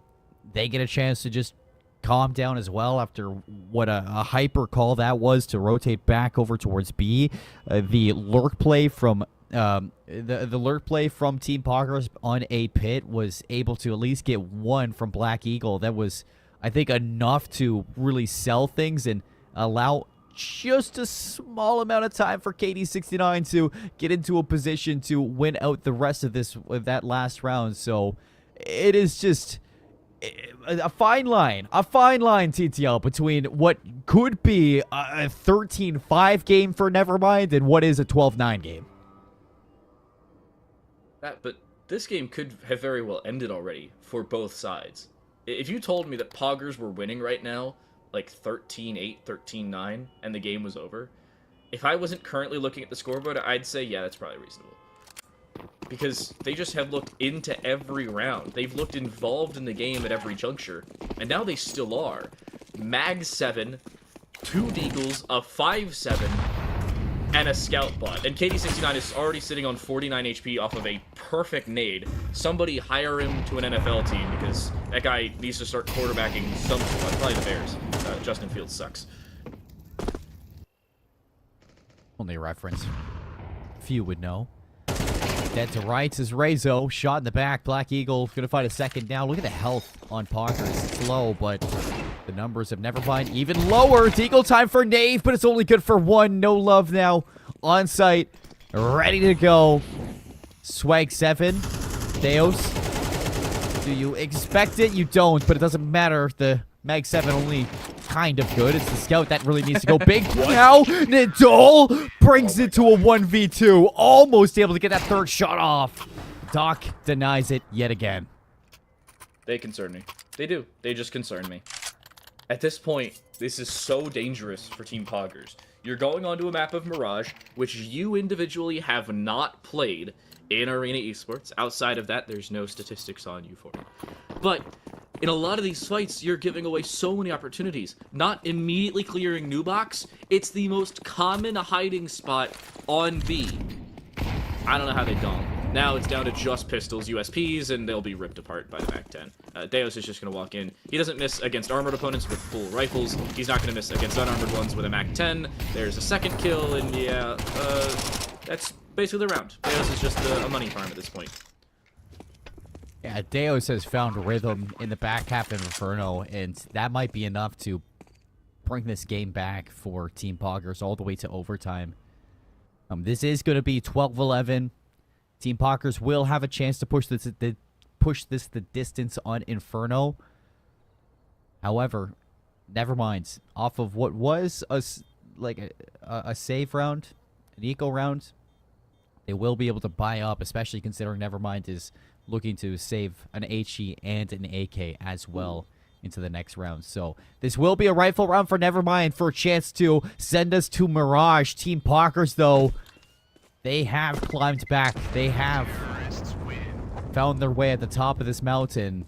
they get a chance to just calm down as well after what a hyper call that was to rotate back over towards B. The lurk play from the lurk play from Team Poggerz on A pit was able to at least get one from Black Eagle. That was, I think, enough to really sell things and allow just a small amount of time for KD69 to get into a position to win out the rest of that last round. So it is just a fine line, TTL, between what could be a 13-5 game for Nevermind and what is a 12-9 game.
But this game could have very well ended already for both sides. If you told me that Poggerz were winning right now, like 13-8, 13-9, and the game was over, if I wasn't currently looking at the scoreboard, I'd say, yeah, that's probably reasonable. Because they just have looked into every round. They've looked involved in the game at every juncture. And now they still are. Mag 7, 2 Deagles, a 5-7, and a Scout bot. And KD69 is already sitting on 49 HP off of a perfect nade. Somebody hire him to an NFL team, because that guy needs to start quarterbacking some... probably the Bears. Justin Fields sucks.
Only a reference. Few would know. Dead to rights is Rezo. Shot in the back. Black Eagle going to find a second down. Look at the health on Poggerz. It's low, but the numbers have never been even lower. Deagle time for Nave, but it's only good for 1. No Love now on site, ready to go. Swag 7, Deos. Do you expect it? You don't, but it doesn't matter. The Mag 7 only kind of good. It's the scout that really needs to go big now. Nidal brings it to a 1v2. Almost able to get that third shot off. Doc denies it yet again.
They concern me. They do. They just concern me. At this point, this is so dangerous for Team Poggerz. You're going onto a map of Mirage, which you individually have not played in Arena Esports. Outside of that, there's no statistics on you for it. But in a lot of these fights, you're giving away so many opportunities. Not immediately clearing new box, it's the most common hiding spot on B. I don't know how they don't. Now it's down to just pistols, USPs, and they'll be ripped apart by the Mac-10. Deos is just going to walk in. He doesn't miss against armored opponents with full rifles. He's not going to miss against unarmored ones with a Mac-10. There's a second kill, and yeah, that's basically the round. Deos is just a money farm at this point.
Yeah, Deos has found rhythm in the back half of Inferno, and that might be enough to bring this game back for Team Poggerz all the way to overtime. This is going to be 12-11. Team Poggerz will have a chance to push this the distance on Inferno. However, Nevermind, off of what was a save round, an eco round, they will be able to buy up, especially considering Nevermind is looking to save an HE and an AK as well into the next round. So this will be a rifle round for Nevermind for a chance to send us to Mirage. Team Poggerz, though, they have climbed back. They have found their way at the top of this mountain,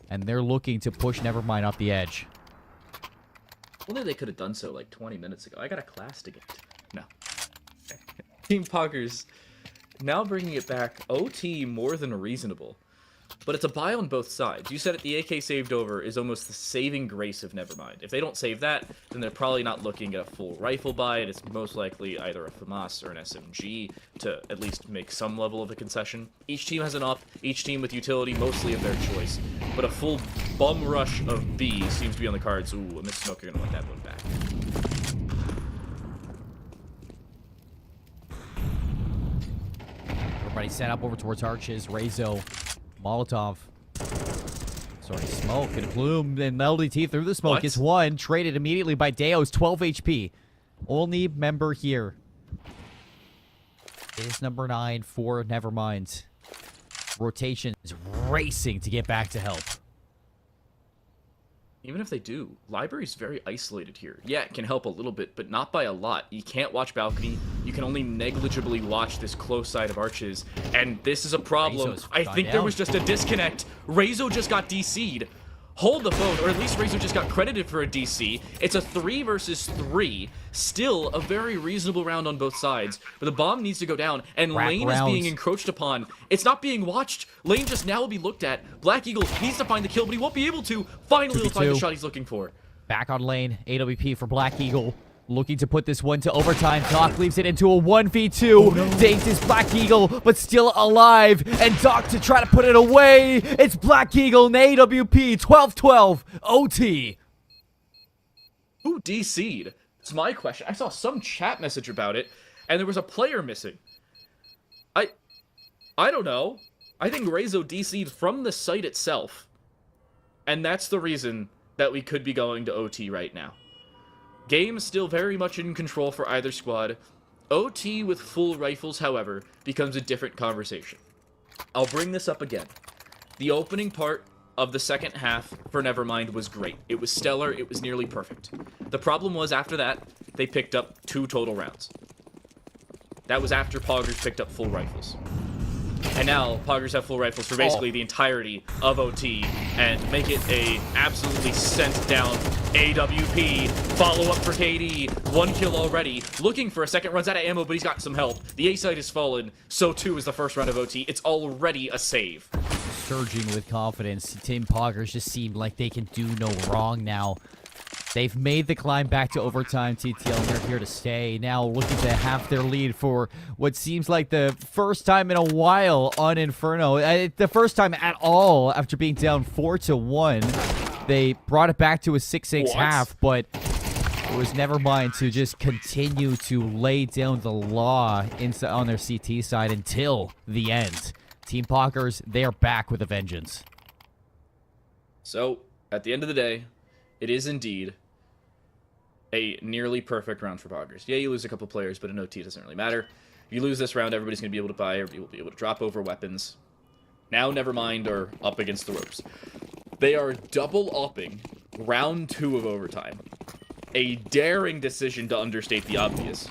and they're looking to push Nevermind off the edge.
Only they could have done so like 20 minutes ago. I got a class to get. No. Team Poggerz now bringing it back. OT more than reasonable. But it's a buy on both sides. You said it, the AK saved over is almost the saving grace of Nevermind. If they don't save that, then they're probably not looking at a full rifle buy, and it's most likely either a FAMAS or an SMG to at least make some level of a concession. Each team has an up, each team with utility mostly of their choice. But a full bum rush of B seems to be on the cards. Ooh, a Mr. Smoker gonna want that one back.
Everybody set up over towards Arches. Rezo, Molotov. Sorry, smoke and Bloom and LDT through the smoke.
What?
Gets one. Traded immediately by Deos. 12 HP. Only member here is number 9 for Nevermind. Rotation is racing to get back to help.
Even if they do, library's very isolated here. Yeah, it can help a little bit, but not by a lot. You can't watch balcony. You can only negligibly watch this close side of arches, and this is a problem.
Rezo's
I
gone
think
down.
there was just a disconnect. Rezo just got DC'd. Hold the phone, or at least Rezo just got credited for a DC. It's a 3 versus 3. Still a very reasonable round on both sides, but the bomb needs to go down, and
Wrap
Lane
rounds.
is being encroached upon. It's not being watched. Lane just now will be looked at. Black Eagle needs to find the kill, but he won't be able to. Finally, he'll find the
2v2.
shot he's looking for.
Back on lane. AWP for Black Eagle. Looking to put this one to overtime. Doc leaves it into a 1v2. Dates is Black Eagle, but still alive. And Doc to try to put it away. It's Black Eagle and AWP. 12-12. OT.
Who DC'd? It's my question. I saw some chat message about it, and there was a player missing. I don't know. I think Rezo DC'd from the site itself. And that's the reason that we could be going to OT right now. Game still very much in control for either squad. OT with full rifles, however, becomes a different conversation. I'll bring this up again. The opening part of the second half for Nevermind was great. It was stellar. It was nearly perfect. The problem was after that, they picked up 2 total rounds. That was after Poggerz picked up full rifles. And now Poggerz have full rifles for basically the entirety of OT and make it a absolutely sent down AWP. Follow up for KD. 1 kill already. Looking for a second. Runs out of ammo, but he's got some help. The A site has fallen. So too is the first round of OT. It's already a save.
Surging with confidence. Team Poggerz just seem like they can do no wrong now. They've made the climb back to overtime, TTL, and they're here to stay. Now looking to have their lead for what seems like the first time in a while on Inferno. The first time at all after being down 4-1. They brought it back to a 6-6
What?
half, but It was Nevermind to just continue to lay down the law on their CT side until the end. Team Poggerz, they are back with a vengeance.
So, at the end of the day, it is indeed a nearly perfect round for Poggerz. Yeah, you lose a couple players, but an OT doesn't really matter. If you lose this round, everybody's going to be able to buy, everybody will be able to drop over weapons. Now Nevermind are up against the ropes. They are double-upping round 2 of overtime. A daring decision to understate the obvious.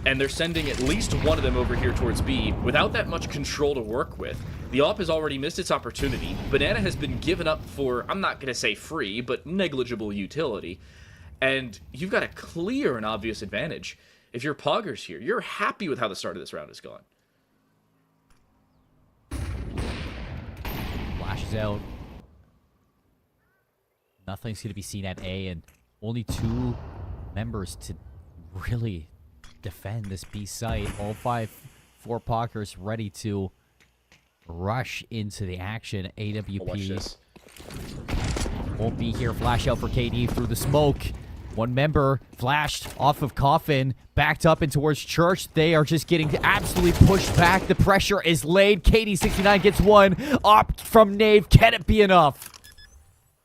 And they're sending at least one of them over here towards B without that much control to work with. The AWP has already missed its opportunity. Banana has been given up for, I'm not going to say free, but negligible utility. And you've got a clear and obvious advantage. If you're Poggerz here, you're happy with how the start of this round has gone.
Flashes out. Nothing's going to be seen at A, and only 2 members to really defend this B site. All 4 Poggerz ready to rush into the action. AWP won't be here. Flash out for KD through the smoke. One member flashed off of Coffin, backed up and towards Church. They are just getting absolutely pushed back. The pressure is laid. KD69 gets one. Up from Nave. Can it be enough?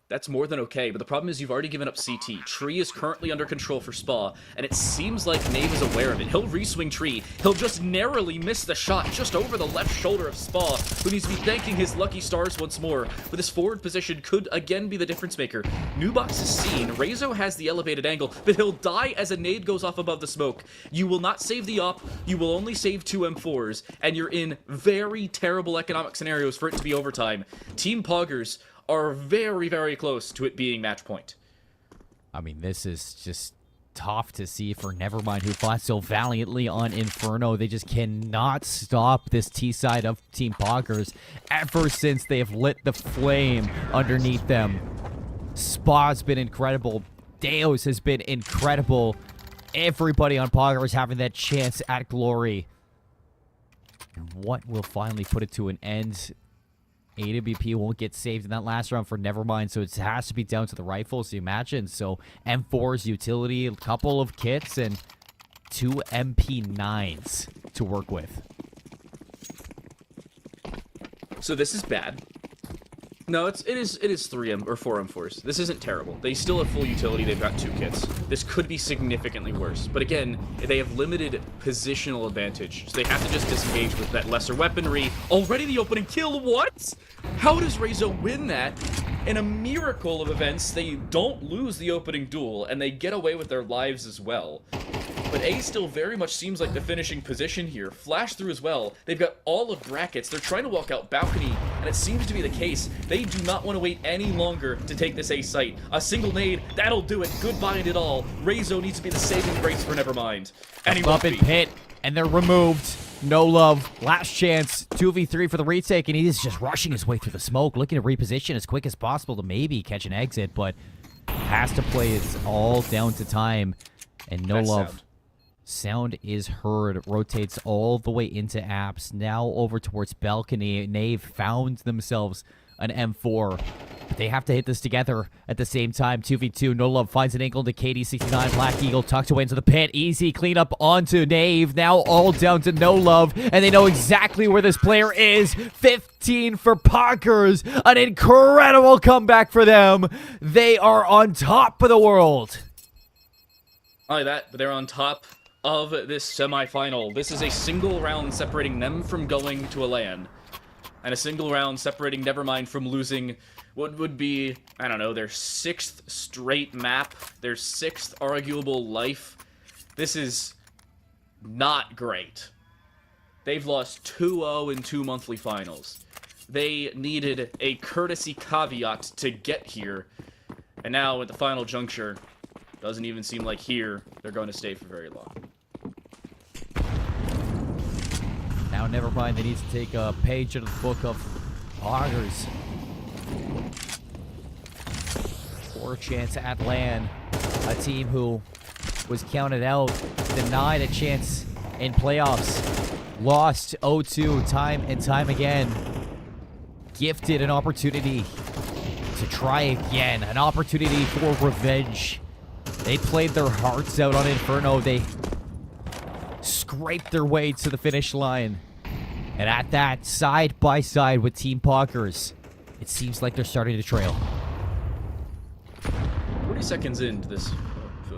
That's more than okay, but the problem is you've already given up CT. Tree is currently under control for Spa, and it seems like Nave is aware of it. He'll reswing Tree. He'll just narrowly miss the shot just over the left shoulder of Spa, who needs to be thanking his lucky stars once more. But this forward position could again be the difference maker. Nubox is seen. Rezo has the elevated angle, but he'll die as a nade goes off above the smoke. You will not save the op, you will only save 2 M4s, and you're in very terrible economic scenarios for it to be overtime. Team Poggerz are very, very close to it being match point.
I mean, this is just tough to see for Nevermind, who fought so valiantly on Inferno. They just cannot stop this T side of Team Poggerz ever since they have lit the flame underneath them. Spa's been incredible. Deos has been incredible. Everybody on Poggerz having that chance at glory. And what will finally put it to an end? AWP won't get saved in that last round for Nevermind, so it has to be down to the rifles, you imagine. So M4's utility, a couple of kits, and 2 MP9s to work with.
So this is bad. No, it is 3 M or 4 M4s. This isn't terrible. They still have full utility. They've got 2 kits. This could be significantly worse. But again, they have limited positional advantage, so they have to just disengage with that lesser weaponry. Already the opening kill. What? How does Rezo win that? In a miracle of events, they don't lose the opening duel, and they get away with their lives as well. But A still very much seems like the finishing position here. Flash through as well. They've got all of brackets. They're trying to walk out balcony, and it seems to be the case. They do not want to wait any longer to take this A site. A single nade, that'll do it. Goodbye and it all. Rezo needs to be the saving grace for Nevermind. And he won't
Up in
be.
pit, and they're removed. No love. Last chance. 2v3 for the retake, and he's just rushing his way through the smoke, looking to reposition as quick as possible to maybe catch an exit, but has to play it all down to time. And no
That's
love. Sound is heard, rotates all the way into apps, now over towards balcony. Nave found themselves an M4, but they have to hit this together at the same time. 2v2, no love finds an angle to KD69. Black Eagle tucked away into the pit. Easy cleanup onto Nave, now all down to no love, and they know exactly where this player is. 15 for Poggerz, an incredible comeback for them. They are on top of the world.
Not only that, but they're on top of this semi-final. This is a single round separating them from going to a LAN, and a single round separating Nevermind from losing what would be, I don't know, their 6th straight map, their 6th arguable life. This is not great. They've lost 2-0 in 2 monthly finals. They needed a courtesy caveat to get here, and now at the final juncture, doesn't even seem like here they're going to stay for very long.
Now Nevermind, they need to take a page out of the book of Poggerz. 4 chance at LAN. A team who was counted out, denied a chance in playoffs, lost 0-2 time and time again. Gifted an opportunity to try again, an opportunity for revenge. They played their hearts out on Inferno. They scraped their way to the finish line. And at that, side by side with Team Poggerz, it seems like they're starting to trail.
40 seconds into this,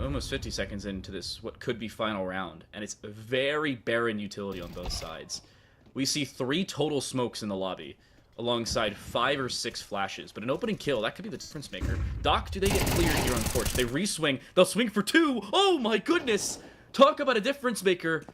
almost 50 seconds into this, what could be final round, and it's a very barren utility on both sides. We see 3 total smokes in the lobby, alongside 5 or 6 flashes, but an opening kill, that could be the difference maker. Doc, do they get cleared here on Torch? They re-swing, they'll swing for 2! Oh my goodness! Talk about a difference maker.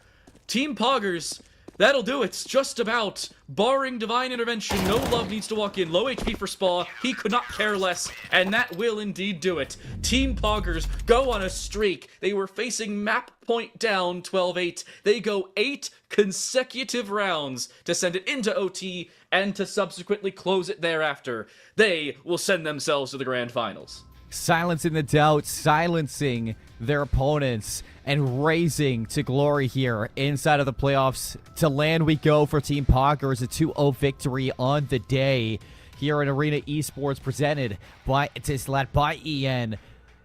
Team Poggerz, that'll do it, just about. Barring divine intervention, no love needs to walk in. Low HP for Spa, he could not care less, and that will indeed do it. Team Poggerz go on a streak. They were facing map point down 12-8. They go 8 consecutive rounds to send it into OT and to subsequently close it thereafter. They will send themselves to the grand finals.
Silencing the doubt, silencing their opponents, and raising to glory here inside of the playoffs. To land we go for Team Poggerz, a 2-0 victory on the day here in Arena Esports, presented by Tislat by EN.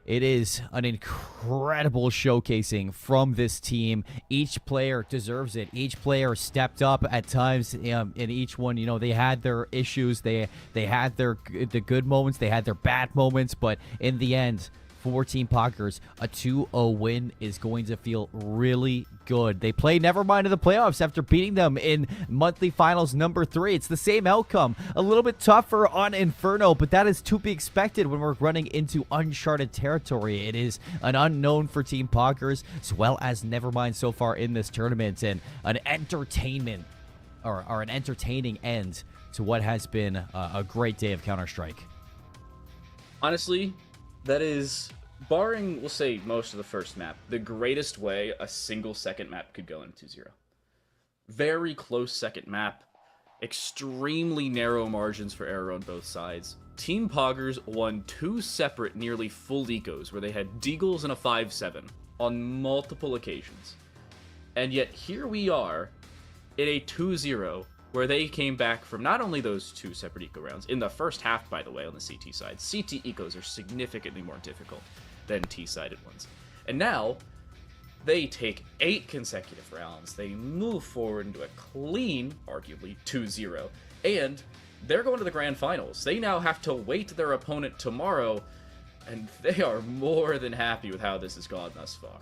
It is an incredible showcasing from this team. Each player deserves it. Each player stepped up at times in each one. You know, they had their issues. They had the good moments. They had their bad moments. But in the end, for Team Poggerz, a 2-0 win is going to feel really good. They play Nevermind in the playoffs after beating them in monthly finals number 3. It's the same outcome. A little bit tougher on Inferno, but that is to be expected when we're running into uncharted territory. It is an unknown for Team Poggerz, as well as Nevermind so far in this tournament, and an entertainment or an entertaining end to what has been a great day of Counter-Strike.
Honestly, that is, barring, we'll say, most of the first map, the greatest way a single second map could go into 2-0. Very close second map, extremely narrow margins for error on both sides. Team Poggerz won 2 separate nearly full decos where they had deagles and a 5-7 on multiple occasions. And yet here we are in a 2-0 where they came back from not only those 2 separate eco rounds, in the first half, by the way, on the CT side. CT ecos are significantly more difficult than T-sided ones. And now, they take 8 consecutive rounds. They move forward into a clean, arguably, 2-0. And they're going to the grand finals. They now have to wait their opponent tomorrow, and they are more than happy with how this has gone thus far.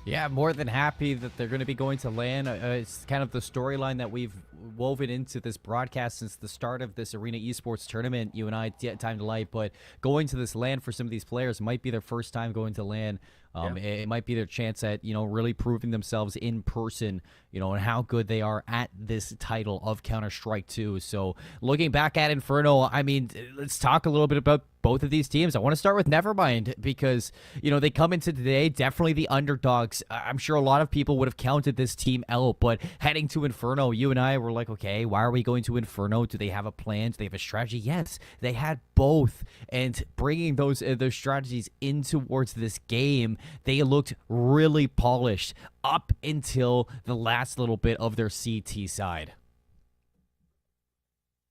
Yeah, more than happy that they're going to be going to LAN. It's kind of the storyline that we've woven into this broadcast since the start of this Arena Esports tournament. You and I, Time to Light, but going to this LAN for some of these players might be their first time going to LAN. It might be their chance at, really proving themselves in person, and how good they are at this title of Counter-Strike 2. So looking back at Inferno, I mean, let's talk a little bit about both of these teams. I want to start with Nevermind because, they come into today definitely the underdogs. I'm sure a lot of people would have counted this team out, but heading to Inferno, you and I were like, okay, why are we going to Inferno? Do they have a plan? Do they have a strategy? Yes, they had both. And bringing those strategies in towards this game, they looked really polished up until the last little bit of their CT side.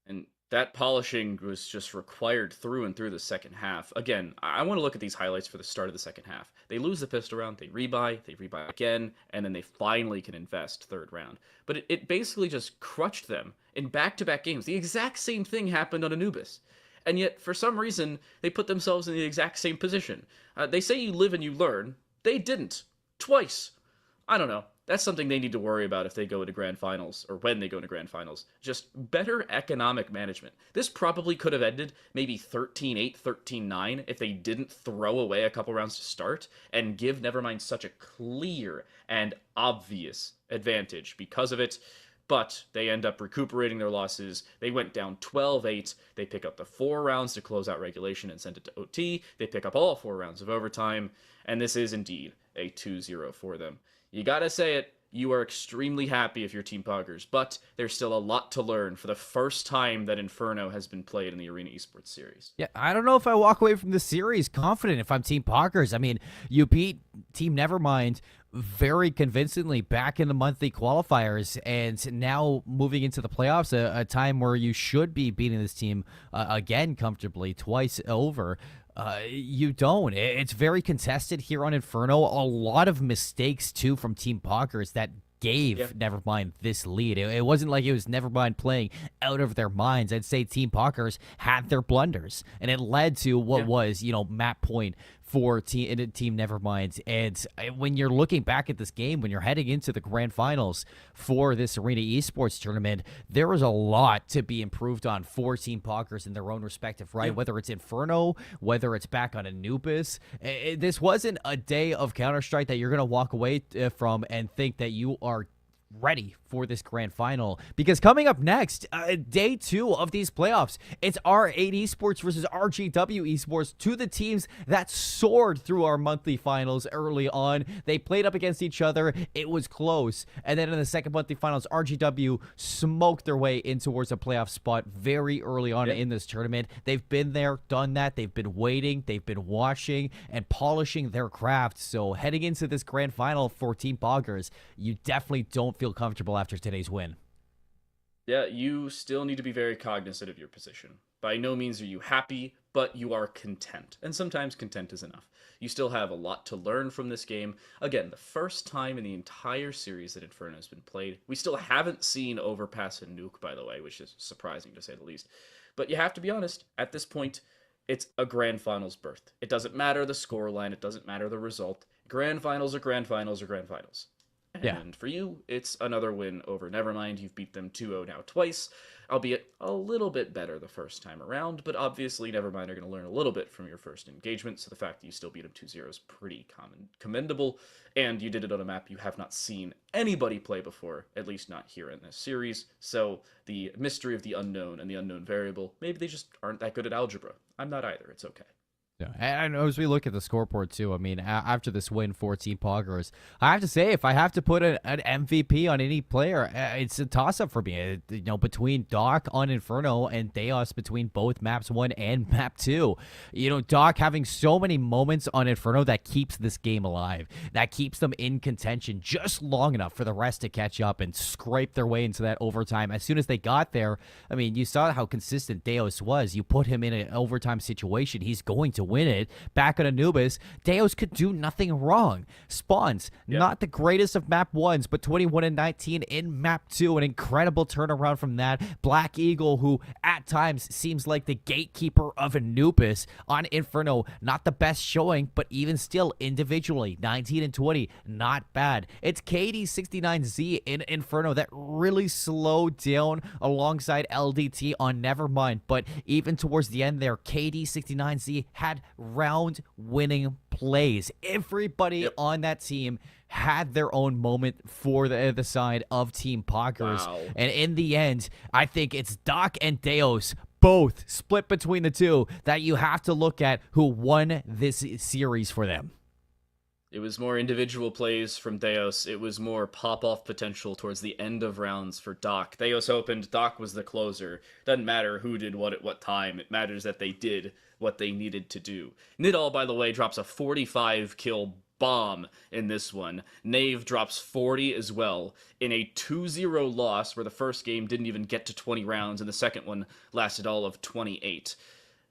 And that polishing was just required through and through the second half. Again, I want to look at these highlights for the start of the second half. They lose the pistol round, they rebuy again, and then they finally can invest third round. But it basically just crushed them in back-to-back games. The exact same thing happened on Anubis. And yet, for some reason, they put themselves in the exact same position. They say you live and you learn. They didn't. Twice. I don't know. That's something they need to worry about if they go into grand finals, or when they go into grand finals. Just better economic management. This probably could have ended maybe 13-8, 13-9 if they didn't throw away a couple rounds to start and give Nevermind such a clear and obvious advantage because of it. But they end up recuperating their losses. They went down 12-8. They pick up the 4 rounds to close out regulation and send it to OT. They pick up all 4 rounds of overtime. And this is indeed a 2-0 for them. You gotta say it, you are extremely happy if you're Team Poggerz, but there's still a lot to learn for the first time that Inferno has been played in the Arena Esports series.
Yeah, I don't know if I walk away from the series confident if I'm Team Poggerz. I mean, you beat Team Nevermind very convincingly back in the monthly qualifiers, and now moving into the playoffs, a time where you should be beating this team again comfortably twice over. You don't. It's very contested here on Inferno. A lot of mistakes, too, from Team Poggerz that gave Nevermind this lead. It wasn't like it was Nevermind playing out of their minds. I'd say Team Poggerz had their blunders, and it led to what was, map point for Team Nevermind. And when you're looking back at this game, when you're heading into the grand finals for this Arena Esports tournament, there was a lot to be improved on for Team Poggerz in their own respective right, whether it's Inferno, whether it's back on Anubis. This wasn't a day of Counter-Strike that you're going to walk away from and think that you are ready for this grand final, because coming up next, day 2 of these playoffs, it's R8 Esports versus RGW Esports, two of the teams that soared through our monthly finals early on. They played up against each other. It was close, and then in the second monthly finals, RGW smoked their way in towards a playoff spot very early on in this tournament. They've been there, done that. They've been waiting, they've been watching and polishing their craft. So heading into this grand final for Team Poggerz, you definitely don't feel comfortable after today's win.
Yeah, you still need to be very cognizant of your position. By no means are you happy, but you are content. And sometimes content is enough. You still have a lot to learn from this game. Again, the first time in the entire series that Inferno has been played. We still haven't seen Overpass and Nuke, by the way, which is surprising to say the least. But you have to be honest, at this point, it's a grand finals berth. It doesn't matter the scoreline, it doesn't matter the result. Grand finals are grand finals are grand finals. And for you, it's another win over Nevermind. You've beat them 2-0 now twice, albeit a little bit better the first time around, but obviously Nevermind are going to learn a little bit from your first engagement, so the fact that you still beat them 2-0 is pretty commendable, and you did it on a map you have not seen anybody play before, at least not here in this series, so the mystery of the unknown and the unknown variable, maybe they just aren't that good at algebra. I'm not either, it's okay.
Yeah, and as we look at the scoreboard too, I mean, after this win for Team Poggerz, I have to say, if I have to put an MVP on any player, it's a toss-up for me. Between Doc on Inferno and Deos between both maps 1 and map 2. Doc having so many moments on Inferno that keeps this game alive, that keeps them in contention just long enough for the rest to catch up and scrape their way into that overtime. As soon as they got there, I mean, you saw how consistent Deos was. You put him in an overtime situation, he's going to win it. Back on Anubis, Deos could do nothing wrong. Spawns, not the greatest of map 1s, but 21-19 in map 2. An incredible turnaround from that. Black Eagle, who at times seems like the gatekeeper of Anubis on Inferno, not the best showing, but even still individually, 19-20, not bad. It's KD69Z in Inferno that really slowed down alongside LDT on Nevermind, but even towards the end there, KD69Z had round-winning plays. Everybody on that team had their own moment for the side of Team Poggerz. Wow. And in the end, I think it's Doc and Deos both split between the two that you have to look at who won this series for them.
It was more individual plays from Deos. It was more pop-off potential towards the end of rounds for Doc. Deos opened, Doc was the closer. Doesn't matter who did what at what time. It matters that they did what they needed to do. Nidal, by the way, drops a 45-kill bomb in this one. Nave drops 40 as well in a 2-0 loss where the first game didn't even get to 20 rounds and the second one lasted all of 28.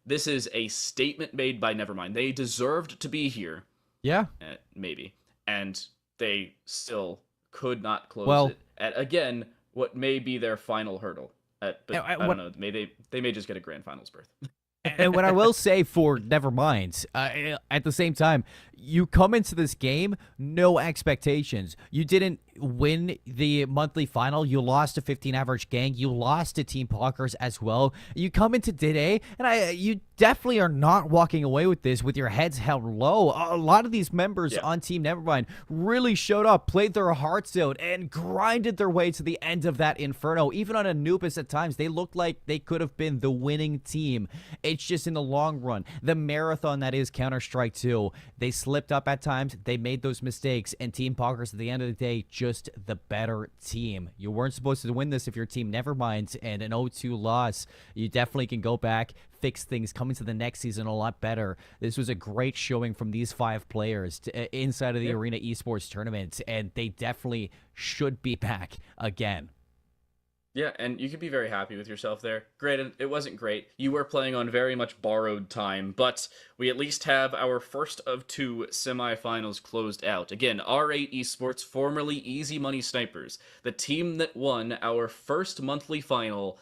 This is a statement made by Nevermind. They deserved to be here.
Yeah.
Maybe. And they still could not close it at, again, what may be their final hurdle. But I don't know. They may just get a grand finals berth.
And what I will say for Nevermind, at the same time, you come into this game, no expectations. You didn't win the monthly final. You lost to 15 average gang. You lost to Team Poggerz as well. You come into today, and you definitely are not walking away with this with your heads held low. A lot of these members on Team Nevermind really showed up, played their hearts out, and grinded their way to the end of that Inferno. Even on Anubis at times, they looked like they could have been the winning team. It's just in the long run, the marathon that is Counter-Strike 2, they slipped up at times, they made those mistakes, and Team Poggerz at the end of the day, just the better team. You weren't supposed to win this if your team Nevermind, and an 0-2 loss, you definitely can go back, fix things, come into the next season a lot better. This was a great showing from these 5 players inside of the Arena Esports tournament, and they definitely should be back again.
Yeah, and you could be very happy with yourself there. Granted, it wasn't great. You were playing on very much borrowed time, but we at least have our first of two semifinals closed out. Again, R8 Esports, formerly Easy Money Snipers, the team that won our first monthly final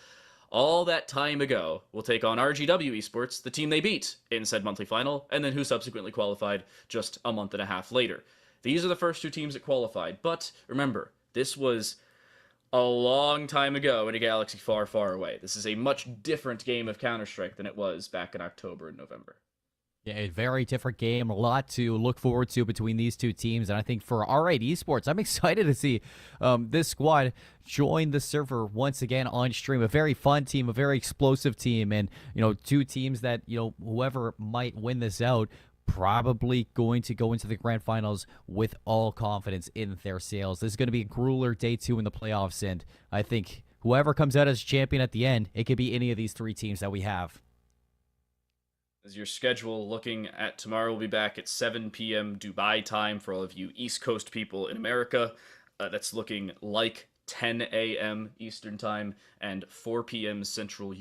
all that time ago, will take on RGW Esports, the team they beat in said monthly final, and then who subsequently qualified just a month and a half later. These are the first two teams that qualified, but remember, this was a long time ago in a galaxy far, far away. This is a much different game of Counter-Strike than it was back in October and November.
Yeah, a very different game. A lot to look forward to between these two teams. And I think for R8 Esports, I'm excited to see this squad join the server once again on stream. A very fun team, a very explosive team. And, two teams that, whoever might win this out, probably going to go into the grand finals with all confidence in their sales. This is going to be a grueler day 2 in the playoffs. And I think whoever comes out as champion at the end, it could be any of these three teams that we have.
As your schedule looking at tomorrow, we'll be back at 7 p.m. Dubai time for all of you East Coast people in America. That's looking like 10 a.m. Eastern time and 4 p.m. Central Europe.